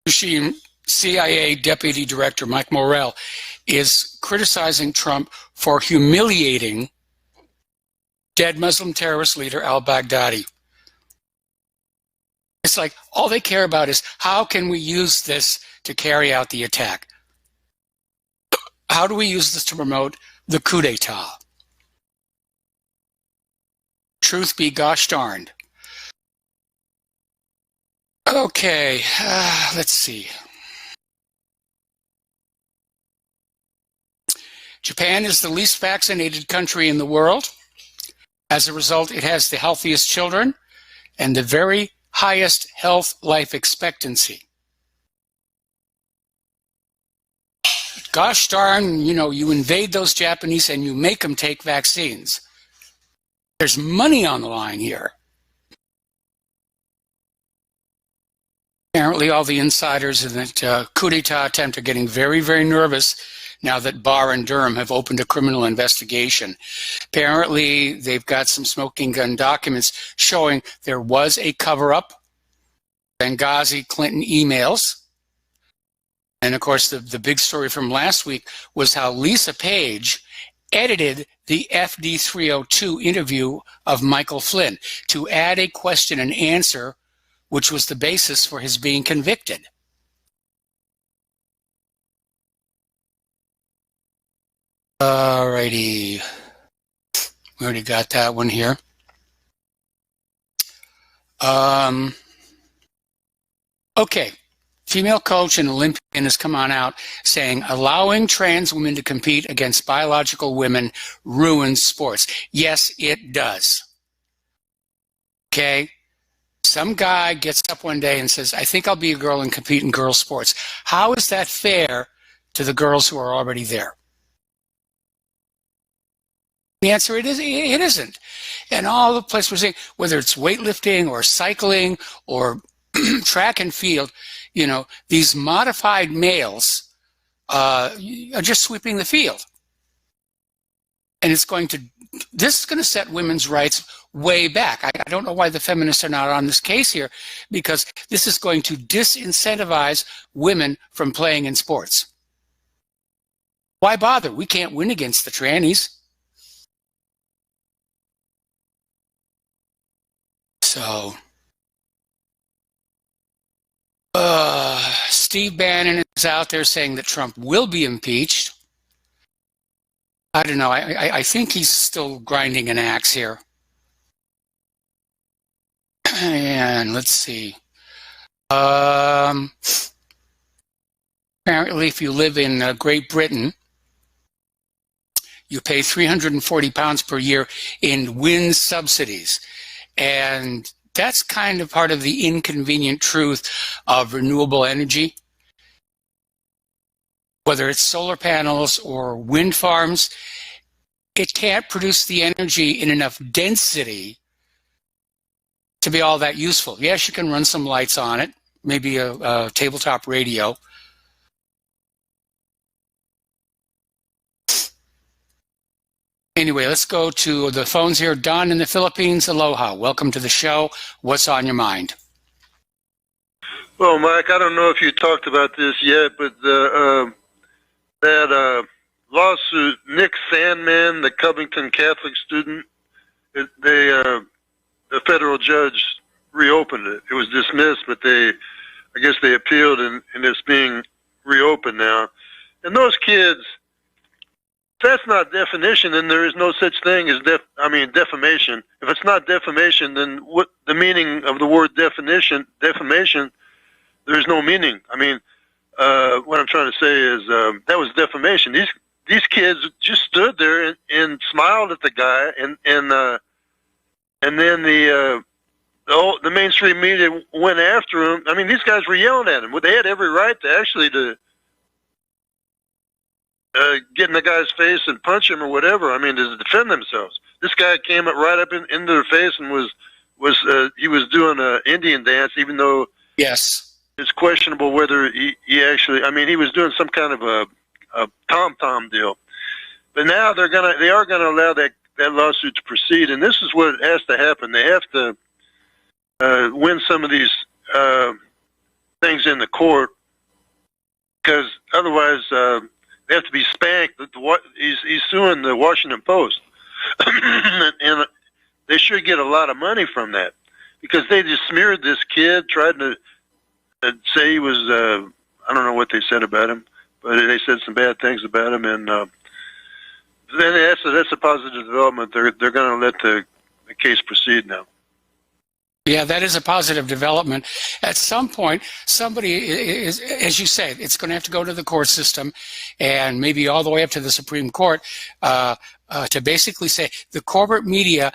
CIA Deputy Director Mike Morrell is criticizing Trump for humiliating dead Muslim terrorist leader al-Baghdadi. It's like all they care about is how can we use this to carry out the attack? How do we use this to promote the coup d'etat? Truth be gosh darned. Okay, let's see. Japan is the least vaccinated country in the world. As a result, it has the healthiest children and the very highest health life expectancy. Gosh darn, you invade those Japanese and you make them take vaccines. There's money on the line here. Apparently, all the insiders in that coup d'etat attempt are getting very, very nervous now that Barr and Durham have opened a criminal investigation. Apparently, they've got some smoking gun documents showing there was a cover-up, Benghazi Clinton emails. And, of course, the big story from last week was how Lisa Page edited the FD 302 interview of Michael Flynn to add a question and answer which was the basis for his being convicted. Alrighty. We already got that one here. Okay. Female coach and Olympian has come on out saying allowing trans women to compete against biological women ruins sports. Yes, it does. Okay. Some guy gets up one day and says, I think I'll be a girl and compete in girls' sports. How is that fair to the girls who are already there? The answer, it isn't. And all the places we're saying, whether it's weightlifting or cycling or track and field, these modified males are just sweeping the field. And this is going to set women's rights way back. I don't know why the feminists are not on this case here, because this is going to disincentivize women from playing in sports. Why bother? We can't win against the trannies. So, Steve Bannon is out there saying that Trump will be impeached. I don't know. I think he's still grinding an axe here. And let's see. Apparently, if you live in Great Britain, you pay £340 per year in wind subsidies. And that's kind of part of the inconvenient truth of renewable energy. Whether it's solar panels or wind farms, it can't produce the energy in enough density to be all that useful. Yes, you can run some lights on it, maybe a tabletop radio. Anyway, let's go to the phones here. Don in the Philippines, aloha. Welcome to the show. What's on your mind? Well, Mike, I don't know if you talked about this yet, but that lawsuit, Nick Sandman, the Covington Catholic student, the federal judge reopened it. It was dismissed, but I guess they appealed, and it's being reopened now. And those kids, if that's not definition, then there is no such thing as defamation. If it's not defamation, then what the meaning of the word defamation, there's no meaning. I mean, what I'm trying to say is that was defamation. These kids just stood there and smiled at the guy, and then the mainstream media went after him. I mean, these guys were yelling at him. Well, they had every right to actually get in the guy's face and punch him or whatever. I mean, to defend themselves. This guy came right up into their face and he was doing an Indian dance, even though yes, it's questionable whether he actually. I mean, he was doing some kind of a tom-tom deal. But now they are gonna allow that lawsuit to proceed, and this is what has to happen. They have to win some of these things in the court, because otherwise they have to be spanked. He's suing the Washington Post, and they should get a lot of money from that, because they just smeared this kid, tried to say he was, I don't know what they said about him, but they said some bad things about him, and then that's a positive development. They're going to let the case proceed now. Yeah, that is a positive development. At some point, somebody is, as you say, it's going to have to go to the court system, and maybe all the way up to the Supreme Court, to basically say the corporate media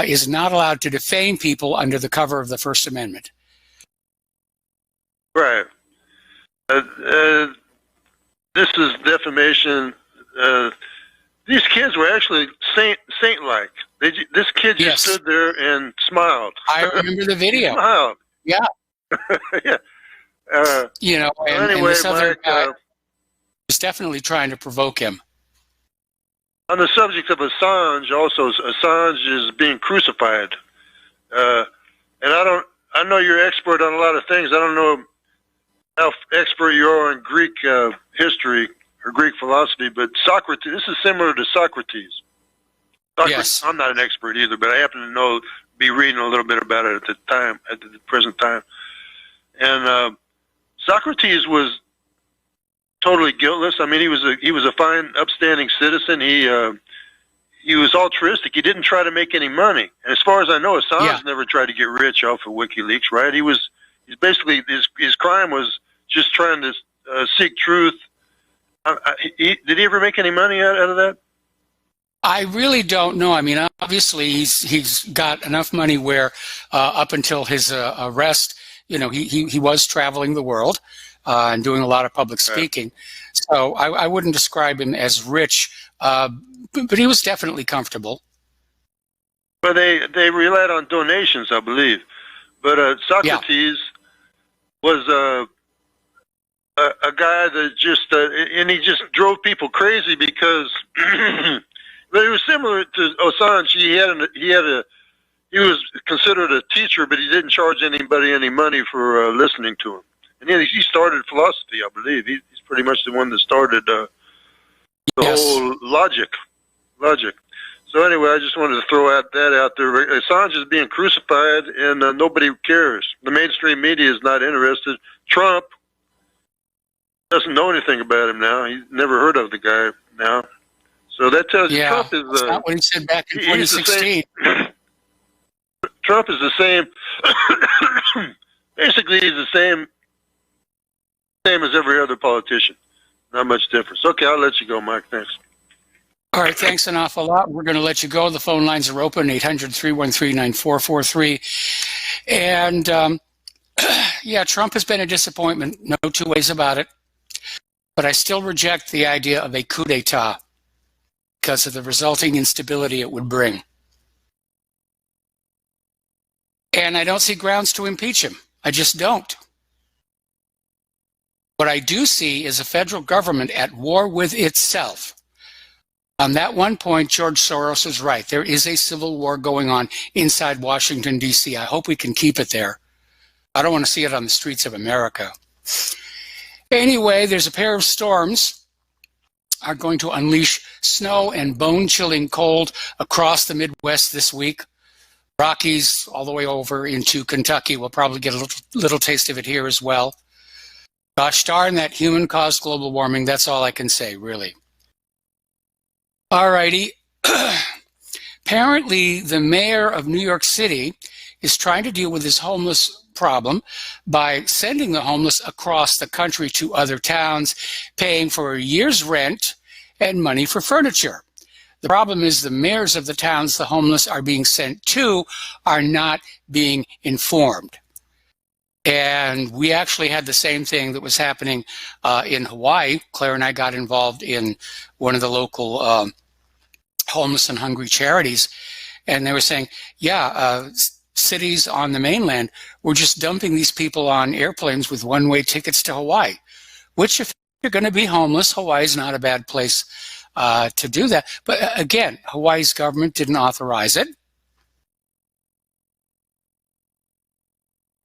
is not allowed to defame people under the cover of the First Amendment. Right. This is defamation. These kids were actually saint-like. This kid just stood there and smiled. I remember the video. Smiled. Yeah. Yeah. And anyway, this other Mike, guy was definitely trying to provoke him. On the subject of Assange, also, Assange is being crucified. And I know you're expert on a lot of things. I don't know how expert you are in Greek history or Greek philosophy, but Socrates, this is similar to Socrates. Yes. I'm not an expert either, but I happen to be reading a little bit about it at the present time. And Socrates was totally guiltless. I mean, he was a fine, upstanding citizen. He was altruistic. He didn't try to make any money. And as far as I know, Assange never tried to get rich off of WikiLeaks, right? He's basically, his crime was just trying to seek truth. Did he ever make any money out of that? I really don't know. I mean, obviously, he's got enough money where up until his arrest, he was traveling the world and doing a lot of public speaking. So I wouldn't describe him as rich, but he was definitely comfortable. But they relied on donations, I believe. But Socrates was a guy that just and he just drove people crazy because But it was similar to Assange. He was considered a teacher, but he didn't charge anybody any money for listening to him. And he started philosophy, I believe. He's pretty much the one that started the whole logic. So anyway, I just wanted to throw that out there. Assange is being crucified, and nobody cares. The mainstream media is not interested. Trump doesn't know anything about him now. He's never heard of the guy now. So that tells you Trump is... that's not what he said back in 2016. Trump is the same. Basically, he's the same as every other politician. Not much difference. Okay, I'll let you go, Mike. Thanks. All right, thanks an awful lot. We're going to let you go. The phone lines are open, 800-313-9443. And, yeah, Trump has been a disappointment. No two ways about it. But I still reject the idea of a coup d'etat because of the resulting instability it would bring. And I don't see grounds to impeach him. I just don't. What I do see is a federal government at war with itself. On that one point, George Soros is right. There is a civil war going on inside Washington, D.C. I hope we can keep it there. I don't want to see it on the streets of America. Anyway, there's a pair of storms are going to unleash snow and bone-chilling cold across the Midwest this week. Rockies all the way over into Kentucky. We'll probably get a little taste of it here as well. Gosh darn that human-caused global warming. That's all I can say, really. All righty. Apparently, the mayor of New York City is trying to deal with his homeless problem by sending the homeless across the country to other towns, paying for a year's rent and money for furniture. The problem is the mayors of the towns the homeless are being sent to are not being informed. And we actually had the same thing that was happening in Hawaii. Claire and I got involved in one of the local homeless and hungry charities, and they were saying, cities on the mainland were just dumping these people on airplanes with one-way tickets to Hawaii, which if you're going to be homeless, Hawaii is not a bad place to do that. But again, Hawaii's government didn't authorize it.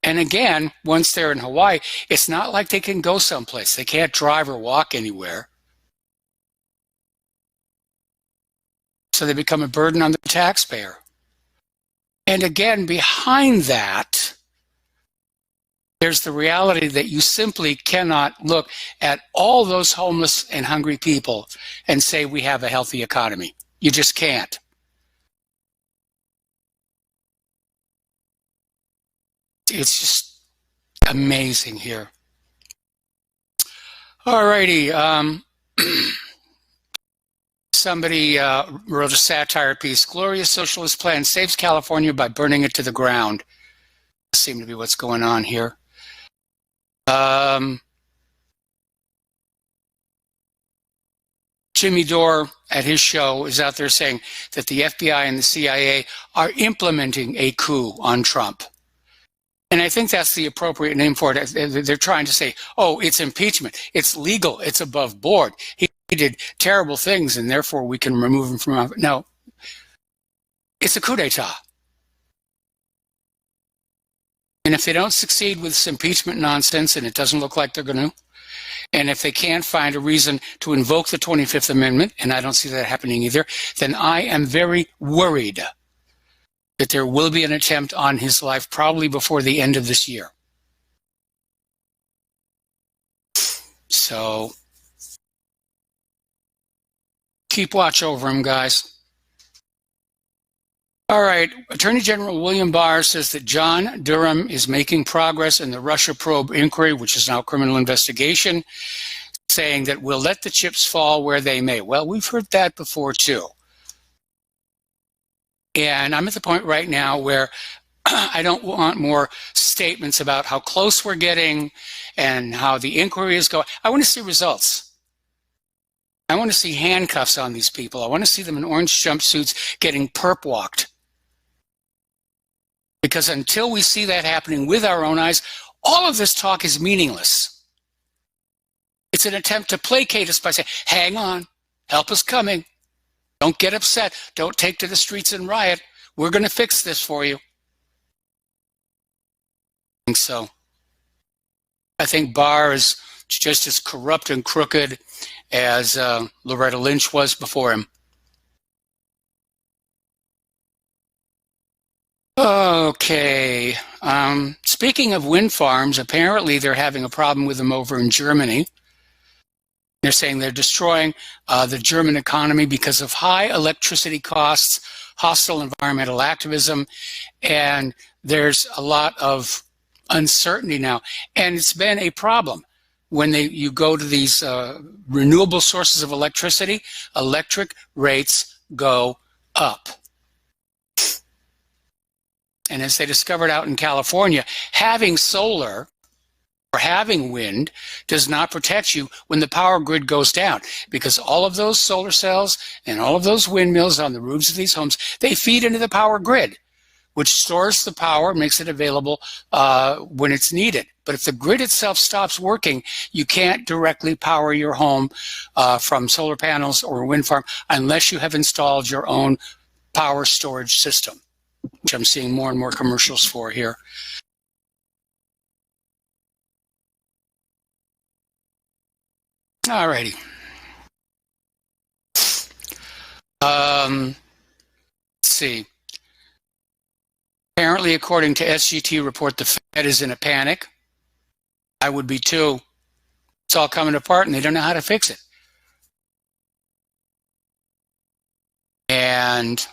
And again, once they're in Hawaii, it's not like they can go someplace. They can't drive or walk anywhere. So they become a burden on the taxpayer. And again, behind that, there's the reality that you simply cannot look at all those homeless and hungry people and say we have a healthy economy. You just can't. It's just amazing here. All righty. Somebody wrote a satire piece. Glorious socialist plan saves California by burning it to the ground. Seems to be what's going on here. Jimmy Dore at his show is out there saying that the FBI and the CIA are implementing a coup on Trump. And I think that's the appropriate name for it. They're trying to say, oh, it's impeachment. It's legal. It's above board. He did terrible things, and therefore we can remove him from office. No. It's a coup d'etat. And if they don't succeed with this impeachment nonsense, and it doesn't look like they're going to, and if they can't find a reason to invoke the 25th Amendment, and I don't see that happening either, then I am very worried that there will be an attempt on his life probably before the end of this year. So keep watch over him, guys. All right. Attorney General William Barr says that John Durham is making progress in the Russia probe inquiry, which is now a criminal investigation, saying that we'll let the chips fall where they may. Well, we've heard that before, too. And I'm at the point right now where I don't want more statements about how close we're getting and how the inquiry is going. I want to see results. I want to see handcuffs on these people. I want to see them in orange jumpsuits getting perp walked. Because until we see that happening with our own eyes, all of this talk is meaningless. It's an attempt to placate us by saying, hang on, help is coming. Don't get upset. Don't take to the streets and riot. We're going to fix this for you. I think so. I think Barr is just as corrupt and crooked as Loretta Lynch was before him. Okay. Speaking of wind farms, apparently they're having a problem with them over in Germany. They're saying they're destroying the German economy because of high electricity costs, hostile environmental activism, and there's a lot of uncertainty now. And it's been a problem when you go to these renewable sources of electricity, electric rates go up. And as they discovered out in California, having solar or having wind does not protect you when the power grid goes down, because all of those solar cells and all of those windmills on the roofs of these homes, they feed into the power grid, which stores the power, makes it available when it's needed. But if the grid itself stops working, you can't directly power your home from solar panels or a wind farm unless you have installed your own power storage system, which I'm seeing more and more commercials for here. Alrighty. Let's see. Apparently, according to SGT report, the Fed is in a panic. I would be too. It's all coming apart and they don't know how to fix it. And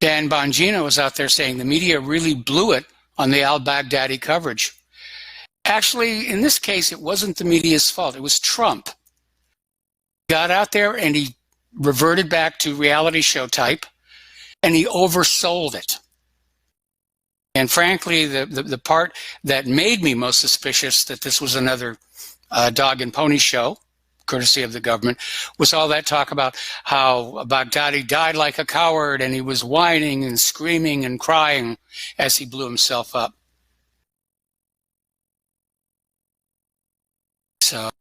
Dan Bongino was out there saying the media really blew it on the al-Baghdadi coverage. Actually, in this case, it wasn't the media's fault. It was Trump. He got out there and he reverted back to reality show type, and he oversold it. And frankly, the part that made me most suspicious that this was another dog and pony show, courtesy of the government, was all that talk about how Baghdadi died like a coward and he was whining and screaming and crying as he blew himself up. So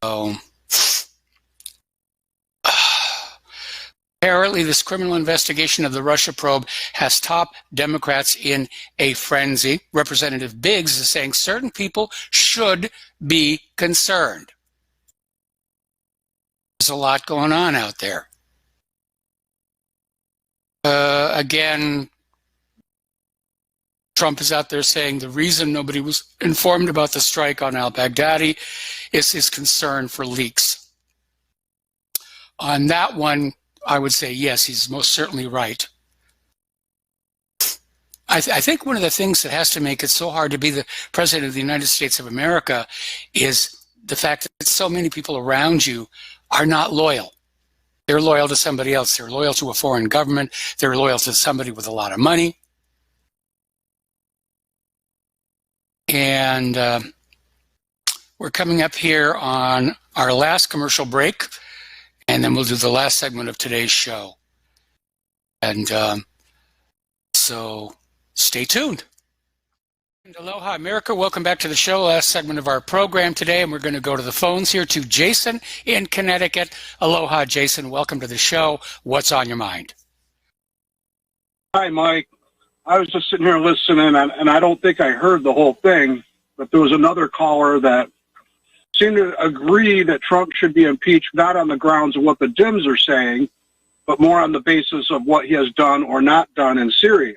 apparently this criminal investigation of the Russia probe has top Democrats in a frenzy. Representative Biggs is saying certain people should be concerned. There's a lot going on out there. Again, Trump is out there saying the reason nobody was informed about the strike on al-Baghdadi is his concern for leaks. On that one, I would say yes, he's most certainly right. I think one of the things that has to make it so hard to be the president of the United States of America is the fact that so many people around you are not loyal. They're loyal to somebody else. They're loyal to a foreign government. They're loyal to somebody with a lot of money. And we're coming up here on our last commercial break, and then we'll do the last segment of today's show. And so stay tuned. And aloha, America. Welcome back to the show. Last segment of our program today, and we're going to go to the phones here to Jason in Connecticut. Aloha, Jason. Welcome to the show. What's on your mind? Hi, Mike. I was just sitting here listening, and I don't think I heard the whole thing, but there was another caller that seemed to agree that Trump should be impeached, not on the grounds of what the Dems are saying, but more on the basis of what he has done or not done in Syria.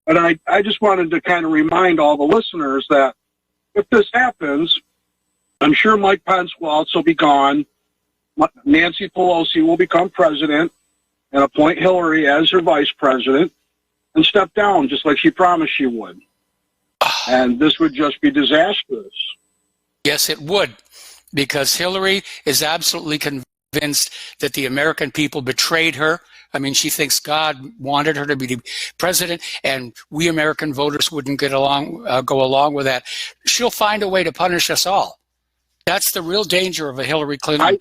And I just wanted to kind of remind all the listeners that if this happens, I'm sure Mike Pence will also be gone. Nancy Pelosi will become president and appoint Hillary as her vice president and step down just like she promised she would. And this would just be disastrous. Yes, it would, because Hillary is absolutely convinced that the American people betrayed her. I mean, she thinks God wanted her to be president, and we American voters wouldn't go along with that. She'll find a way to punish us all. That's the real danger of a Hillary Clinton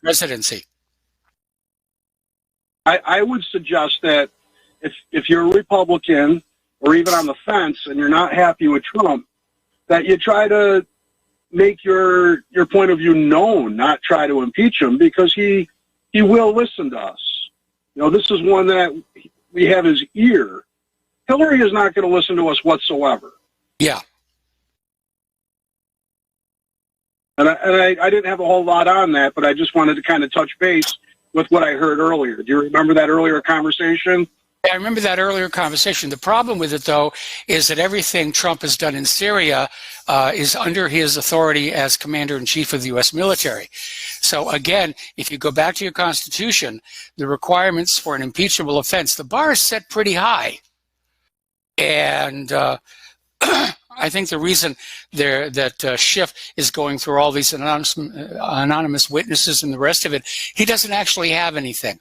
presidency. I would suggest that if you're a Republican or even on the fence and you're not happy with Trump, that you try to make your point of view known, not try to impeach him, because he he will listen to us. You know, this is one that we have his ear. Hillary is not going to listen to us whatsoever. Yeah. And I didn't have a whole lot on that, but I just wanted to kind of touch base with what I heard earlier. Do you remember that earlier conversation? I remember that earlier conversation. The problem with it, though, is that everything Trump has done in Syria is under his authority as commander-in-chief of the U.S. military. So, again, if you go back to your Constitution, the requirements for an impeachable offense, the bar is set pretty high. And I think the reason that Schiff is going through all these anonymous witnesses and the rest of it, he doesn't actually have anything.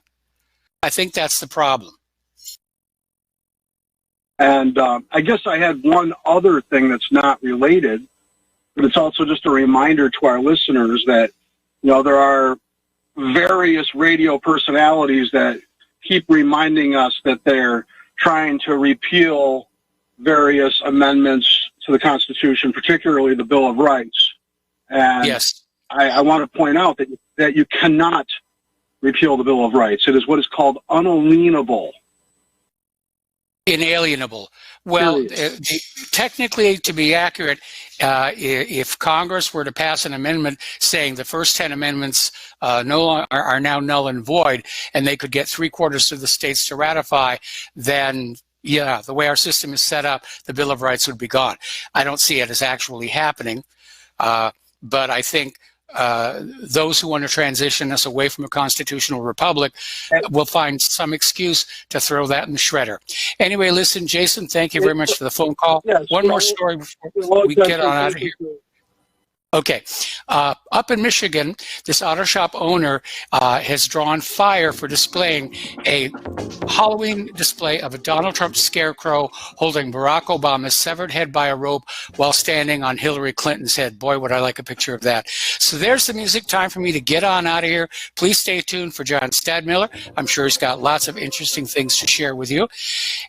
I think that's the problem. And I guess I had one other thing that's not related, but it's also just a reminder to our listeners that, you know, there are various radio personalities that keep reminding us that they're trying to repeal various amendments to the Constitution, particularly the Bill of Rights. And yes. I want to point out that you cannot repeal the Bill of Rights. It is what is called unalienable. Inalienable. Well, technically, to be accurate, if Congress were to pass an amendment saying the first 10 amendments are now null and void, and they could get 3/4 of the states to ratify, then, yeah, the way our system is set up, the Bill of Rights would be gone. I don't see it as actually happening, but I think those who want to transition us away from a constitutional republic will find some excuse to throw that in the shredder. Anyway, listen, Jason, thank you very much for the phone call. Yes, one more story before we get on out of here. Okay. Up in Michigan, this auto shop owner has drawn fire for displaying a Halloween display of a Donald Trump scarecrow holding Barack Obama's severed head by a rope while standing on Hillary Clinton's head. Boy, would I like a picture of that. So there's the music. Time for me to get on out of here. Please stay tuned for John Stadmiller. I'm sure he's got lots of interesting things to share with you.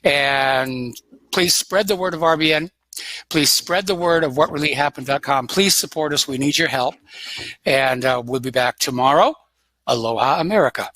And please spread the word of RBN. Please spread the word of whatreallyhappened.com. Please support us. We need your help. And we'll be back tomorrow. Aloha, America.